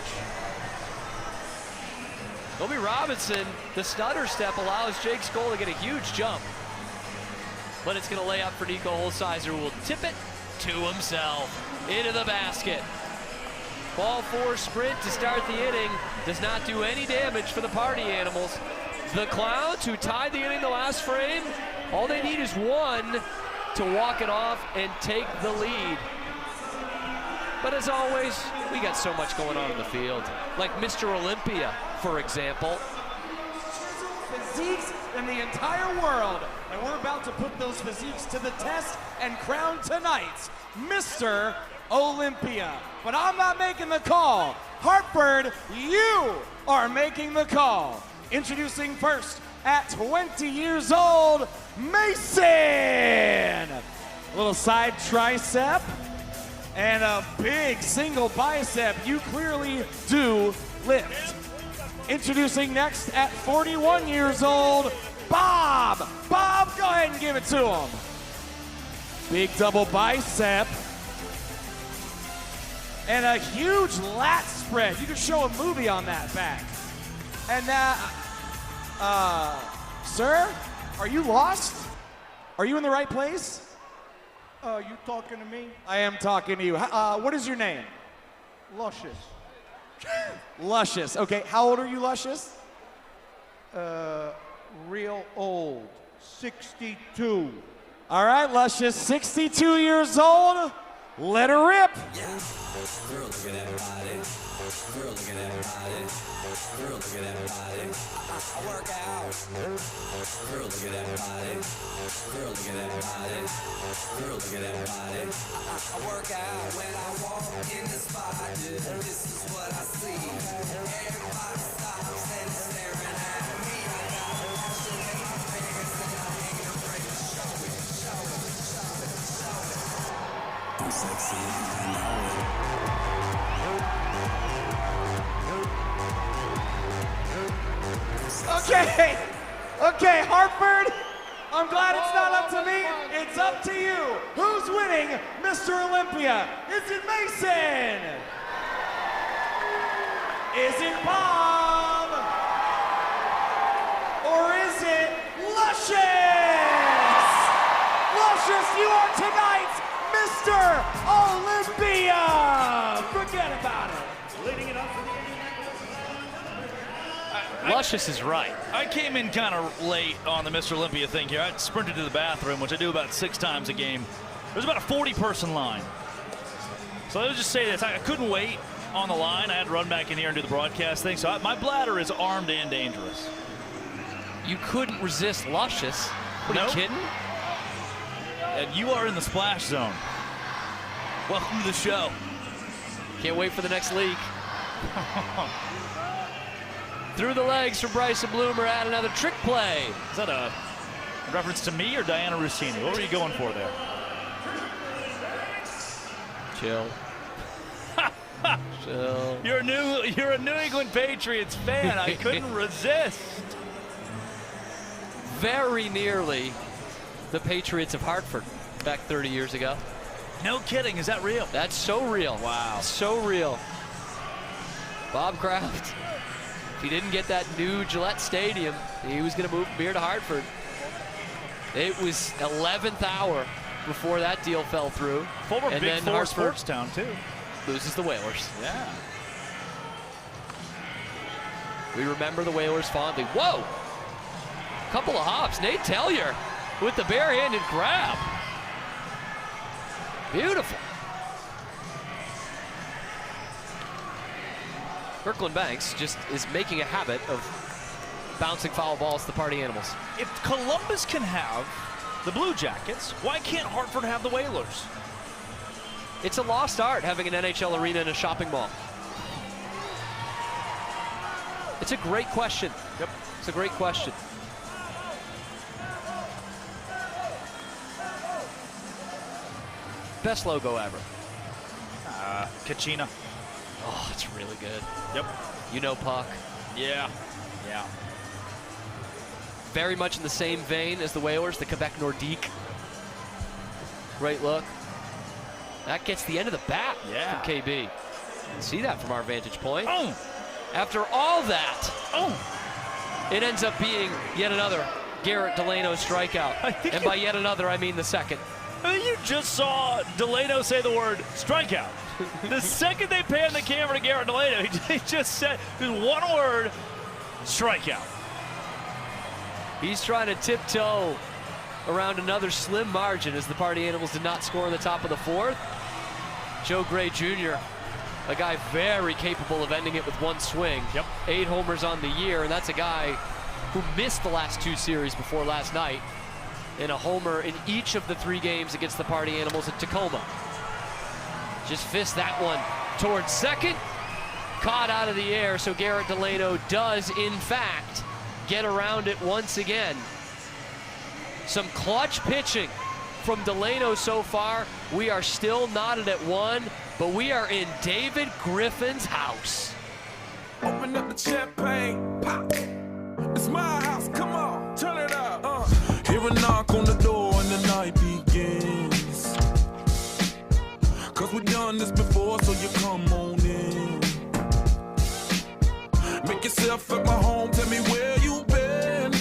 Speaker 1: Kobe Robinson, the stutter step allows Jake Skoll to get a huge jump. But it's going to lay up for Nico Holsizer, who will tip it to himself into the basket. Ball 4 sprint to start the inning does not do any damage for the Party Animals. The Clowns, who tied the inning the last frame, all they need is one to walk it off and take the lead. But as always, we got so much going on in the field. Like Mr. Olympia, for example.
Speaker 16: Physiques in the entire world. And we're about to put those physiques to the test and crown tonight's Mr. Olympia. But I'm not making the call. Hartford, you are making the call. Introducing first, at 20 years old, Mason. A little side tricep and a big single bicep. You clearly do lift. Introducing next, at 41 years old, Bob. Bob, go ahead and give it to him. Big double bicep. And a huge lat spread. You could show a movie on that back. And sir, are you lost? Are you in the right place?
Speaker 11: You talking to me?
Speaker 16: I am talking to you. What is your name?
Speaker 11: Luscious.
Speaker 16: Luscious. Okay, how old are you, Luscious?
Speaker 11: Real old. 62.
Speaker 16: All right, Luscious, 62 years old. Let her rip.
Speaker 19: Yeah. Girl, look at that body. Girl, look at that body. Girl, look at that body. I work out. Girl, look at that body. Girl, look at that body. Girl, look at that body. I work out when I walk in the spot. This is what I see. Everybody stops and is staring at me. I got a passion in my pants and I ain't afraid to show it, show it, show it, show it. I'm sexy, I know it.
Speaker 16: Okay, Hartford, I'm glad it's not up to me. It's up to you. Who's winning Mr. Olympia? Is it Mason? Is it Bob? Or is it Luscious? Luscious, you are tonight's Mr. Olympia. Forget about it. Leading it up for the
Speaker 1: Luscious is right.
Speaker 2: I came in kind of late on the Mr. Olympia thing here. I sprinted to the bathroom, which I do about 6 times a game. There's about a 40-person line. So let's just say this. I couldn't wait on the line. I had to run back in here and do the broadcast thing. So my bladder is armed and dangerous.
Speaker 1: You couldn't resist Luscious. What are you kidding?
Speaker 2: And you are in the splash zone. Welcome to the show.
Speaker 1: Can't wait for the next league. Through the legs for Bryson Bloomer, add another trick play.
Speaker 2: Is that a reference to me or Diana Rossini? What were you going for there?
Speaker 1: Chill. Chill.
Speaker 2: You're a New England Patriots fan. I couldn't resist.
Speaker 1: Very nearly the Patriots of Hartford back 30 years ago.
Speaker 2: No kidding. Is that real?
Speaker 1: That's so real.
Speaker 2: Wow.
Speaker 1: So real. Bob Kraft. If he didn't get that new Gillette Stadium, he was going to move from here to Hartford. It was 11th hour before that deal fell through.
Speaker 2: Former
Speaker 1: and
Speaker 2: Big
Speaker 1: then
Speaker 2: Four
Speaker 1: Hartford
Speaker 2: sports town, too.
Speaker 1: Loses the Whalers.
Speaker 2: Yeah.
Speaker 1: We remember the Whalers fondly. Whoa! Couple of hops. Nate Tellier with the barehanded grab. Beautiful. Kirkland Banks just is making a habit of bouncing foul balls to the Party Animals.
Speaker 2: If Columbus can have the Blue Jackets, why can't Hartford have the Whalers?
Speaker 1: It's a lost art having an NHL arena in a shopping mall. It's a great question.
Speaker 2: Yep.
Speaker 1: It's a great question. Best logo ever.
Speaker 2: Kachina.
Speaker 1: Oh, it's really good.
Speaker 2: Yep.
Speaker 1: You know puck.
Speaker 2: Yeah. Yeah.
Speaker 1: Very much in the same vein as the Whalers, the Quebec Nordique. Great look. That gets the end of the bat from KB. See that from our vantage point.
Speaker 2: Oh.
Speaker 1: After all that, it ends up being yet another Garrett Delano strikeout. And by yet another, I mean the second.
Speaker 2: You just saw Delano say the word strikeout. The second they pan the camera to Garrett Delano, he just said just one word, strikeout.
Speaker 1: He's trying to tiptoe around another slim margin as the Party Animals did not score in the top of the fourth. Joe Gray Jr., a guy very capable of ending it with one swing. 8 homers on the year, and that's a guy who missed the last 2 series before last night, and a homer in each of the 3 games against the Party Animals at Tacoma. Just fist that one towards second, caught out of the air, so Garrett Delano does, in fact, get around it once again. Some clutch pitching from Delano so far. We are still knotted at 1, but we are in David Griffin's house.
Speaker 20: Open up the champagne, pop. It's my house, come on, turn it up. Hear a knock on the door and the night begins. Cause we've done this before, so you come on in. Make yourself at my home, tell me where you been.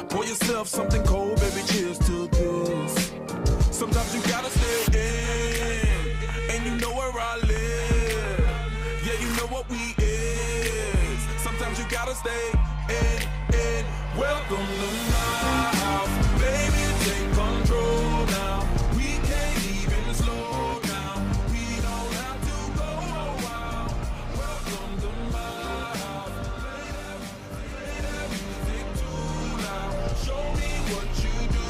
Speaker 20: Pour yourself something cold, baby, cheers to this. Sometimes you gotta stay in, and you know where I live. Yeah, you know what we is. Sometimes you gotta stay in. Welcome to my house, baby, take control now. We can't even slow down. We don't have to go a while. Welcome to my house. Play that music too loud. Show me what you do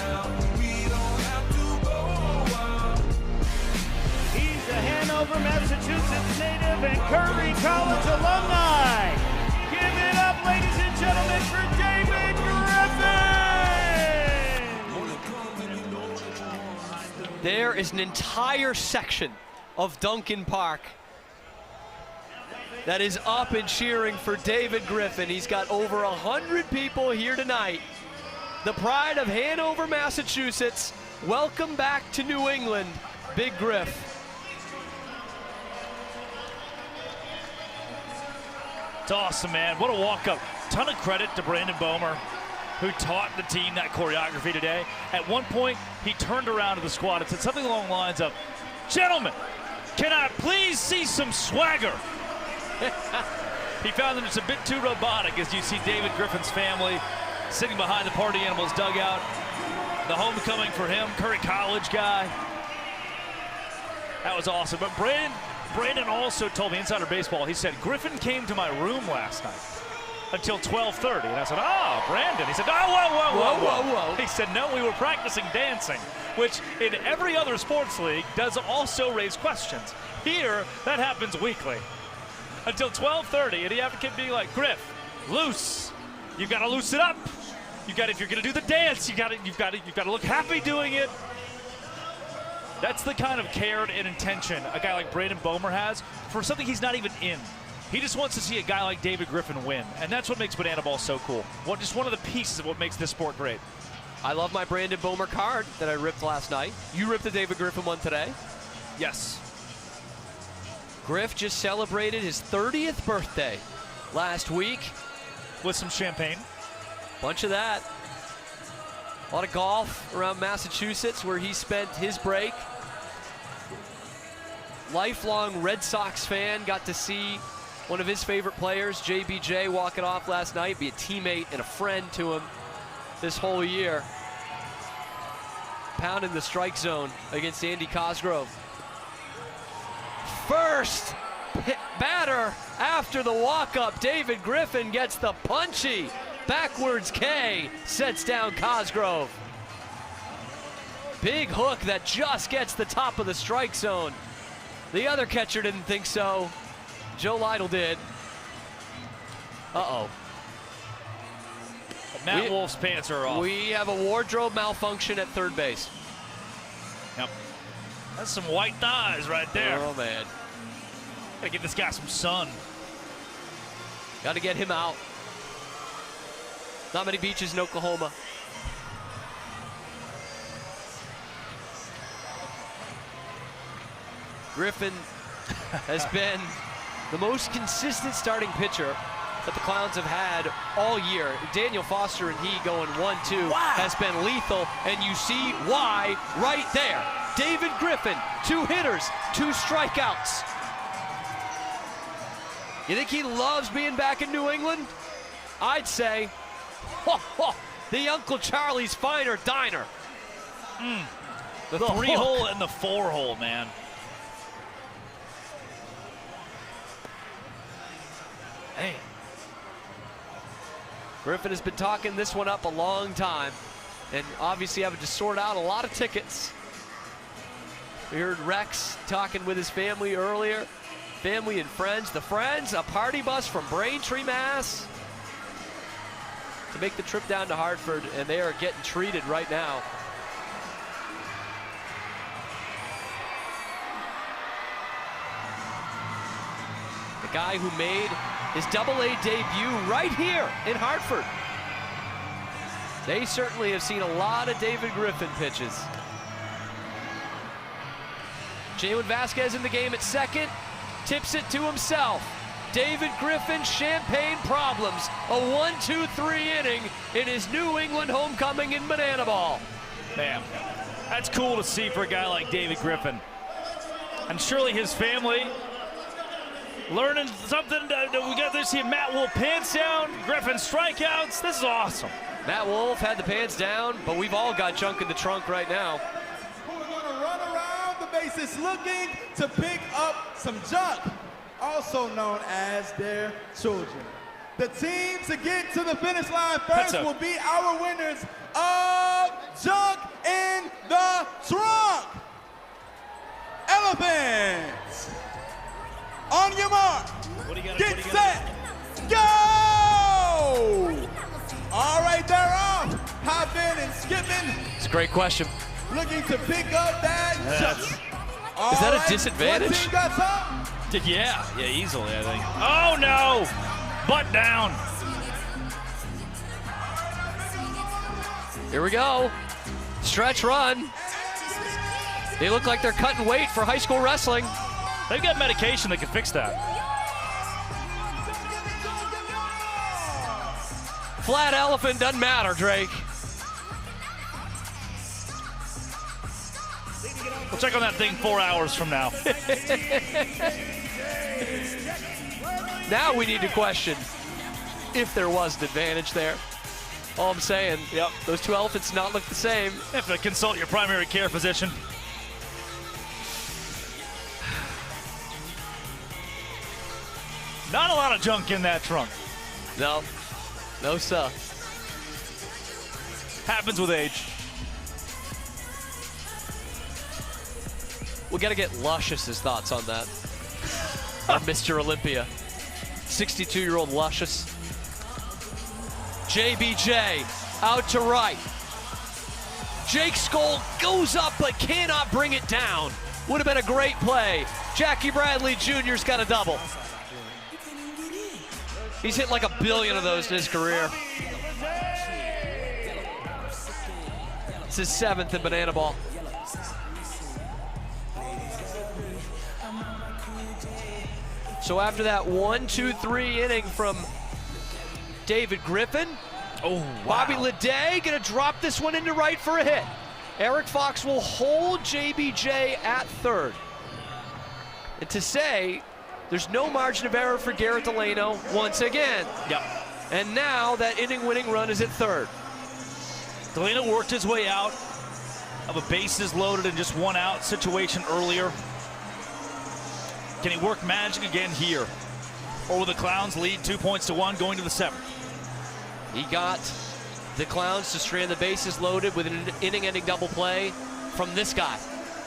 Speaker 20: now. We don't have to go a while.
Speaker 15: He's a Hanover, Massachusetts native and Curry College alumni. Give it up, ladies and gentlemen, for David Griffin!
Speaker 1: There is an entire section of Dunkin Park that is up and cheering for David Griffin. He's got over 100 people here tonight. The pride of Hanover, Massachusetts. Welcome back to New England, Big Griff.
Speaker 2: It's awesome, man. What a walk-up. Ton of credit to Brandon Bomer, who taught the team that choreography today. At one point, he turned around to the squad and said something along the lines of, "Gentlemen, can I please see some swagger?" He found that it's a bit too robotic as you see David Griffin's family sitting behind the Party Animals dugout. The homecoming for him, Curry College guy. That was awesome. But Brandon also told me, Insider Baseball, he said, Griffin came to my room last night until 12:30. And I said, Brandon. He said, whoa. He said, no, we were practicing dancing, which in every other sports league does also raise questions. Here, that happens weekly. Until 12:30, and he have to keep being like, Griff, loose. You got to loose it up. If you're going to do the dance, you've got to look happy doing it. That's the kind of care and intention a guy like Brandon Bomer has for something he's not even in. He just wants to see a guy like David Griffin win, and that's what makes banana ball so cool. Just one of the pieces of what makes this sport great.
Speaker 1: I love my Brandon Bomer card that I ripped last night. You ripped the David Griffin one today?
Speaker 2: Yes.
Speaker 1: Griff just celebrated his 30th birthday last week.
Speaker 2: With some champagne.
Speaker 1: Bunch of that. A lot of golf around Massachusetts where he spent his break. Lifelong Red Sox fan, got to see one of his favorite players, JBJ, walking off last night, be a teammate and a friend to him this whole year. Pounding the strike zone against Andy Cosgrove. First batter after the walk-up, David Griffin gets the punchy backwards K, sets down Cosgrove. Big hook that just gets the top of the strike zone. The other catcher didn't think so. Joe Lytle did. Uh-oh.
Speaker 2: Matt Wolf's pants are off.
Speaker 1: We have a wardrobe malfunction at third base.
Speaker 2: Yep. That's some white thighs right there.
Speaker 1: Oh, man.
Speaker 2: Gotta give this guy some sun.
Speaker 1: Got to get him out. Not many beaches in Oklahoma. Griffin has been the most consistent starting pitcher that the Clowns have had all year. Daniel Foster and he going 1-2 has been lethal, and you see why right there. David Griffin, 2 hitters, 2 strikeouts. You think he loves being back in New England? I'd say, the Uncle Charlie's Finer Diner.
Speaker 2: The 3-hole and the 4-hole, man.
Speaker 1: Hey. Griffin has been talking this one up a long time, and obviously having to sort out a lot of tickets. We heard Rex talking with his family earlier. Family and friends. The Friends, a party bus from Braintree, Mass, to make the trip down to Hartford, and they are getting treated right now. The guy who made his Double-A debut right here in Hartford. They certainly have seen a lot of David Griffin pitches. Jalen Vasquez in the game at second, tips it to himself. David Griffin, champagne problems. A 1-2-3 inning in his New England homecoming in Banana Ball.
Speaker 2: Man, that's cool to see for a guy like David Griffin. And surely his family learning something. We got to see Matt Wolf pants down, Griffin strikeouts. This is awesome.
Speaker 1: Matt Wolf had the pants down, but we've all got junk in the trunk right now.
Speaker 11: Who are going to run around the bases looking to pick up some junk, also known as their children. The team to get to the finish line first will be our winners of Junk in the Trunk. Elephants, on your mark, get set, go! All right, they're off, hopping and skipping.
Speaker 1: It's a great question.
Speaker 11: Looking to pick up that junk.
Speaker 1: Is that a disadvantage?
Speaker 11: What team got some?
Speaker 2: Yeah, easily, I think. Oh, no! Butt down.
Speaker 1: Here we go. Stretch run. They look like they're cutting weight for high school wrestling.
Speaker 2: They've got medication that can fix that.
Speaker 1: Flat elephant doesn't matter, Drake.
Speaker 2: We'll check on that thing 4 hours from now.
Speaker 1: Now we need to question if there was an advantage there. All I'm saying, those 2 elephants did not look the same.
Speaker 2: You have to consult your primary care physician. Not a lot of junk in that trunk.
Speaker 1: No, sir.
Speaker 2: Happens with age.
Speaker 1: We got to get Luscious's thoughts on that. Our Mr. Olympia. 62-year-old Luscious. JBJ out to right. Jake Skoll goes up but cannot bring it down. Would have been a great play. Jackie Bradley Jr.'s got a double. He's hit like 1 billion of those in his career. It's his 7th in Banana Ball. So after that 1-2-3 inning from David Griffin, Bobby Leday gonna drop this one into right for a hit. Eric Fox will hold JBJ at third. And to say, there's no margin of error for Garrett Delano once again.
Speaker 2: Yep.
Speaker 1: And now that inning-winning run is at third.
Speaker 2: Delano worked his way out of a bases loaded and just 1 out situation earlier. Can he work magic again here? Or will the Clowns lead 2-1 going to the 7th?
Speaker 1: He got the Clowns to strand the bases loaded with an inning-ending double play from this guy,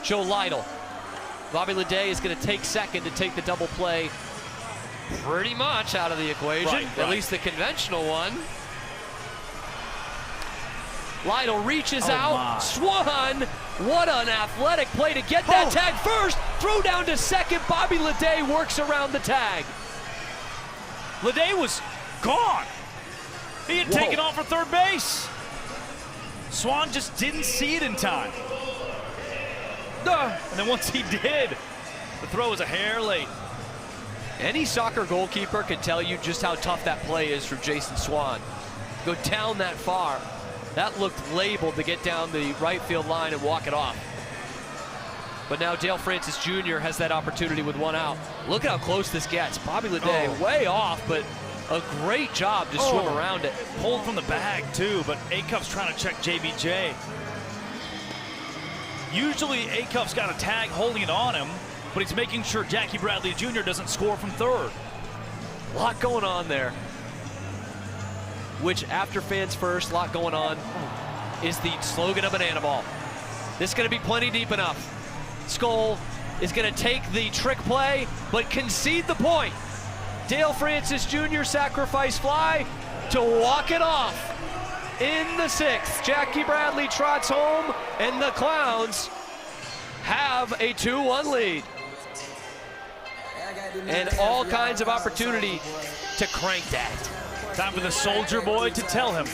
Speaker 1: Joe Lytle. Bobby Leday is going to take second to take the double play pretty much out of the equation, at least the conventional one. Lytle reaches out. Swan, what an athletic play to get that tag first. Throw down to second. Bobby Leday works around the tag.
Speaker 2: Leday was gone. He had taken off for third base. Swan just didn't see it in time. And then once he did, the throw was a hair late.
Speaker 1: Any soccer goalkeeper can tell you just how tough that play is for Jason Swan. Go down that far. That looked labeled to get down the right field line and walk it off. But now Dale Francis Jr. has that opportunity with one out. Look at how close this gets. Bobby Leday way off, but a great job to swim around it.
Speaker 2: Pulled from the bag too, but Acuff's trying to check JBJ. Usually Acuff's got a tag holding it on him, but he's making sure Jackie Bradley Jr. doesn't score from third.
Speaker 1: A lot going on there. Which, after fans first, lot going on, is the slogan of Banana Ball. This is going to be plenty deep enough. Skull is going to take the trick play, but concede the point. Dale Francis Jr. sacrifice fly to walk it off in the sixth. Jackie Bradley trots home, and the Clowns have a 2-1 lead. And all kinds of opportunity to crank that.
Speaker 2: Time for the Soldier Boy to tell him.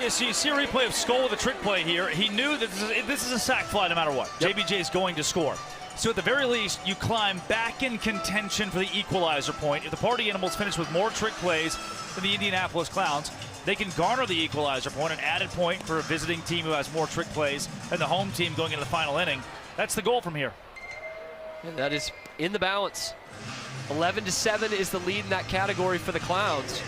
Speaker 2: So you see a replay of Skull with a trick play here. He knew that this is a sac fly no matter what. Yep. JBJ is going to score. So at the very least, you climb back in contention for the equalizer point. If the Party Animals finish with more trick plays than the Indianapolis Clowns, they can garner the equalizer point, an added point for a visiting team who has more trick plays than the home team going into the final inning. That's the goal from here.
Speaker 1: And that is in the balance. 11-7 is the lead in that category for the Clowns.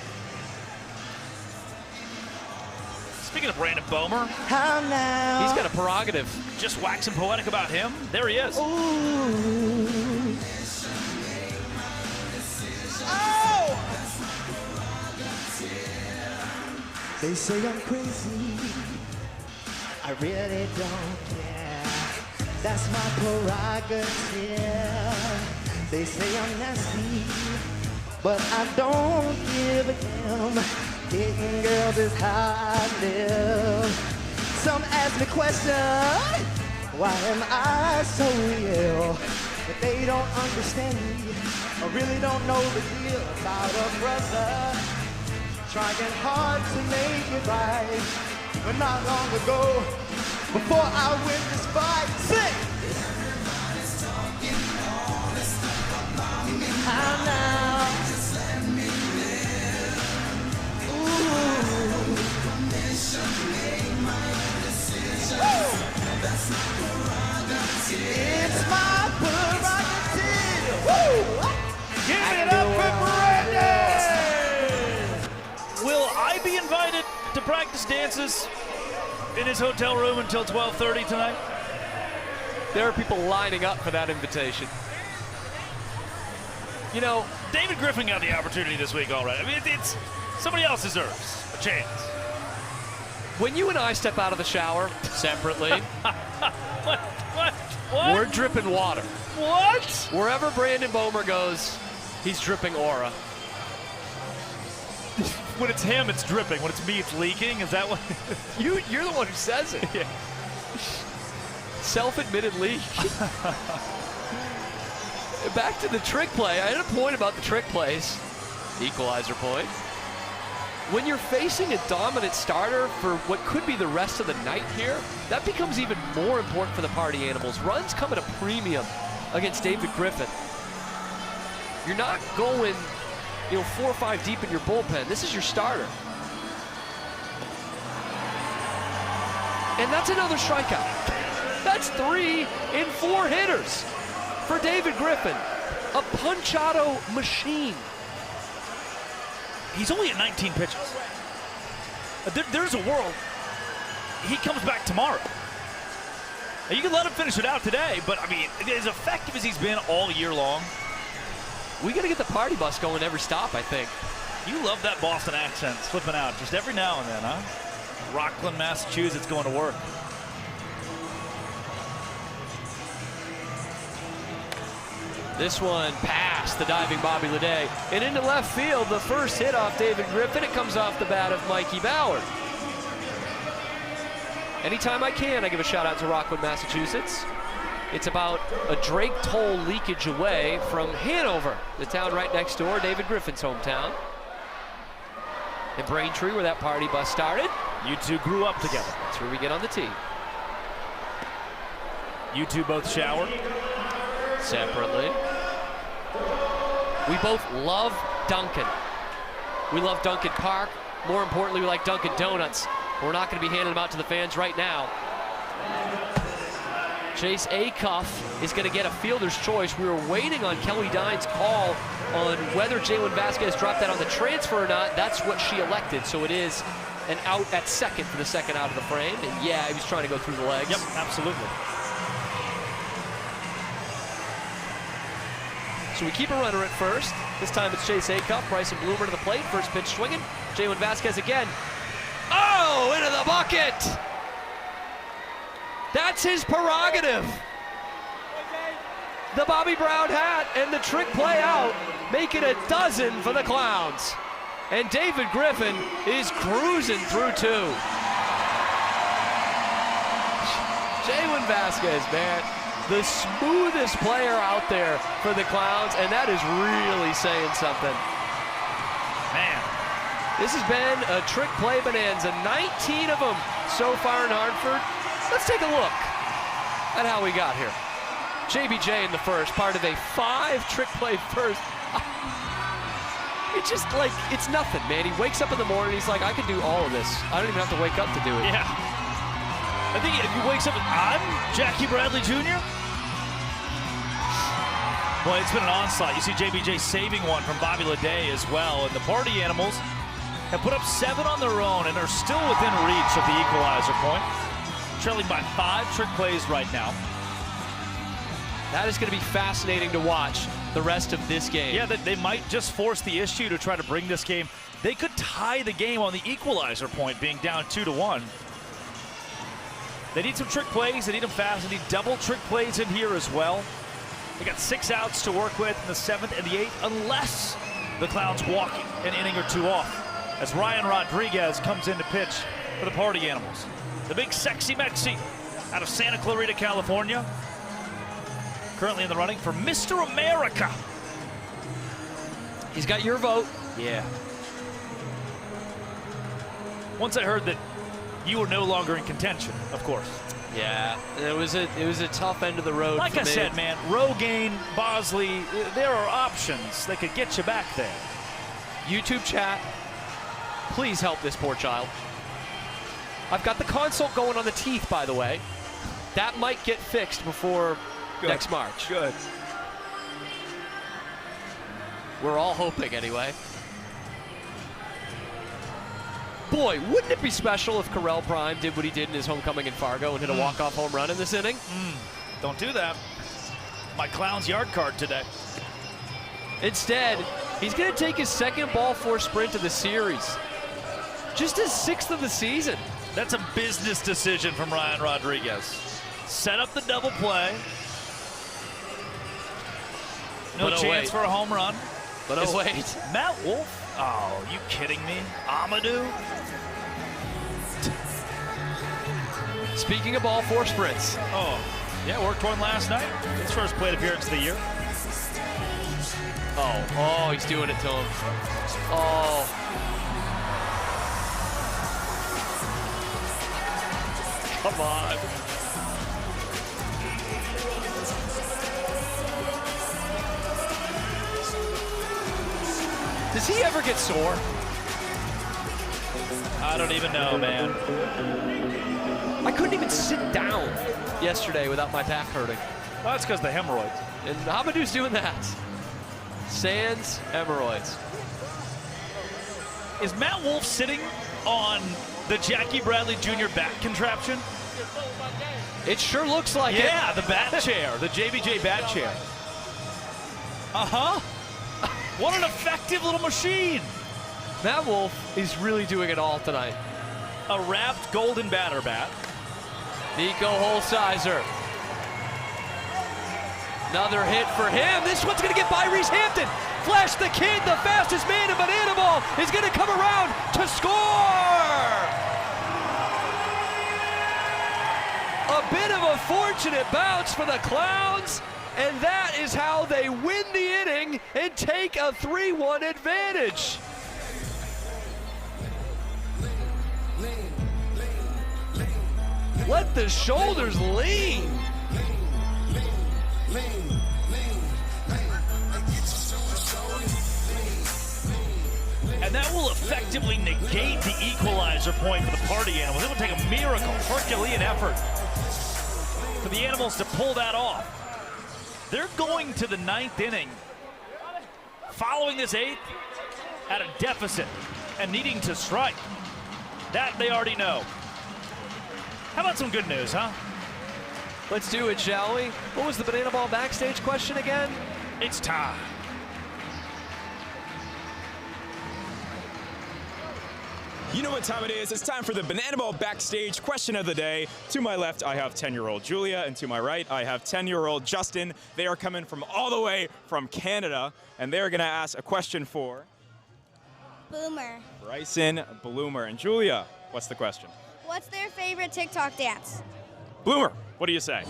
Speaker 2: Speaking of Brandon Bomer,
Speaker 1: he's got a prerogative.
Speaker 2: Just waxing poetic about him. There he is.
Speaker 11: Ooh. Oh! They say I'm crazy. I really don't care. That's my prerogative. They say I'm nasty, but I don't give a damn. Hitting girls is how I live. Some ask me questions, why am I so real? But they don't understand me, or really don't know the deal about a brother trying hard to make it right. But not long ago, before I win this fight, sing! How now? It's my prerogative.
Speaker 2: Give it up for Brandon! Will I be invited to practice dances in his hotel room until 12:30 tonight?
Speaker 1: There are people lining up for that invitation. You know,
Speaker 2: David Griffin got the opportunity this week already. I mean, it's somebody else deserves a chance.
Speaker 1: When you and I step out of the shower separately,
Speaker 2: What?
Speaker 1: we're dripping water.
Speaker 2: What?
Speaker 1: Wherever Brandon Bomer goes, he's dripping aura.
Speaker 2: When it's him, it's dripping. When it's me, it's leaking. Is that what?
Speaker 1: You're the one who says it.
Speaker 2: Yeah.
Speaker 1: Self-admitted leak. Back to the trick play. I had a point about the trick plays. Equalizer point. When you're facing a dominant starter for what could be the rest of the night here, that becomes even more important for the Party Animals. Runs come at a premium against David Griffin. You're not going, 4 or 5 deep in your bullpen. This is your starter. And that's another strikeout. That's 3 in 4 hitters for David Griffin. A punch-auto machine.
Speaker 2: He's only at 19 pitches. There's a world he comes back tomorrow. You can let him finish it out today, but I mean, as effective as he's been all year long.
Speaker 1: We got to get the party bus going every stop, I think.
Speaker 2: You love that Boston accent slipping out just every now and then, huh? Rockland, Massachusetts going to work.
Speaker 1: This one past the diving Bobby Leday and into left field. The first hit off David Griffin. It comes off the bat of Mikey Bauer. Anytime I can, I give a shout out to Rockland, Massachusetts. It's about a Drake toll leakage away from Hanover, the town right next door, David Griffin's hometown. In Braintree, where that party bus started.
Speaker 2: You two grew up together.
Speaker 1: That's where we get on the tee.
Speaker 2: You two both showered?
Speaker 1: Separately. We both love Dunkin. We love Dunkin Park. More importantly, we like Dunkin Donuts. We're not going to be handing them out to the fans right now. Chase Acuff is going to get a fielder's choice. We were waiting on Kelly Dine's call on whether Jalen Vasquez dropped that on the transfer or not. That's what she elected, so it is an out at second for the second out of the frame. And yeah, he was trying to go through the legs.
Speaker 2: Yep, absolutely.
Speaker 1: So we keep a runner at first. This time it's Chase Acuff, Bryson Bloomer to the plate. First pitch swinging. Jalen Vasquez again. Oh, into the bucket! That's his prerogative. The Bobby Brown hat and the trick play out make it a dozen for the Clowns. And David Griffin is cruising through two. Jalen Vasquez, man, the smoothest player out there for the Clowns, and that is really saying something.
Speaker 2: Man.
Speaker 1: This has been a trick play bonanza, 19 of them so far in Hartford. Let's take a look at how we got here. JBJ in the first, part of a 5 trick play first. It's just like, it's nothing, man. He wakes up in the morning, he's like, I can do all of this. I don't even have to wake up to do it.
Speaker 2: Yeah. I think if he wakes up, I'm Jackie Bradley Jr. Well, it's been an onslaught. You see JBJ saving one from Bobby Leday as well. And the Party Animals have put up 7 on their own and are still within reach of the equalizer point. Trailing by 5 trick plays right now.
Speaker 1: That is going to be fascinating to watch the rest of this game.
Speaker 2: Yeah, they might just force the issue to try to bring this game. They could tie the game on the equalizer point, being down 2-1. They need some trick plays. They need them fast. They need double trick plays in here as well. They got 6 outs to work with in the 7th and the 8th, unless the Clowns walk an inning or 2 off, as Ryan Rodriguez comes in to pitch for the Party Animals. The big sexy Mexi out of Santa Clarita, California. Currently in the running for Mr. America.
Speaker 1: He's got your vote.
Speaker 2: Yeah. Once I heard that you were no longer in contention, of course.
Speaker 1: Yeah, it was a tough end of the road.
Speaker 2: Like
Speaker 1: for
Speaker 2: I
Speaker 1: me.
Speaker 2: said, man, Rogaine, Bosley, there are options that could get you back there.
Speaker 1: YouTube chat, please help this poor child. I've got the consult going on the teeth, by the way. That might get fixed before next March.
Speaker 2: Good.
Speaker 1: We're all hoping anyway. Boy, wouldn't it be special if Carell Prime did what he did in his homecoming in Fargo and hit a walk-off home run in this inning?
Speaker 2: Don't do that. My Clown's yard card today.
Speaker 1: Instead, he's going to take his 2nd ball 4 sprint of the series. Just his 6th of the season.
Speaker 2: That's a business decision from Ryan Rodriguez. Set up the double play. No chance for a home run.
Speaker 1: But oh wait.
Speaker 2: Matt Wolf? Oh, you kidding me? Amadou?
Speaker 1: Speaking of ball 4 sprints.
Speaker 2: Oh, yeah, worked one last night. His first plate appearance of the year.
Speaker 1: Oh, he's doing it to him. Oh. Come on. Does he ever get sore?
Speaker 2: I don't even know, man.
Speaker 1: I couldn't even sit down yesterday without my back hurting.
Speaker 2: Well, that's because of the hemorrhoids.
Speaker 1: And Amadou's doing that. Sans hemorrhoids.
Speaker 2: Is Matt Wolf sitting on the Jackie Bradley Jr. bat contraption?
Speaker 1: It sure looks like it.
Speaker 2: Yeah, the bat chair, the JBJ bat chair. Uh-huh. What an effective little machine.
Speaker 1: Matt Wolf is really doing it all tonight.
Speaker 2: A wrapped golden batter bat.
Speaker 1: Nico Holsizer. Another hit for him. This one's going to get by Reese Hampton. Flash the Kid, the fastest man in Banana Ball, is going to come around to score. A bit of a fortunate bounce for the Clowns, and that is how they win the inning and take a 3-1 advantage. Let the shoulders lean.
Speaker 2: And that will effectively negate the equalizer point for the Party Animals. It will take a miracle, Herculean effort for the Animals to pull that off. They're going to the 9th inning following this 8th at a deficit and needing to strike. That they already know. How about some good news, huh?
Speaker 1: Let's do it, shall we? What was the Banana Ball backstage question again?
Speaker 2: It's time.
Speaker 21: You know what time it is. It's time for the Banana Ball backstage question of the day. To my left, I have 10-year-old Julia, and to my right, I have 10-year-old Justin. They are coming from all the way from Canada, and they're going to ask a question for
Speaker 12: Boomer.
Speaker 21: Bryson Bloomer. And Julia, what's the question?
Speaker 12: What's their favorite TikTok dance?
Speaker 21: Bloomer, what do you say?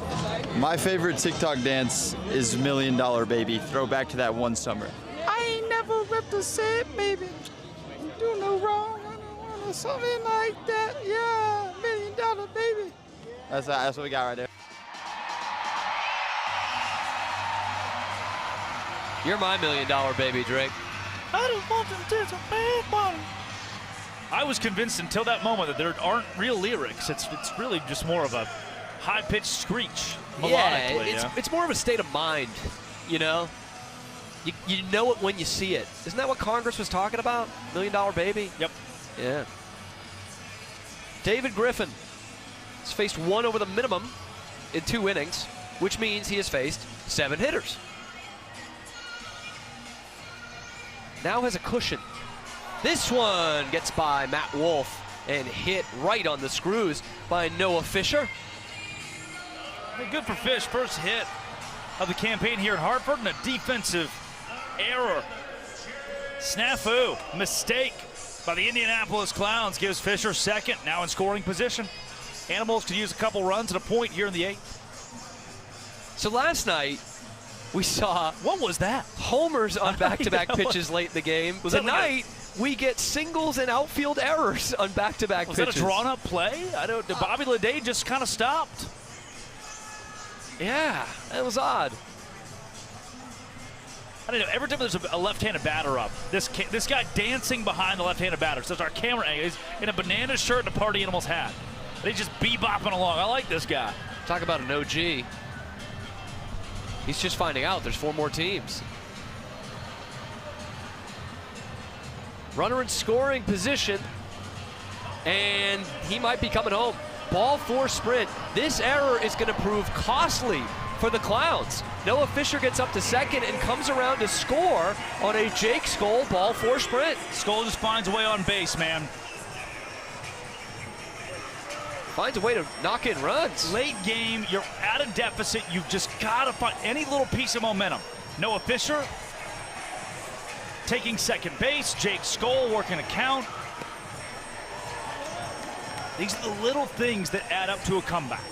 Speaker 22: My favorite TikTok dance is $1 Million Baby. Throwback to that one summer.
Speaker 23: I ain't never ripped a set, baby. Do no wrong. Or something like that, yeah, $1 Million Baby.
Speaker 22: That's what we got right there.
Speaker 1: You're my $1 Million Baby, Drake.
Speaker 23: I just want them to some baseball.
Speaker 2: I was convinced until that moment that there aren't real lyrics. It's really just more of a high-pitched screech melodically.
Speaker 1: Yeah, it's more of a state of mind, you know? You know it when you see it. Isn't that what Congress was talking about? $1 Million Baby?
Speaker 2: Yep.
Speaker 1: Yeah. David Griffin has faced 1 over the minimum in 2 innings, which means he has faced 7 hitters. Now has a cushion. This one gets by Matt Wolf and hit right on the screws by Noah Fisher.
Speaker 2: Hey, good for Fish. First hit of the campaign here in Hartford, and a defensive error. Snafu, mistake by the Indianapolis Clowns gives Fisher second, now in scoring position. Animals could use a couple runs and a point here in the 8th.
Speaker 1: So last night, we saw...
Speaker 2: What was that?
Speaker 1: Homers on back-to-back pitches late in the game. Tonight, we get singles and outfield errors on back-to-back pitches.
Speaker 2: Was that a drawn-up play? Bobby Leday just kind of stopped.
Speaker 1: Yeah, that was odd.
Speaker 2: I don't know, every time there's a left-handed batter up, this guy dancing behind the left-handed batter. So our camera angle, he's in a banana shirt and a Party Animals hat. They just bebopping along. I like this guy.
Speaker 1: Talk about an OG. He's just finding out there's 4 more teams. Runner in scoring position, and he might be coming home. Ball 4 sprint. This error is going to prove costly for the Clowns. Noah Fisher gets up to second and comes around to score on a Jake Skoll ball 4 sprint.
Speaker 2: Skoll just finds a way on base, man.
Speaker 1: Finds a way to knock in runs.
Speaker 2: Late game, you're at a deficit. You've just got to find any little piece of momentum. Noah Fisher taking second base. Jake Skoll working a count. These are the little things that add up to a comeback.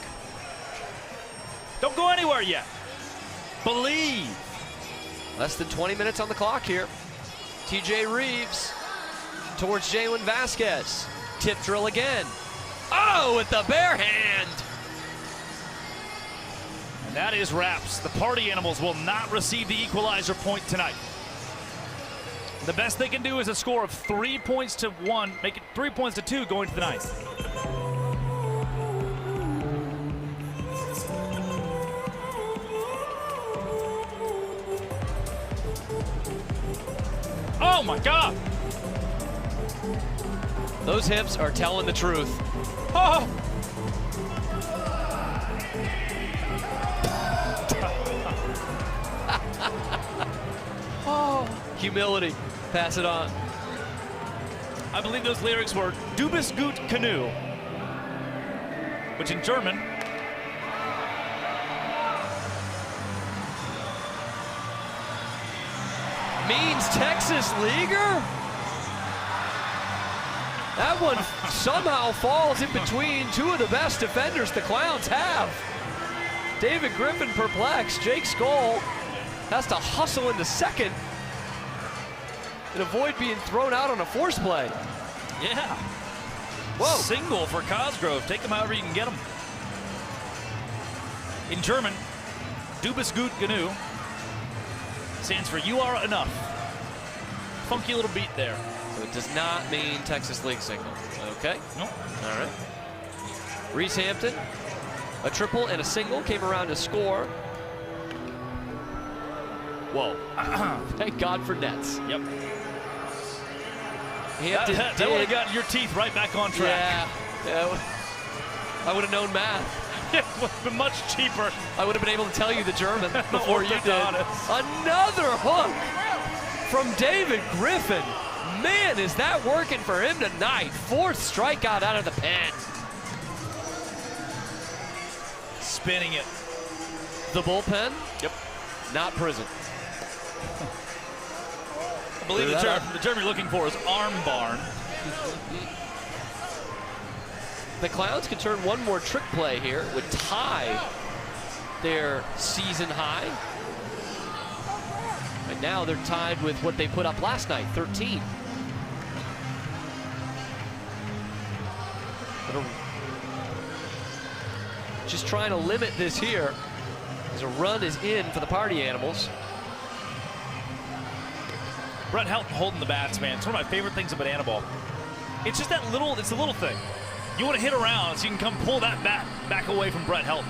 Speaker 2: Don't go anywhere yet. Believe.
Speaker 1: Less than 20 minutes on the clock here. TJ Reeves towards Jalen Vasquez. Tip drill again. Oh, with the bare hand.
Speaker 2: And that is wraps. The Party Animals will not receive the equalizer point tonight. The best they can do is a score of 3 points to 1, make it 3 points to 2 going to the 9th. Oh my God!
Speaker 1: Those hips are telling the truth.
Speaker 2: Oh!
Speaker 1: Oh, humility. Pass it on.
Speaker 2: I believe those lyrics were "Du bist gut genug," which in German
Speaker 1: means Texas Leaguer? That one somehow falls in between two of the best defenders the Clowns have. David Griffin perplexed. Jake Skoll has to hustle into second and avoid being thrown out on a force play.
Speaker 2: Yeah.
Speaker 1: Whoa.
Speaker 2: Single for Cosgrove. Take him however you can get him. In German, "Du bist gut genug" stands for "you are enough." Funky little beat there.
Speaker 1: So it does not mean Texas League single. Okay.
Speaker 2: Nope.
Speaker 1: All right. Reese Hampton, a triple and a single, came around to score. Whoa. Thank God for nets.
Speaker 2: Yep.
Speaker 1: Hampton
Speaker 2: that would have gotten your teeth right back on track.
Speaker 1: Yeah. I would have known math.
Speaker 2: It would have been much cheaper.
Speaker 1: I would have been able to tell you the German before you did.
Speaker 2: Orthodontist.
Speaker 1: Another hook from David Griffin. Man, is that working for him tonight. Fourth strikeout out of the pen.
Speaker 2: Spinning it.
Speaker 1: The bullpen?
Speaker 2: Yep.
Speaker 1: Not prison.
Speaker 2: I believe the term you're looking for is arm barn.
Speaker 1: The Clowns can turn one more trick play here, would tie their season high. Right now they're tied with what they put up last night, 13. Just trying to limit this here as a run is in for the Party Animals.
Speaker 2: Brett Helton holding the bats, man. It's one of my favorite things of banana ball. It's just that little, it's a little thing. You want to hit around so you can come pull that bat back away from Brett Helton.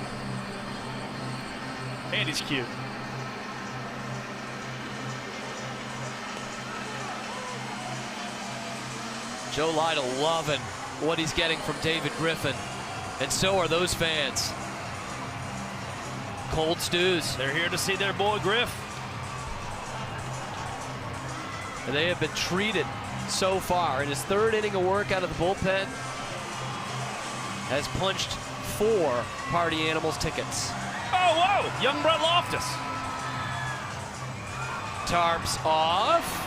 Speaker 2: And he's cute.
Speaker 1: Joe Lytle loving what he's getting from David Griffin. And so are those fans. Cold stews.
Speaker 2: They're here to see their boy Griff.
Speaker 1: And they have been treated so far. In his third inning of work out of the bullpen, has punched 4 Party Animals tickets.
Speaker 2: Oh, whoa! Young Brett Loftus.
Speaker 1: Tarps off.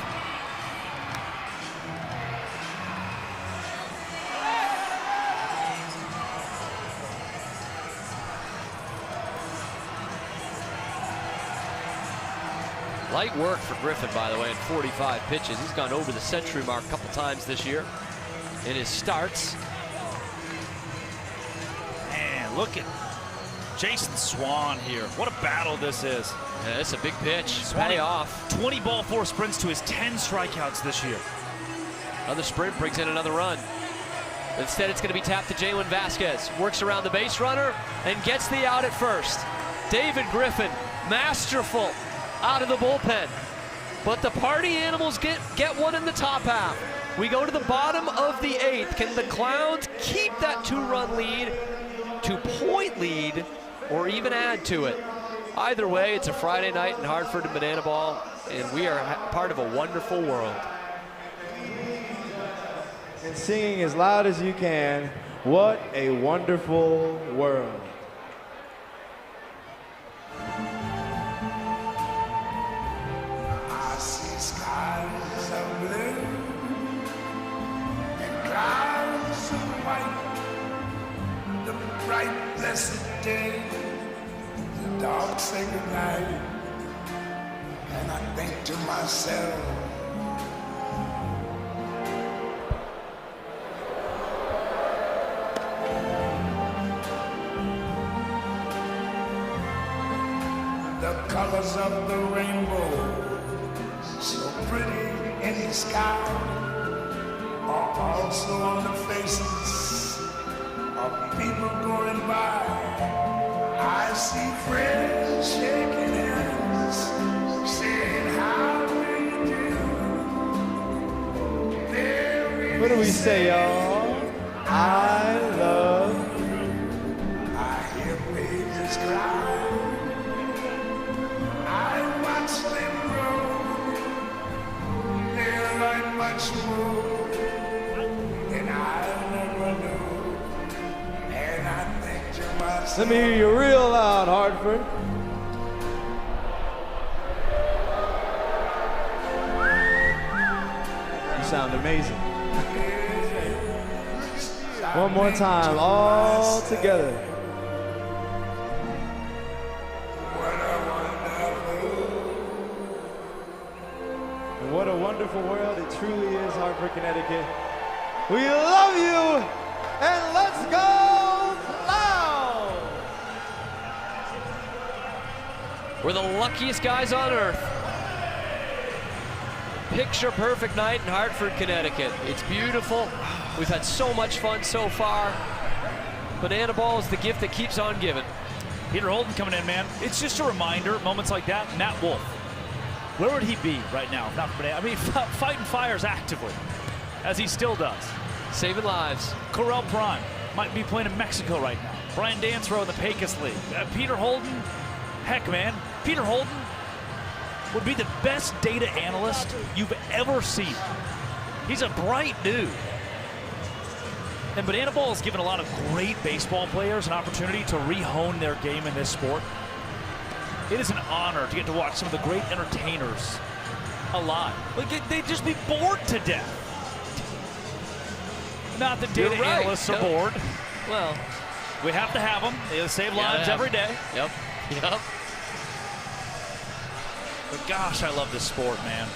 Speaker 1: Light work for Griffin, by the way, in 45 pitches. He's gone over the century mark a couple times this year in his starts.
Speaker 2: Man, look at Jason Swan here. What a battle this is.
Speaker 1: Yeah, it's a big pitch. Pay off.
Speaker 2: 20 ball 4 sprints to his 10 strikeouts this year.
Speaker 1: Another sprint brings in another run. Instead, it's going to be tapped to Jalen Vasquez. Works around the base runner and gets the out at first. David Griffin, masterful out of the bullpen. But the Party Animals get one in the top half. We go to the bottom of the 8th. Can the Clowns keep that 2-run lead, 2-point lead, or even add to it? Either way, it's a Friday night in Hartford and Banana Ball, and we are part of a wonderful world.
Speaker 10: And singing as loud as you can, what a wonderful world.
Speaker 20: I see skies of blue and clouds of white, the bright blessed day, the dark sacred night, and I think to myself, the colors of the rainbow, so pretty in the sky, are also on the faces of people going by. I see friends shaking hands, saying how do you do. There
Speaker 10: What do we say, y'all? I love.
Speaker 11: I hear babies cry. I watch them grow. They learn much more than I never knew. And I think to myself.
Speaker 10: Let me hear you real loud, Hartford. You sound amazing. One more time, all together. And what a wonderful world it truly is, Hartford, Connecticut. We love you, and let's go Clowns!
Speaker 1: We're the luckiest guys on earth. Picture perfect night in Hartford, Connecticut. It's beautiful. We've had so much fun so far. Banana ball is the gift that keeps on giving.
Speaker 2: Peter Holden coming in, man. It's just a reminder, moments like that, Nat Wolf. Where would he be right now if not for Banana? I mean, fighting fires actively, as he still does.
Speaker 1: Saving lives.
Speaker 2: Correll Prime might be playing in Mexico right now. Brian Dansrow in the Pecos League. Peter Holden, heck, man. Peter Holden would be the best data analyst you've ever seen. He's a bright dude. And Banana Ball has given a lot of great baseball players an opportunity to re-hone their game in this sport. It is an honor to get to watch some of the great entertainers alive. Like, they'd just be bored to death. Not that data analysts are bored.
Speaker 1: Well,
Speaker 2: we have to have them. They save lives every day.
Speaker 1: Yep.
Speaker 2: But gosh, I love this sport, man.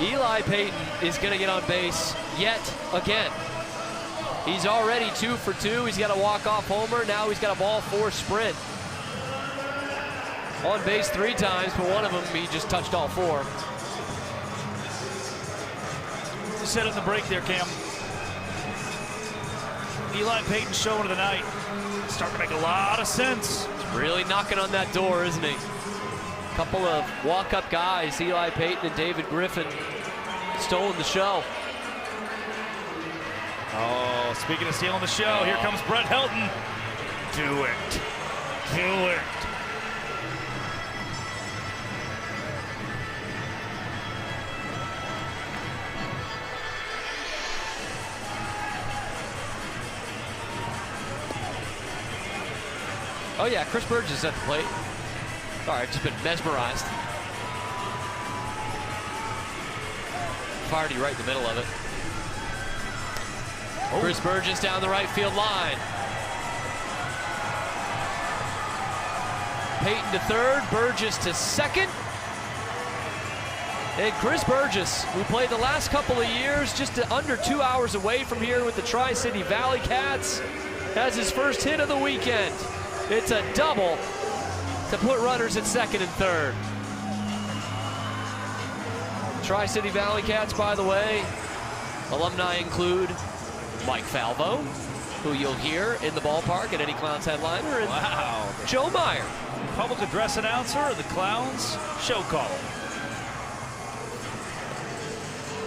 Speaker 1: Eli Payton is going to get on base yet again. He's already 2 for 2. He's got a walk-off homer. Now he's got a ball 4 sprint. On base 3 times, but one of them he just touched all 4.
Speaker 2: You said it in the break there, Cam. Eli Payton showing of the night. Starting to make a lot of sense.
Speaker 1: He's really knocking on that door, isn't he? Couple of walk-up guys, Eli Payton and David Griffin, stolen the show.
Speaker 2: Oh, speaking of stealing the show, here comes Brett Helton. Do it. Do it.
Speaker 1: Oh yeah, Chris Burgess at the plate. All right, just been mesmerized. Farty right in the middle of it. Oh. Chris Burgess down the right field line. Payton to third, Burgess to second. And Chris Burgess, who played the last couple of years just under 2 hours away from here with the Tri-City Valley Cats, has his first hit of the weekend. It's a double to put runners at second and third. Tri-City Valley Cats, by the way, alumni include Mike Falvo, who you'll hear in the ballpark at any Clowns headliner, and Joe Meyer,
Speaker 2: public address announcer of the Clowns show caller.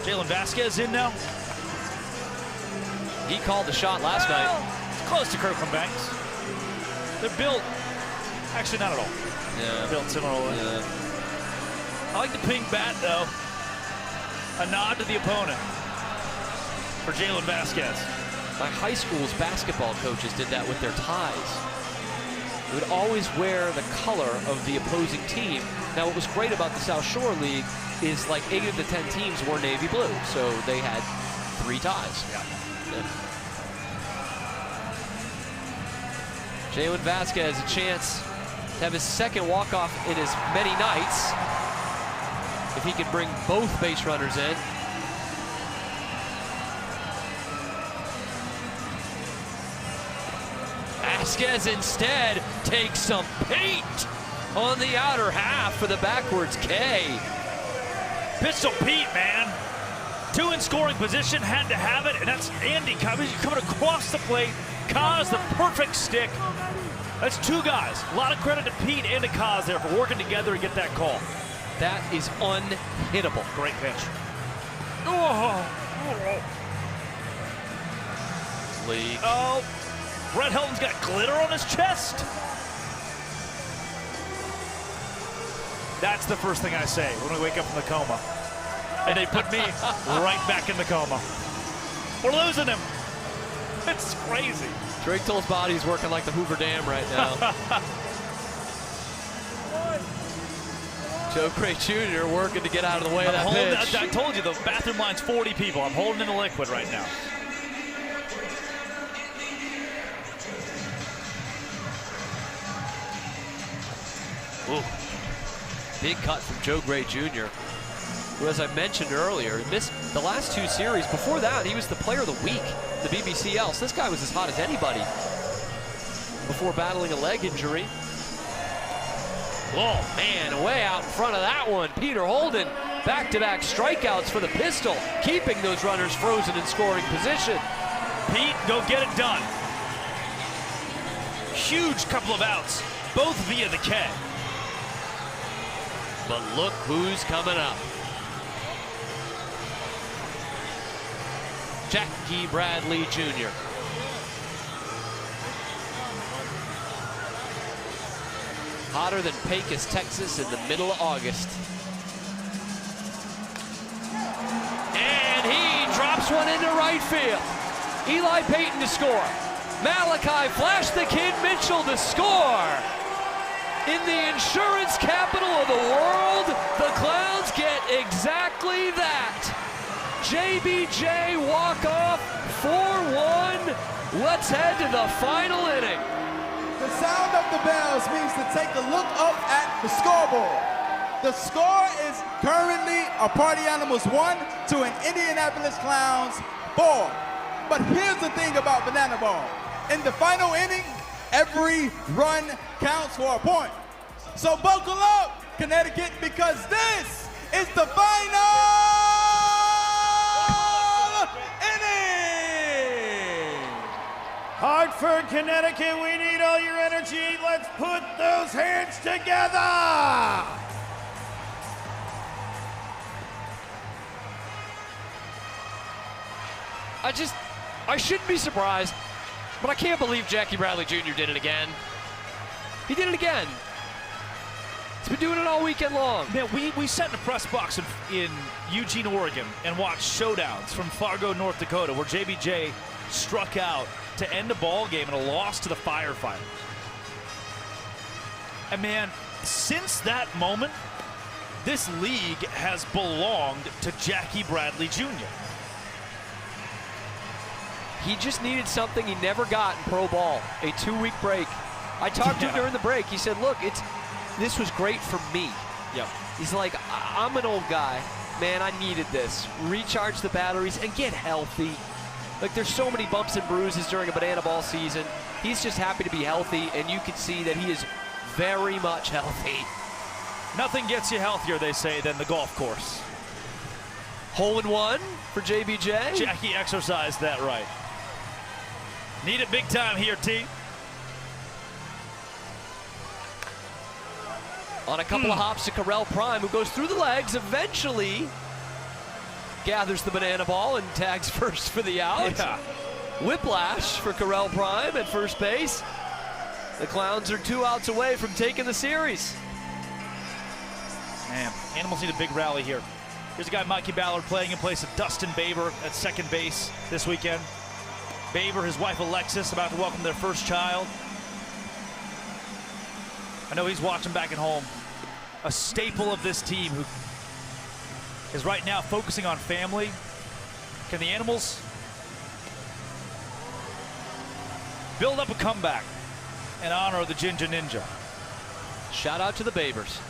Speaker 2: Jalen Vasquez in now.
Speaker 1: He called the shot last night.
Speaker 2: It's close to Kirkland Banks. They're built, actually not at all.
Speaker 1: Yeah.
Speaker 2: They're built similarly.
Speaker 1: Yeah.
Speaker 2: I like the pink bat though. A nod to the opponent for Jalen Vasquez.
Speaker 1: My high school's basketball coaches did that with their ties. They would always wear the color of the opposing team. Now what was great about the South Shore League is like 8 of the 10 teams wore navy blue, so they had 3 ties.
Speaker 2: Yeah.
Speaker 1: Jalen Vasquez, a chance to have his second walk-off in as many nights. If he could bring both base runners in. Vasquez instead takes some paint on the outer half for the backwards K.
Speaker 2: Pistol Pete, man. 2 in scoring position, had to have it, and that's Andy coming across the plate. Kaz, the perfect stick. That's 2 guys. A lot of credit to Pete and to Kaz there for working together to get that call.
Speaker 1: That is unhittable.
Speaker 2: Great pitch.
Speaker 1: League.
Speaker 2: Oh, Brett Helton's got glitter on his chest. That's the first thing I say when I wake up from the coma. And they put me right back in the coma. We're losing him. It's crazy.
Speaker 1: Drake Toll's body is working like the Hoover Dam right now. Joe Gray Jr. working to get out of the way of that pitch.
Speaker 2: I told you, the bathroom line's 40 people. I'm holding in the liquid right now.
Speaker 1: Ooh. Big cut from Joe Gray Jr., who, as I mentioned earlier, missed the last 2 series. Before that, he was the player of the week, the BBCL. So this guy was as hot as anybody before battling a leg injury. Oh, man, way out in front of that one. Peter Holden, back-to-back strikeouts for the Pistol, keeping those runners frozen in scoring position.
Speaker 2: Pete, go get it done. Huge couple of outs, both via the K.
Speaker 1: But look who's coming up. Jackie Bradley Jr. Hotter than Pecos, Texas in the middle of August. And he drops one into right field. Eli Payton to score. Malachi Flash the Kid Mitchell to score. In the insurance capital of the world, the Clowns get exactly that. JBJ walk-off, 4-1. Let's head to the final inning.
Speaker 10: The sound of the bells means to take a look up at the scoreboard. The score is currently a Party Animals 1 to an Indianapolis Clowns 4. But here's the thing about Banana Ball. In the final inning, every run counts for a point. So buckle up, Connecticut, because this is the final inning.
Speaker 15: Hartford, Connecticut, we need all your energy. Let's put those hands together.
Speaker 1: I shouldn't be surprised, but I can't believe Jackie Bradley Jr. did it again. He did it again. He's been doing it all weekend long.
Speaker 2: Man, we sat in the press box in Eugene, Oregon, and watched showdowns from Fargo, North Dakota, where JBJ struck out to end a ball game and a loss to the Firefighters. And man, since that moment, this league has belonged to Jackie Bradley Jr.
Speaker 1: He just needed something he never got in pro ball, a 2-week break. I talked to him during the break. He said, look, this was great for me.
Speaker 2: Yep.
Speaker 1: He's like, I'm an old guy. Man, I needed this. Recharge the batteries and get healthy. Like, there's so many bumps and bruises during a banana ball season. He's just happy to be healthy, and you can see that he is very much healthy.
Speaker 2: Nothing gets you healthier, they say, than the golf course.
Speaker 1: Hole in one for JBJ.
Speaker 2: Jackie exercised that right. Need it big time here, T.
Speaker 1: On a couple of hops to Correll Prime, who goes through the legs, eventually gathers the banana ball and tags first for the out.
Speaker 2: Yeah.
Speaker 1: Whiplash for Correll Prime at first base. The Clowns are 2 outs away from taking the series.
Speaker 2: Man, Animals need a big rally here. Here's a guy, Mikey Ballard, playing in place of Dustin Baber at second base this weekend. Baber, his wife Alexis, about to welcome their first child. I know he's watching back at home. A staple of this team who is right now focusing on family. Can the Animals build up a comeback in honor of the Ginger Ninja?
Speaker 1: Shout out to the Babers.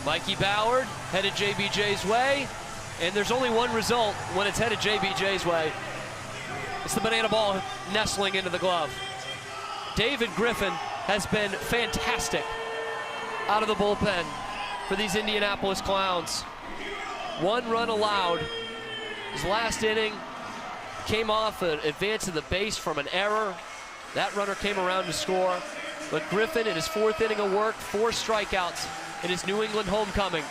Speaker 1: Mikey Ballard headed JBJ's way, and there's only one result when it's headed JBJ's way. It's the banana ball nestling into the glove. David Griffin has been fantastic out of the bullpen for these Indianapolis Clowns. 1 run allowed. His last inning came off an advance to the base from an error. That runner came around to score. But Griffin, in his 4th inning of work, 4 strikeouts in his New England homecoming.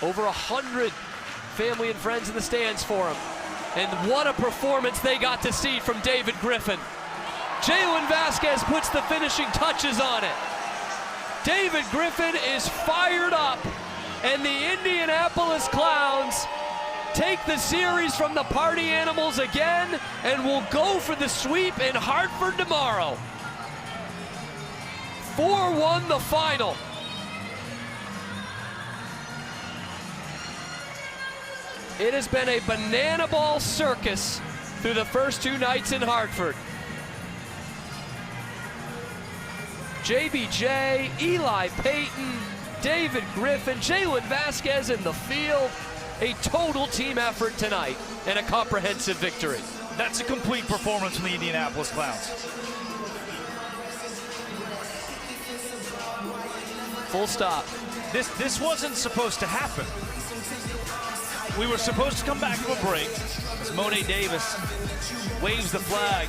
Speaker 1: Over 100 family and friends in the stands for him. And what a performance they got to see from David Griffin. Jalen Vasquez puts the finishing touches on it. David Griffin is fired up, and the Indianapolis Clowns take the series from the Party Animals again and will go for the sweep in Hartford tomorrow. 4-1 the final. It has been a banana ball circus through the first 2 nights in Hartford. JBJ, Eli Payton, David Griffin, Jalen Vasquez in the field. A total team effort tonight and a comprehensive victory.
Speaker 2: That's a complete performance from the Indianapolis Clowns.
Speaker 1: Full stop.
Speaker 2: This wasn't supposed to happen. We were supposed to come back from a break as Monet Davis waves the flag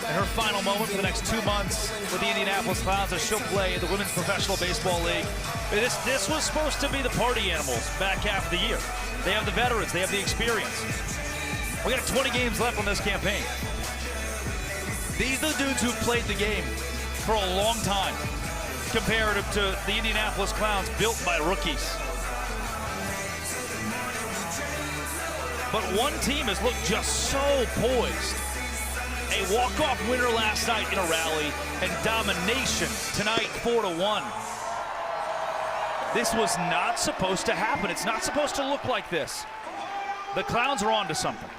Speaker 2: in her final moment for the next 2 months with the Indianapolis Clowns as she'll play in the Women's Professional Baseball League. This was supposed to be the Party Animals back half of the year. They have the veterans, they have the experience. We got 20 games left on this campaign. These are the dudes who've played the game for a long time, comparative to the Indianapolis Clowns built by rookies. But one team has looked just so poised. A walk-off winner last night in a rally and domination tonight 4-1. This was not supposed to happen. It's not supposed to look like this. The Clowns are on to something.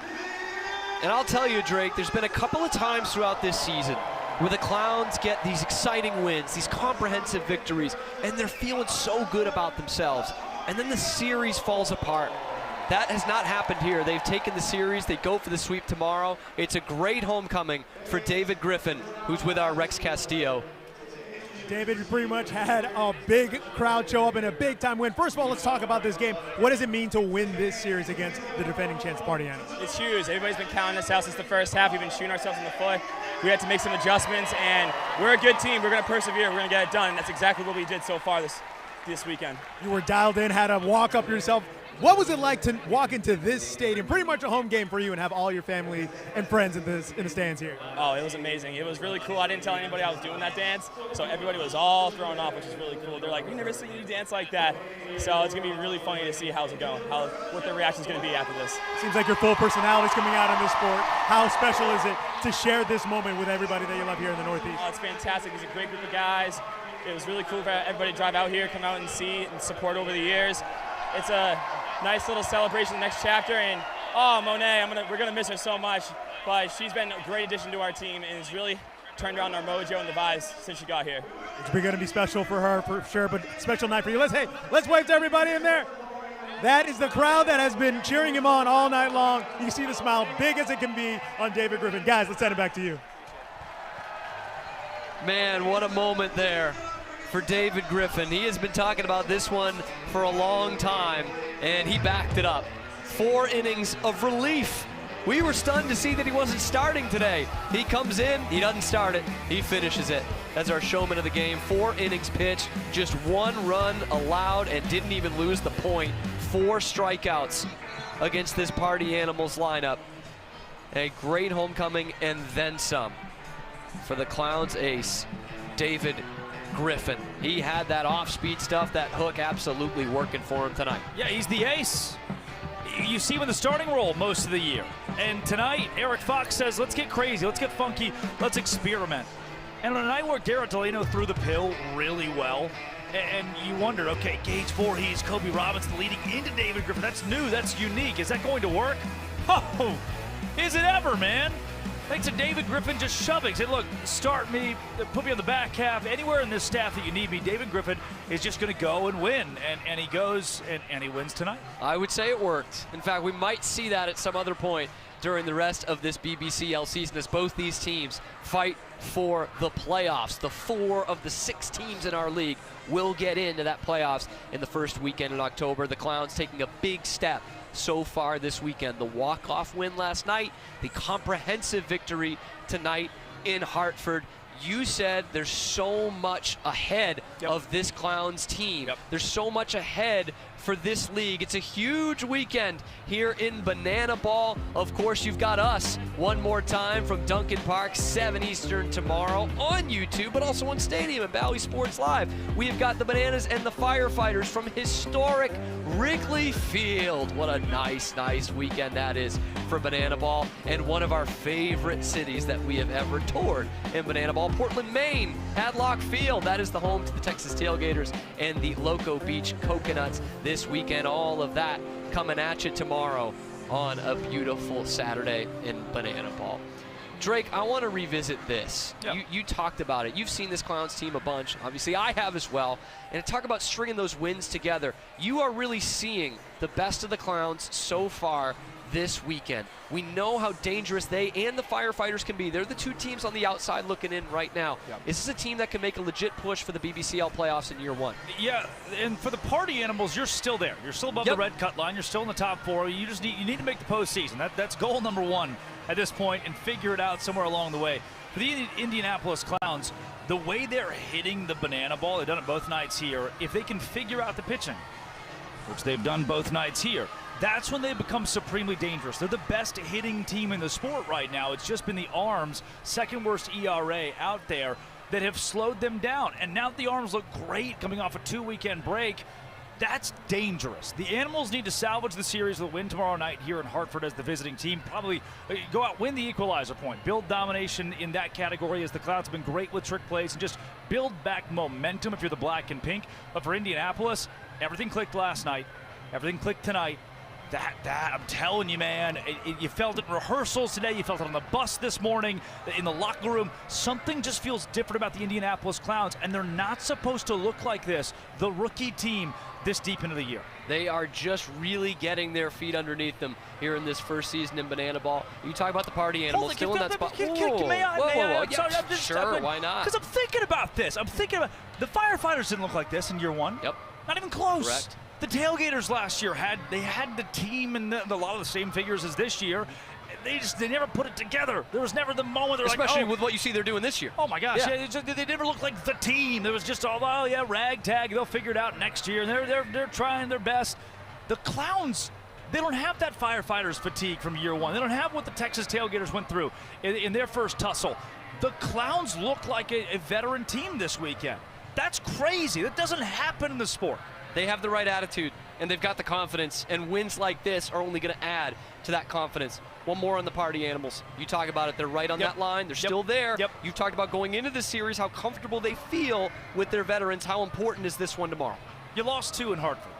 Speaker 1: And I'll tell you, Drake, there's been a couple of times throughout this season where the Clowns get these exciting wins, these comprehensive victories, and they're feeling so good about themselves. And then the series falls apart. That has not happened here. They've taken the series. They go for the sweep tomorrow. It's a great homecoming for David Griffin, who's with our Rex Castillo.
Speaker 5: David, you pretty much had a big crowd show up and a big-time win. First of all, let's talk about this game. What does it mean to win this series against the defending champs Party Animals?
Speaker 3: It's huge. Everybody's been counting us out since the first half. We've been shooting ourselves in the foot. We had to make some adjustments, and we're a good team. We're going to persevere. We're going to get it done, and that's exactly what we did so far this weekend.
Speaker 5: You were dialed in, had a walk up yourself. What was it like to walk into this stadium, pretty much a home game for you, and have all your family and friends in the stands here?
Speaker 3: Oh, it was amazing. It was really cool. I didn't tell anybody I was doing that dance, so everybody was all thrown off, which is really cool. They're like, we never seen you dance like that. So it's going to be really funny to see how's it going, what their reaction is going to be after this.
Speaker 5: Seems like your full personality is coming out in this sport. How special is it to share this moment with everybody that you love here in the Northeast?
Speaker 3: Oh, it's fantastic. There's a great group of guys. It was really cool for everybody to drive out here, come out and see and support over the years. It's a nice little celebration, the next chapter, and Monet, we're gonna miss her so much, but she's been a great addition to our team and has really turned around our mojo and the vibes since she got here.
Speaker 5: It's going to be special for her for sure, but special night for you. Let's wave to everybody in there. That is the crowd that has been cheering him on all night long. You can see the smile, big as it can be, on David Griffin. Guys, let's send it back to you.
Speaker 1: Man, what a moment there for David Griffin. He has been talking about this one for a long time, and he backed it up. 4 innings of relief. We were stunned to see that he wasn't starting today. He comes in, he doesn't start it, he finishes it. That's our showman of the game. 4 innings pitched, just 1 run allowed, and didn't even lose the point. 4 strikeouts against this Party Animals lineup. A great homecoming and then some for the Clowns ace, David Griffin. He had that off-speed stuff, that hook absolutely working for him tonight.
Speaker 2: Yeah, he's the ace. You see him in the starting role most of the year. And tonight, Eric Fox says, let's get crazy, let's get funky, let's experiment. And on a night where Garrett Delano threw the pill really well, and you wondered, okay, Gage Voorhees, Kobe Robinson leading into David Griffin. That's new, that's unique. Is that going to work? Oh, is it ever, man? Thanks to David Griffin just shoving. Said, look, start me, put me on the back half. Anywhere in this staff that you need me, David Griffin is just going to go and win. And he goes and he wins tonight.
Speaker 1: I would say it worked. In fact, we might see that at some other point during the rest of this BBCL season as both these teams fight for the playoffs. The 4 of the 6 teams in our league will get into that playoffs in the first weekend in October. The Clowns taking a big step so far this weekend. The walk-off win last night, the comprehensive victory tonight in Hartford. You said there's so much ahead of this Clowns team. There's so much ahead for this league. It's a huge weekend here in Banana Ball. Of course, you've got us one more time from Dunkin Park, 7 Eastern tomorrow on YouTube, but also on Stadium and Bally Sports Live. We've got the Bananas and the Firefighters from historic Wrigley Field. What a nice weekend that is for Banana Ball, and one of our favorite cities that we have ever toured in Banana Ball, Portland, Maine, Hadlock Field. That is the home to the Texas Tailgaters and the Loco Beach Coconuts this weekend. All of that coming at you tomorrow on a beautiful Saturday in Banana Ball. Drake, I want to revisit this.
Speaker 2: Yep.
Speaker 1: You talked about it. You've seen this Clowns team a bunch. Obviously, I have as well. And talk about stringing those wins together. You are really seeing the best of the Clowns so far this weekend. We know how dangerous they and the Firefighters can be. They're the two teams on the outside looking in right now.
Speaker 2: Yep.
Speaker 1: Is this a team that can make a legit push for the BBCL playoffs in year one?
Speaker 2: Yeah, and for the Party Animals, you're still there. You're still above the red cut line. You're still in the top 4. You need to make the postseason. That's goal number 1 at this point, and figure it out somewhere along the way. For the Indianapolis Clowns, the way they're hitting the banana ball, they've done it both nights here. If they can figure out the pitching, which they've done both nights here, that's when they become supremely dangerous. They're the best hitting team in the sport right now. It's just been the arms, second worst ERA out there, that have slowed them down. And now the arms look great coming off a 2-weekend break. That's dangerous. The Animals need to salvage the series with a win tomorrow night here in Hartford as the visiting team. Probably go out, win the equalizer point, build domination in that category, as the Clowns have been great with trick plays, and just build back momentum if you're the black and pink. But for Indianapolis, everything clicked last night. Everything clicked tonight. That, I'm telling you, man, you felt it in rehearsals today. You felt it on the bus this morning, in the locker room. Something just feels different about the Indianapolis Clowns, and they're not supposed to look like this, the rookie team, this deep into the year.
Speaker 1: They are just really getting their feet underneath them here in this first season in Banana Ball. You talk about the Party Animals still in that spot.
Speaker 2: May I?
Speaker 1: Whoa.
Speaker 2: Yeah,
Speaker 1: sure, why not?
Speaker 2: Because I'm thinking about this. The Firefighters didn't look like this in year 1.
Speaker 1: Yep.
Speaker 2: Not even close.
Speaker 1: Correct.
Speaker 2: The Tailgaters last year had the team and a lot of the same figures as this year. They never put it together. There was never the moment they're
Speaker 1: especially
Speaker 2: like,
Speaker 1: with what you see they're doing this year.
Speaker 2: Oh my gosh, they never looked like the team. There was just ragtag. They'll figure it out next year. And they're trying their best. The Clowns, they don't have that Firefighters fatigue from year 1. They don't have what the Texas Tailgaters went through in their first tussle. The Clowns look like a veteran team this weekend. That's crazy. That doesn't happen in the sport.
Speaker 1: They have the right attitude, and they've got the confidence, and wins like this are only going to add to that confidence. One more on the Party Animals. You talk about it. They're right on that line. They're still there. You talked about going into the series, how comfortable they feel with their veterans. How important is this one tomorrow?
Speaker 2: You lost 2 in Hartford.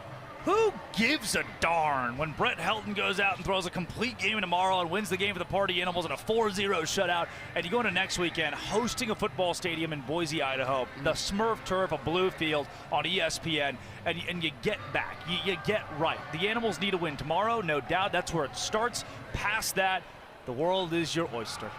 Speaker 2: Who gives a darn when Brett Helton goes out and throws a complete game tomorrow and wins the game for the Party Animals in a 4-0 shutout, and you go into next weekend hosting a football stadium in Boise, Idaho, the Smurf Turf, a blue field on ESPN, and you get back. You get right. The Animals need a win tomorrow, no doubt. That's where it starts. Past that, the world is your oyster.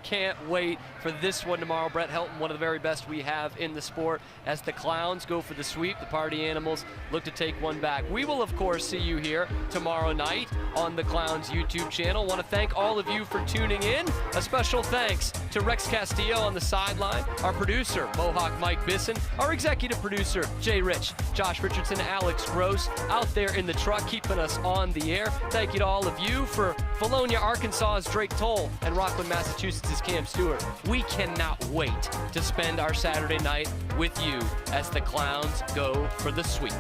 Speaker 1: Can't wait for this one tomorrow. Brett Helton, one of the very best we have in the sport. As the Clowns go for the sweep, the Party Animals look to take one back. We will, of course, see you here tomorrow night on the Clowns YouTube channel. Want to thank all of you for tuning in. A special thanks to Rex Castillo on the sideline, our producer, Mohawk Mike Bisson, our executive producer, Jay Rich, Josh Richardson, Alex Gross, out there in the truck keeping us on the air. Thank you to all of you. For Valonia, Arkansas's Drake Toll, and Rockland, Massachusetts' Cam Stewart. We cannot wait to spend our Saturday night with you as the Clowns go for the sweep.